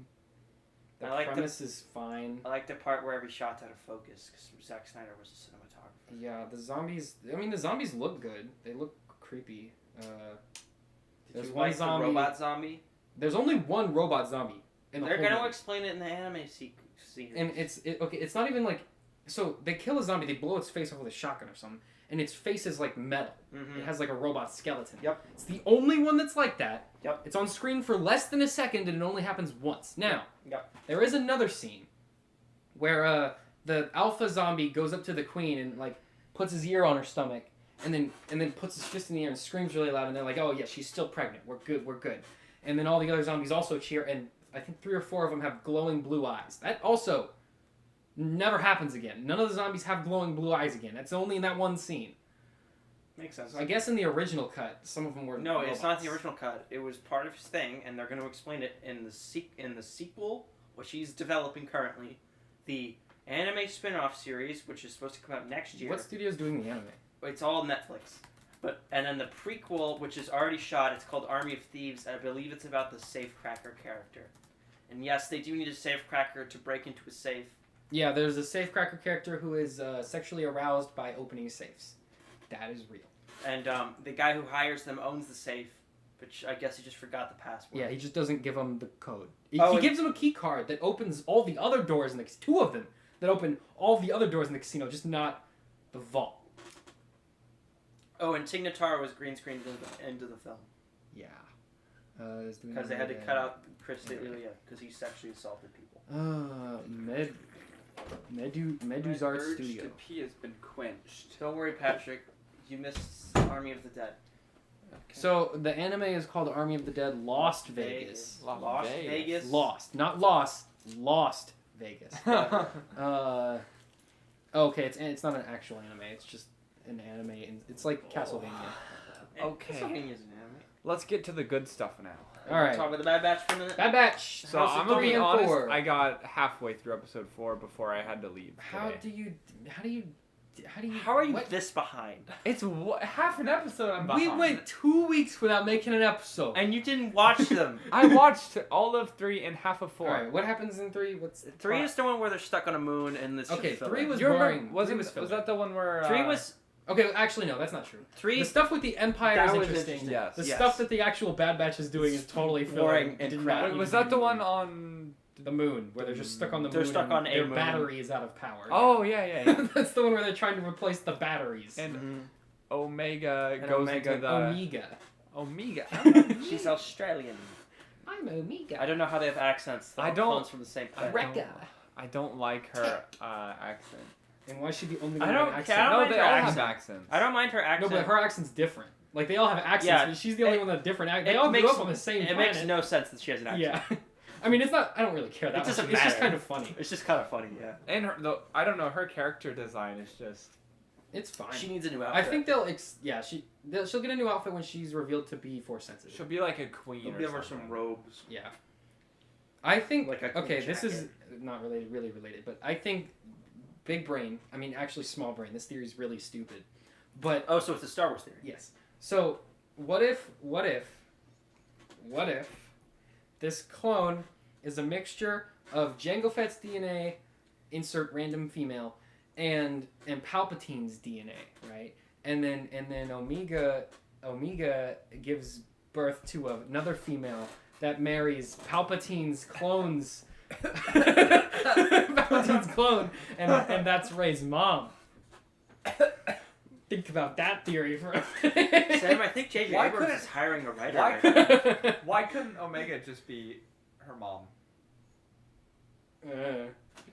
The I like the- premise is fine. I like the part where every shot's out of focus, because Zack Snyder was a cinematographer. Yeah, the zombies. I mean, the zombies look good. They look creepy. Did There's you one like zombie. the robot zombie? There's only one robot zombie. In the They're whole gonna movie. explain it in the anime series. And okay. It's not even like. So they kill a zombie. They blow its face off with a shotgun or something, and its face is like metal. Mm-hmm. It has like a robot skeleton. Yep. It's the only one that's like that. Yep. It's on screen for less than a second, and it only happens once. Now. Yep. There is another scene where the alpha zombie goes up to the queen and like puts his ear on her stomach, and then puts his fist in the air and screams really loud, and they're like, "Oh yeah, she's still pregnant. We're good. We're good." And then all the other zombies also cheer, and I think 3 or 4 of them have glowing blue eyes. That also never happens again. None of the zombies have glowing blue eyes again. That's only in that one scene. Makes sense. So I guess in the original cut, some of them were No, it's not robots. the original cut. It was part of his thing, and they're going to explain it in the sequel, which he's developing currently, the anime spin-off series, which is supposed to come out next year. What studio's doing the anime? It's all Netflix. And then the prequel, which is already shot, it's called Army of Thieves, and I believe it's about the safecracker character. And yes, they do need a safecracker to break into a safe. Yeah, there's a safecracker character who is sexually aroused by opening safes. That is real. And the guy who hires them owns the safe, which I guess he just forgot the password. Yeah, he just doesn't give them the code. He Oh, and- gives them a key card that opens all the other doors in the 2 of them that open all the other doors in the casino, just not the vault. Oh, and Tignataro was green screened into the film. Yeah. Because they had to cut out Chris D'Elia because he sexually assaulted people. Medu's Art urge Studio. to pee has been quenched. Don't worry, Patrick. You missed Army of the Dead. So the anime is called Army of the Dead Lost Vegas. Lost Vegas. Lost. Not lost. Lost Vegas. Okay, it's not an actual anime. It's just an anime. And it's like Castlevania. Okay. Castlevania's an anime. Let's get to the good stuff now. All right. Talk about the Bad Batch for a minute. Bad Batch. So House of I'm gonna be 3 and honest. 4. I got halfway through episode 4 before I had to leave. How today. do you? How are you what? this behind? It's half an episode. I'm behind. We went 2 weeks without making an episode. And you didn't watch them. I watched all of 3 and half of 4. All right, what happens in 3? What's 3 is the one where they're stuck on a moon and this. Okay, shit's 3 filler. was You remember? boring. Was 3 was filler. that the one where 3 was Okay, actually no, that's not true. 3. The stuff with the Empire That is was interesting. interesting. Yes. The Yes. stuff that the actual Bad Batch is doing is totally filler. Boring and Did crap. not Was need that to the be one done. on? The moon, where they're just stuck on the They're moon. stuck and on a their moon. battery is out of power. Oh yeah. That's the one where they're trying to replace the batteries. And Mhm. Omega And goes Omega- into the Omega. Omega. She's Australian. I'm Omega. I don't know how they have accents. They're I all don't- clones from the same planet. Wreck-a. I don't like her accent. And why is she the only I one don't with an care. accent? I don't No, like they her all have accent. accents. I don't mind her No, accent. but her accent's different. Like, they all have accents, Yeah, but she's the only it- one with a different accent. They it all grew makes- up on the same It planet. makes no sense that she has an accent. Yeah. I mean, it's not... I don't really care that It much. doesn't It's just matter. kind of funny. It's just kind of funny, yeah. And I don't know, her character design is just. It's fine. She needs a new I outfit. think she'll get a new outfit when she's revealed to be Force sensitive. She'll be like a queen We'll or give her something. some robes. Yeah. I think... Like a okay, cool this is jacket. not really related, but I think big brain... I mean, actually small brain. This theory is really stupid. But... Oh, so it's a Star Wars theory. Yes. So, what if this clone is a mixture of Jango Fett's DNA, insert random female, and Palpatine's DNA, right? And then Omega gives birth to another female that marries Palpatine's clone's Palpatine's clone, and that's Rey's mom. Think about that theory for a minute. Sam, I think J.J. Why Abrams couldn't- is hiring a writer. why right couldn't- now. Why couldn't Omega just be her mom?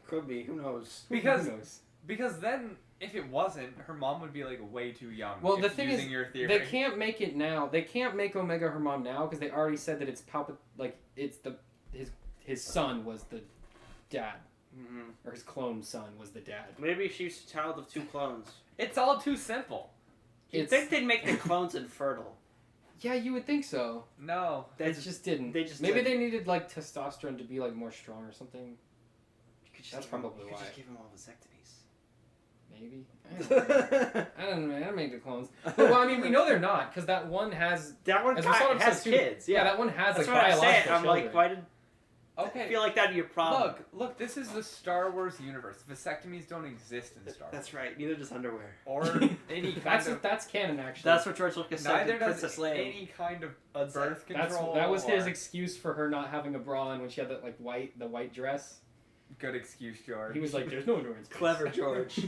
Could be. Who knows? Because Who knows? because then if it wasn't, her mom would be like way too young. Well, if the thing using is, your theory. they can't make it now. They can't make Omega her mom now because they already said that it's it's his son was the dad, or his clone son was the dad. Maybe she's a child of 2 clones. It's all too simple. You'd think they'd make the clones infertile. Yeah, you would think so. No. They just didn't. They just Maybe didn't. they needed like testosterone to be like more strong or something. That's probably You could why. just give him all vasectomies. Maybe. I don't make the clones. But, well, I mean, we know they're not because that one has. That one As we saw in has episode 2, kids. Yeah, that one has that's like what I'm biological saying. I'm children. like, why did? I Okay. feel like that'd be a problem. Look, this is the Star Wars universe. Vasectomies don't exist in Star Wars. That's right. Neither does underwear. Or any kind That's of... that's canon actually. That's what George Lucas said Neither to does Princess Leia. any kind of birth control. That was his or- excuse for her not having a bra on when she had that like the white dress. Good excuse, George. He was like, "There's no underwear in space." Clever George.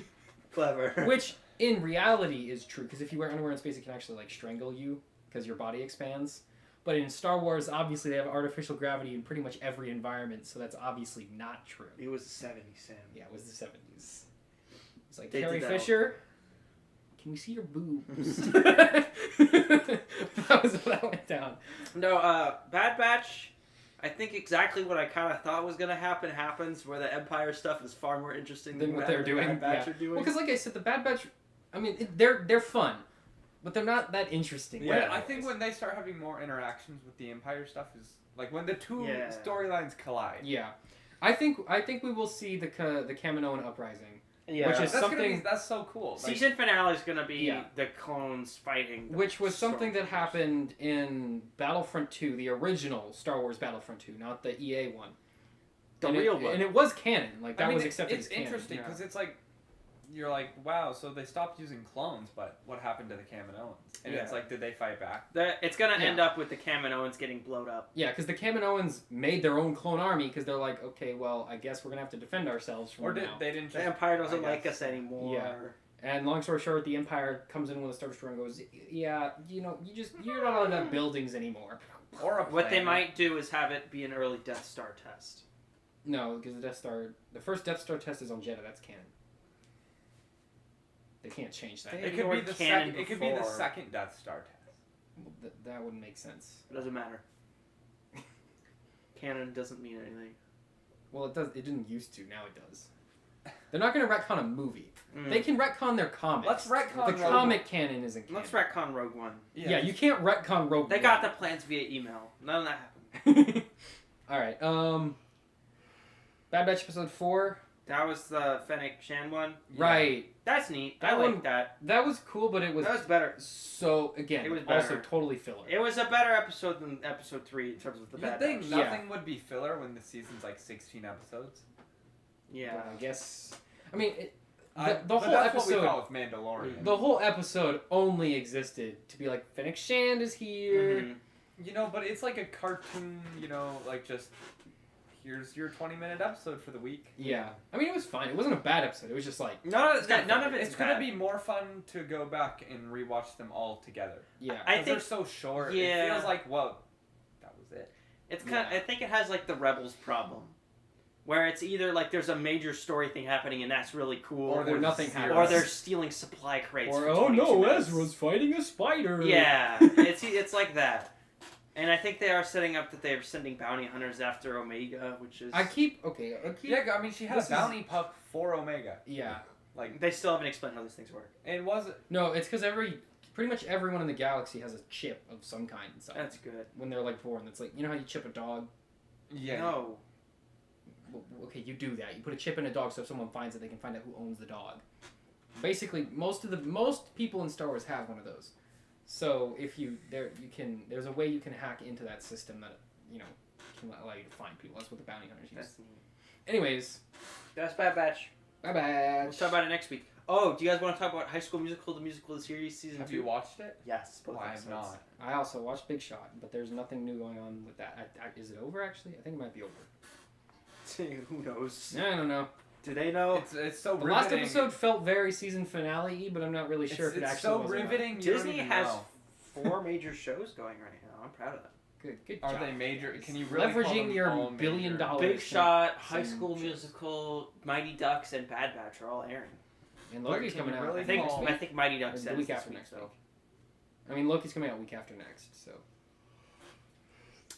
Clever. Which in reality is true because if you wear underwear in space, it can actually like strangle you because your body expands. But in Star Wars, obviously they have artificial gravity in pretty much every environment, so that's obviously not true. It was the 70s, Sam. Yeah, it was the 70s. It's like, They Carrie did that Fisher, can we see your boobs? That was what that went down. No, Bad Batch, I think exactly what I kind of thought was going to happen happens, where the Empire stuff is far more interesting Than what they're doing. Bad Batch Yeah. are doing. Well, because like I said, the Bad Batch, I mean, they're fun, but they're not that interesting. Yeah. I think when they start having more interactions with the Empire stuff is like when the two Yeah. storylines collide. Yeah. I think we will see the Kaminoan uprising, yeah. which is That's something that's so cool. Like, Season finale is going to be Yeah. the clones fighting. the which was something that Stormtroopers. happened in Battlefront 2, the original Star Wars Battlefront 2, not the EA one. The And real it, one. and it was canon. Like that I mean, was accepted it's as canon. interesting yeah. because it's like you're like, wow, so they stopped using clones, but what happened to the Kaminoans? And it's Yeah. like, did they fight back? It's going to Yeah. end up with the Kaminoans getting blowed up. Yeah, because the Kaminoans made their own clone army because they're like, okay, well, I guess we're gonna have to defend ourselves from Or did now. they didn't? The Just, Empire doesn't I like guess. us anymore. Yeah. And long story short, the Empire comes in with a Star Destroyer and goes, yeah, you're not allowed to have buildings anymore. Or a What they planet. might do is have it be an early Death Star test. No, because the first Death Star test is on Jedha. That's canon. They can't change that. They- It could be ignored the canon second. It could be the before. second Death Star test. That wouldn't make sense. It doesn't matter. Canon doesn't mean anything. Well, it does. It didn't used to. Now it does. They're not going to retcon a movie. Mm. They can retcon their comics. Let's retcon The Rogue comic canon isn't canon. Let's retcon Rogue One. Yeah, you can't retcon Rogue They One. got the plans via email. None of that happened. All right. Bad Batch episode 4. That was the Fennec Shan one. Right. That's neat. That I like one- that. That was cool, but it was That was better. so again It was also better. totally filler. It was a better episode than episode 3 in terms of the You Bad think Batch. Yeah. nothing would be filler when the season's like 16 episodes? Yeah. But I guess. I mean, But the whole that's what we episode. thought with Mandalorian. The whole episode only existed to be like Fennec Shand is here. Mhm. You know, but it's like a cartoon. You know, like just here's your 20-minute episode for the week. Yeah, I mean it was fine. It wasn't a bad episode. It was just like None of It's it's gonna bad. be more fun to go back and rewatch them all together. yeah. I 'Cause think they're so short. yeah. It feels like, well, that was it. It's kind. Yeah. I think it has like the Rebels problem, where it's either like there's a major story thing happening and that's really cool, Or there's nothing zero. happens. or they're stealing supply crates. Or for oh 22 no, minutes. Ezra's fighting a spider. Yeah, it's like that. And I think they are setting up that they're sending bounty hunters after Omega, which is I keep. Yeah, I mean, she had This a bounty pup for Omega. Yeah. Like, they still haven't explained how these things work. and was it? No, it's because pretty much everyone in the galaxy has a chip of some kind inside. That's good. When they're like born, it's like you know how you chip a dog. Yeah. No. Well, okay, you do that. You put a chip in a dog so if someone finds it, they can find out who owns the dog. Basically, most people in Star Wars have one of those. So if there's a way you can hack into that system that can allow you to find people. That's what the bounty hunters use. That's neat. Anyways, That's Bad Batch. bye bye. We'll talk about it next week. Oh, do you guys want to talk about High School Musical, the musical, the series, season Have 2? you watched it? Yes. Oh, both I have episodes. not. I also watched Big Shot, but there's nothing new going on with that. Is it over actually? I think it might be over. Who knows? I don't know. Do they know? It's so The riveting. last episode felt very season finale-y, but I'm not really sure if it it's actually so was or not. riveting. You don't Disney even has know. 4 major shows going right now. I'm proud of them. Good Are job. they major? Can you really call Leveraging them your all $1 billion major? Oh, Big it's Shot, like High some School shows. Musical, Mighty Ducks, and Bad Batch are all airing. And But Loki's can coming you out. really I think next week. I think Mighty Ducks Or the says week this after week, next though. week. I mean, Loki's coming out week after next, so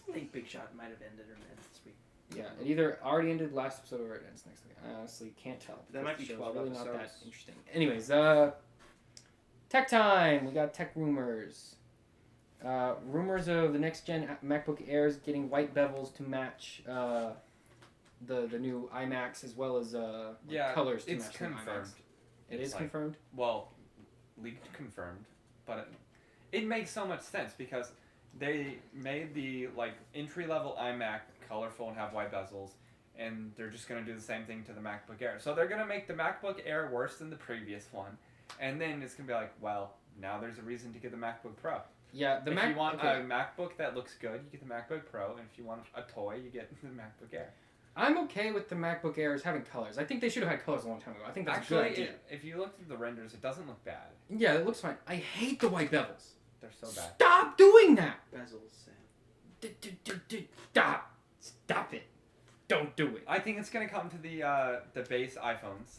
I think Big Shot might have ended or ends this week. yeah, it either already ended last episode or it ends next week. I honestly can't tell. There might be because the 12 show's really not that episodes. interesting. Anyways, tech time. We got tech rumors. Rumors of the next gen MacBook Airs getting white bezels to match the new iMacs as well as colors to it's match the new confirmed. iMacs. It It's is like- confirmed. Well, leaked confirmed, but it makes so much sense because they made the like entry level iMac colorful and have white bezels, and they're just gonna do the same thing to the MacBook Air. So they're gonna make the MacBook Air worse than the previous one, and then it's gonna be like, well, now there's a reason to get the MacBook Pro. Yeah, the if Mac. you want okay. a MacBook that looks good, you get the MacBook Pro, and if you want a toy, you get the MacBook Air. I'm okay with the MacBook Airs having colors. I think they should have had colors a long time ago. I think that's a good Actually, idea. if you look through the renders, it doesn't look bad. Yeah, it looks fine. I hate the white bezels. They're so bad. Stop doing that! Bezels. Stop! Stop it! Don't do it. I think it's gonna come to the base iPhones.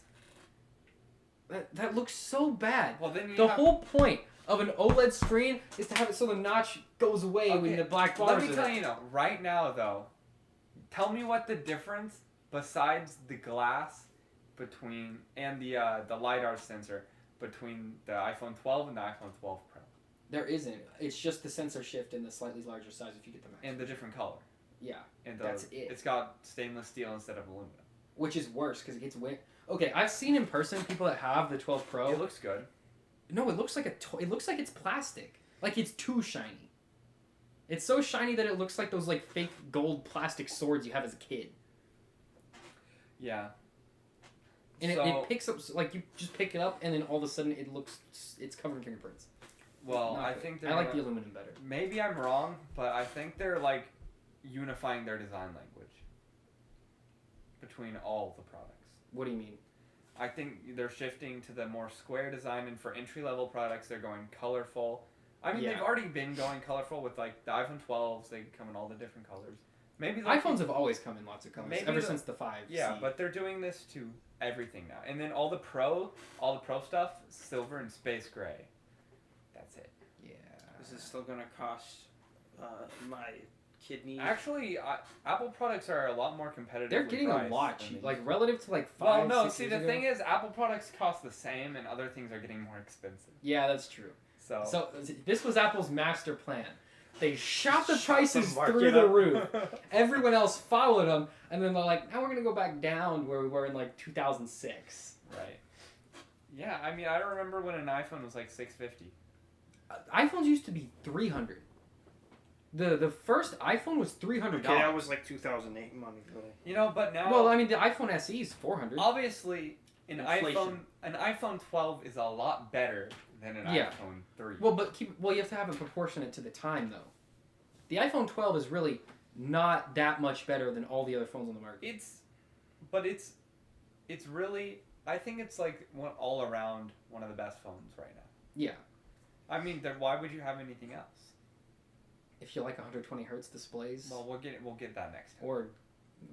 That looks so bad. Well, then you The have, whole point of an OLED screen is to have it so the notch goes away when Okay, the black bars. Let me tell you now, right now though, tell me what the difference besides the glass between and the LiDAR sensor between the iPhone 12 and the iPhone 12 Pro There isn't. It's just the sensor shift in the slightly larger size if you get the Max. and the different color. Yeah, And that's it. It's got stainless steel instead of aluminum. which is worse because it gets way. Okay, I've seen in person people that have the 12 Pro. It looks good. No, it looks like it looks like it's plastic. Like it's too shiny. It's so shiny that it looks like those like fake gold plastic swords you have as a kid. Yeah. And So- it picks up like you just pick it up and then all of a sudden it's covered in fingerprints. Well, Not I good. think I they're like the gonna- aluminum better. Maybe I'm wrong, but I think they're like unifying their design language between all the products. What do you mean? I think they're shifting to the more square design, and for entry level products, they're going colorful. I mean, Yeah. they've already been going colorful with like the iPhone 12s. They come in all the different colors. Maybe iPhones have always come in lots of colors Maybe ever the- since the 5. Yeah, but they're doing this to everything now, and then all the pro stuff, silver and space gray. That's it. yeah. This is still gonna cost my kidney. Actually, Apple products are a lot more competitive. They're getting a lot cheap, like relative to like 5. Well, no. 6 See, years the ago. thing is, Apple products cost the same, and other things are getting more expensive. Yeah, that's true. So, So this was Apple's master plan. They shot the Shot prices the market through the up. roof. Everyone else followed them, and then they're like, "Now we're gonna go back down to where we were in like 2006." right. Yeah, I mean, I remember when an iPhone was like $650. iPhones used to be $300. The first iPhone was $300. Okay, that was like 2008 money, really. You know, but now, Well, I mean, the iPhone SE is $400. obviously, an Inflation. iPhone 12 is a lot better than an Yeah. iPhone 3. Well, but you have to have it proportionate to the time, though. The iPhone 12 is really not that much better than all the other phones on the market. It's really, I think it's like all around one of the best phones right now. Yeah. I mean, then why would you have anything else? If you like 120 hertz displays, Well, we'll get that next time. or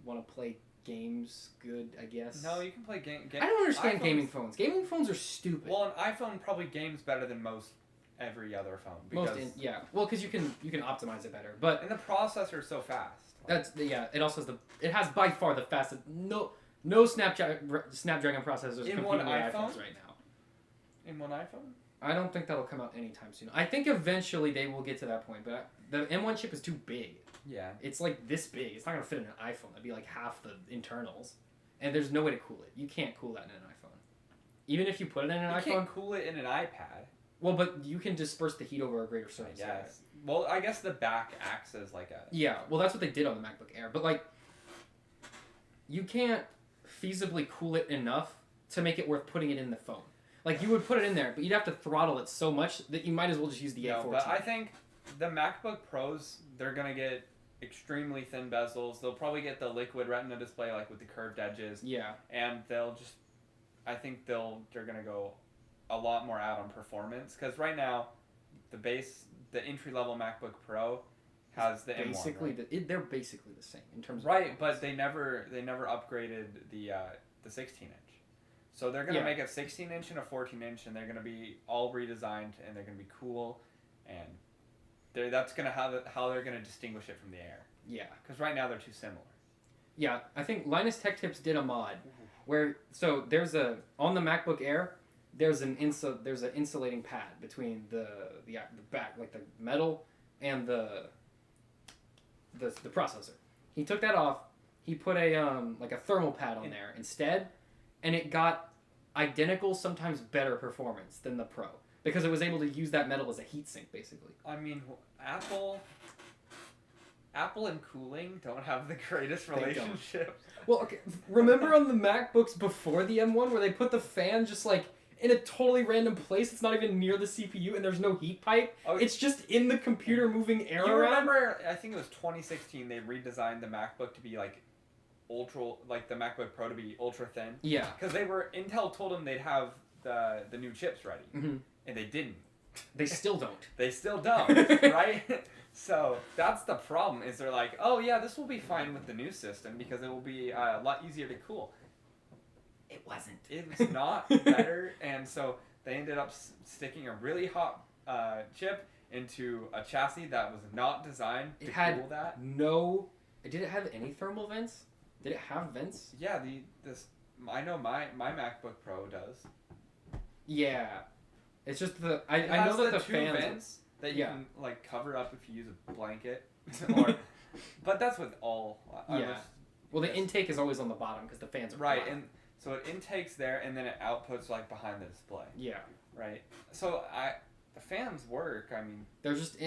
want to play games, good, I guess. No, you can play game. I don't understand iPhones- gaming phones. Gaming phones are stupid. Well, an iPhone probably games better than most every other phone because Well, because you can optimize it better. But and the processor is so fast. it also has it has by far the fastest no Snapdragon processors In competing one with iPhone? iPhones right now. In one iPhone. I don't think that'll come out anytime soon. I think eventually they will get to that point, but the M1 chip is too big. Yeah. It's like this big. It's not gonna fit in an iPhone. That'd be like half the internals, and there's no way to cool it. You can't cool that in an iPhone. Even if you put it in an You iPhone, can't cool it in an iPad. well, but you can disperse the heat over a greater I surface. guess. Well, I guess the back acts as like a. Yeah, well, that's what they did on the MacBook Air. But like, you can't feasibly cool it enough to make it worth putting it in the phone. Like you would put it in there, but you'd have to throttle it so much that you might as well just use the No, A14. but I think the MacBook Pros, they're gonna get extremely thin bezels. They'll probably get the liquid Retina display, like with the curved edges, Yeah, and they'll just. I think they're gonna go a lot more out on performance because right now, the entry level MacBook Pro has the M1, basically right? they're basically the same in terms of Right, but they never upgraded the 16 inch. So they're gonna Yeah. make a 16-inch and a 14-inch, and they're gonna be all redesigned, and they're gonna be cool, and that's gonna how they're gonna distinguish it from the Air. Yeah. Because right now they're too similar. Yeah, I think Linus Tech Tips did a mod where there's on the MacBook Air there's an insulating pad between the back, like the metal and the processor. He took that off. He put a like a thermal pad on there instead, and it got identical, sometimes better performance than the Pro because it was able to use that metal as a heatsink basically. I mean, Apple and cooling don't have the greatest don't. relationship. Well, okay, remember on the MacBooks before the M1 where they put the fan just like in a totally random place? It's not even near the CPU and there's no heat pipe. Oh, It's just in the computer moving air You around. remember? I think it was 2016. They redesigned the MacBook to be like the MacBook Pro to be ultra thin. Yeah. Because Intel told them they'd have the new chips ready, and they didn't. They still don't. They still don't, right? So that's the problem. Is they're like, oh yeah, this will be fine with the new system because it will be a lot easier to cool. It wasn't. It was not better, and so they ended up sticking a really hot chip into a chassis that was not designed to cool that. Did it have any thermal vents? Did it have vents? Yeah, I know my MacBook Pro does. Yeah. It's just I It know has that the two fans vents that you yeah. can like cover up if you use a blanket, or, but that's with all. Well, the intake is always on the bottom because the fans are right, flat. and so it intakes there, and then it outputs like behind the display. Yeah. Right. So the fans work. I mean, They're just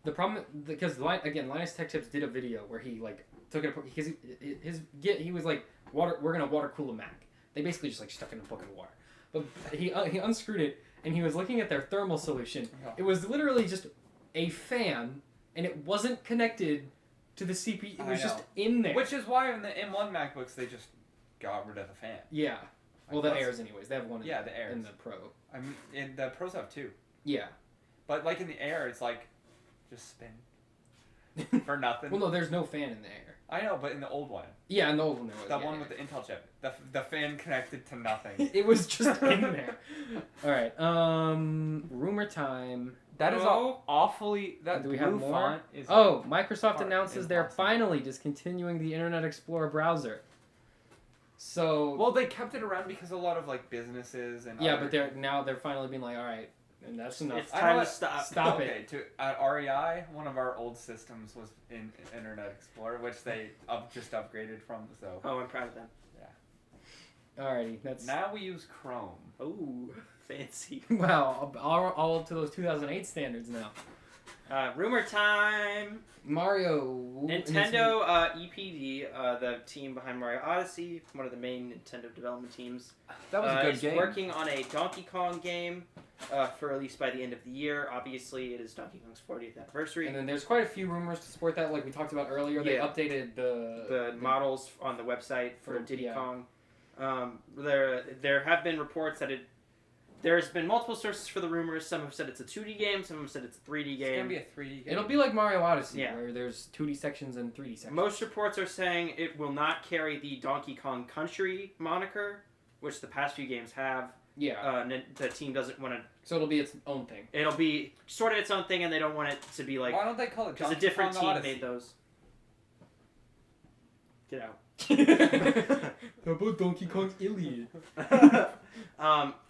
the problem because Linus Tech Tips did a video where he like took it because he was like we're gonna water cool a Mac. They basically just like stuck in a bucket of water, but he unscrewed it and he was looking at their thermal solution. Yeah. It was literally just a fan and it wasn't connected to the CPU. It was just in there. which is why in the M1 MacBooks they just got rid of the fan. Yeah. Well, the Airs anyways. They have one. Yeah, the Airs. In the Pro. I mean, the Pros have two. Yeah. But like in the Air, it's like just spin for nothing. Well, no, there's no fan in the Air. I know, but in the old one, Yeah, in the old one there was. the yeah, one yeah. with the Intel chip, the fan connected to nothing. It was just in there. All right. Rumor time. That is awfully. That Do we blue have more? font is. Oh, Microsoft Hard, announces they're impossible. finally discontinuing the Internet Explorer browser. So Well, they kept it around because a lot of like businesses and yeah, other- but they're finally being like, all right, and that's enough. It's I time know to stop. Stop okay, at REI, one of our old systems was in Internet Explorer, which they just upgraded from. So Oh, I'm proud of them. Alrighty, that's now we use Chrome. Oh, fancy. wow, all up to those 2008 standards now. Rumor time. Mario. Nintendo EPD, the team behind Mario Odyssey, one of the main Nintendo development teams, That was a good is game. working on a Donkey Kong game for release by the end of the year. Obviously, it is Donkey Kong's 40th anniversary. And then there's quite a few rumors to support that, like we talked about earlier. They Yeah. updated the models on the website for Diddy yeah. Kong. There have been reports that there's been multiple sources for the rumors. Some have said it's a 2D game. Some have said it's a 3D It's game. gonna be a 3D game. It'll be like Mario Odyssey, Yeah. where there's 2D sections and 3D sections. Most reports are saying it will not carry the Donkey Kong Country moniker, which the past few games have. Yeah. The team doesn't want to. So it'll be its own thing. It'll be sort of its own thing, and they don't want it to be like Why don't they call it because a Donkey different Kong team Odyssey? made those. Get out. How about Donkey Kong's Iliad?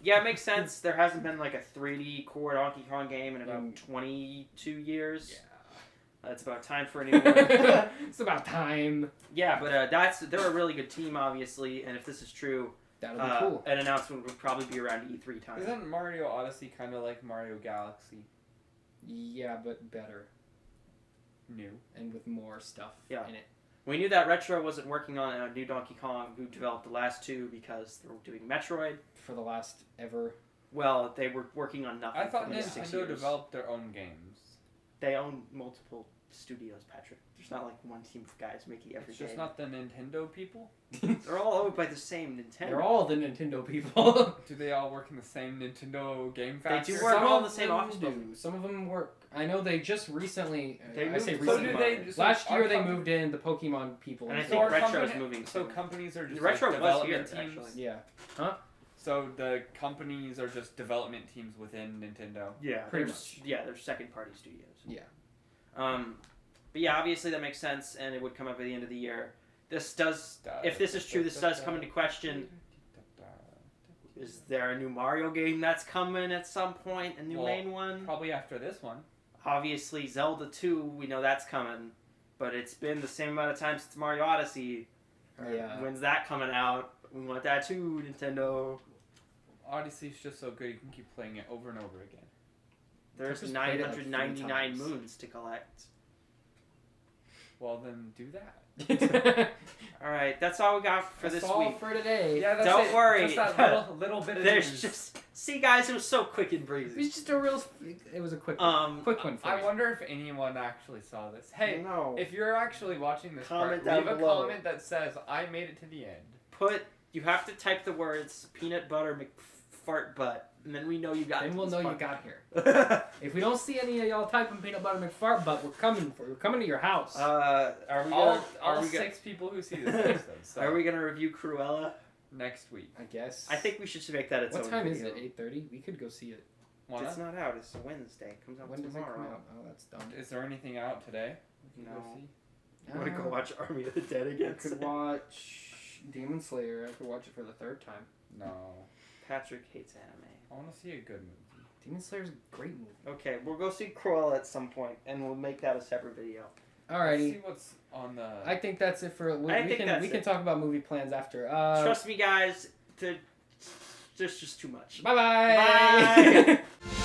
Yeah, it makes sense. There hasn't been like a 3D core Donkey Kong game in about Mm. 22 years. Yeah. It's about time for a new one. It's about time. Yeah, but they're a really good team, obviously, and if this is true, That'll be cool. an announcement would probably be around E3 time. Isn't Mario Odyssey kind of like Mario Galaxy? Yeah, but better New. and with more stuff Yeah. in it. We knew that Retro wasn't working on a new Donkey Kong, who developed the last two because they were doing Metroid. For the last ever. Well, they were working on nothing I thought for the next 6 Nintendo years. developed their own games. They own multiple studios, Patrick. There's not like one team of guys making every It's just game. not the Nintendo people. They're all owned by the same Nintendo. They're all the Nintendo people. Do they all work in the same Nintendo game They factory? do work Some all of in the same them office do. building. Some of them work. I know they just recently. They I say moved- So recently. do they? So Last year are they com- moved in the Pokemon people. And I so- think are Retro company- is moving So soon. companies are just Retro like was development here, teams. actually. Yeah. So the companies are just development teams within Nintendo. Yeah, Pretty there's yeah, there's second party studios. Yeah. But yeah, obviously that makes sense, and it would come up at the end of the year. This does, if this is true, this does come into question. Is there a new Mario game that's coming at some point? A new main one? Probably after this one. Obviously, Zelda 2, we know that's coming. But it's been the same amount of time since Mario Odyssey. Yeah. When's that coming out? We want that too, Nintendo. Odyssey's just so good you can keep playing it over and over again. There's just played it, like, 999 3 times. moons to collect. Well, then do that. Alright, that's all we got for That's this all week. for today. Yeah, that's Don't it. worry. Just that little bit of There's news. just... See, guys, it was so quick and It breezy. was just a real. It was a quick one. Quick one for I me. wonder if anyone actually saw this. Hey, no. if you're actually watching this Comment part, leave down a below. comment that says, I made it to the end. You have to type the words peanut butter McFart butt, and then we know you got Then we'll this know far. you got here. If we don't see any of y'all typing peanut butter McFart, but we're coming to your house. Are we All gonna, are we gonna, 6 people who see this episode. So are we gonna review Cruella? next week. I guess. I think we should make that its What own time is video. it? 8:30. We could go see it. Why It's not? not out. It's a Wednesday. It comes out When does it tomorrow. come out? Oh, that's dumb. Is there anything out today? We can go No. see? You want to go watch Army of the Dead I again? could watch Demon Slayer. I could watch it for the 3rd time. No. Patrick hates anime. I want to see a good movie. Demon Slayer's a great movie. Okay, we'll go see Cruella at some point, and we'll make that a separate video. Let's Alrighty. see what's on the... I think that's it for. We I think can that's we can it. talk about movie plans after. Trust me, guys. There's just too much. Bye-bye. Bye.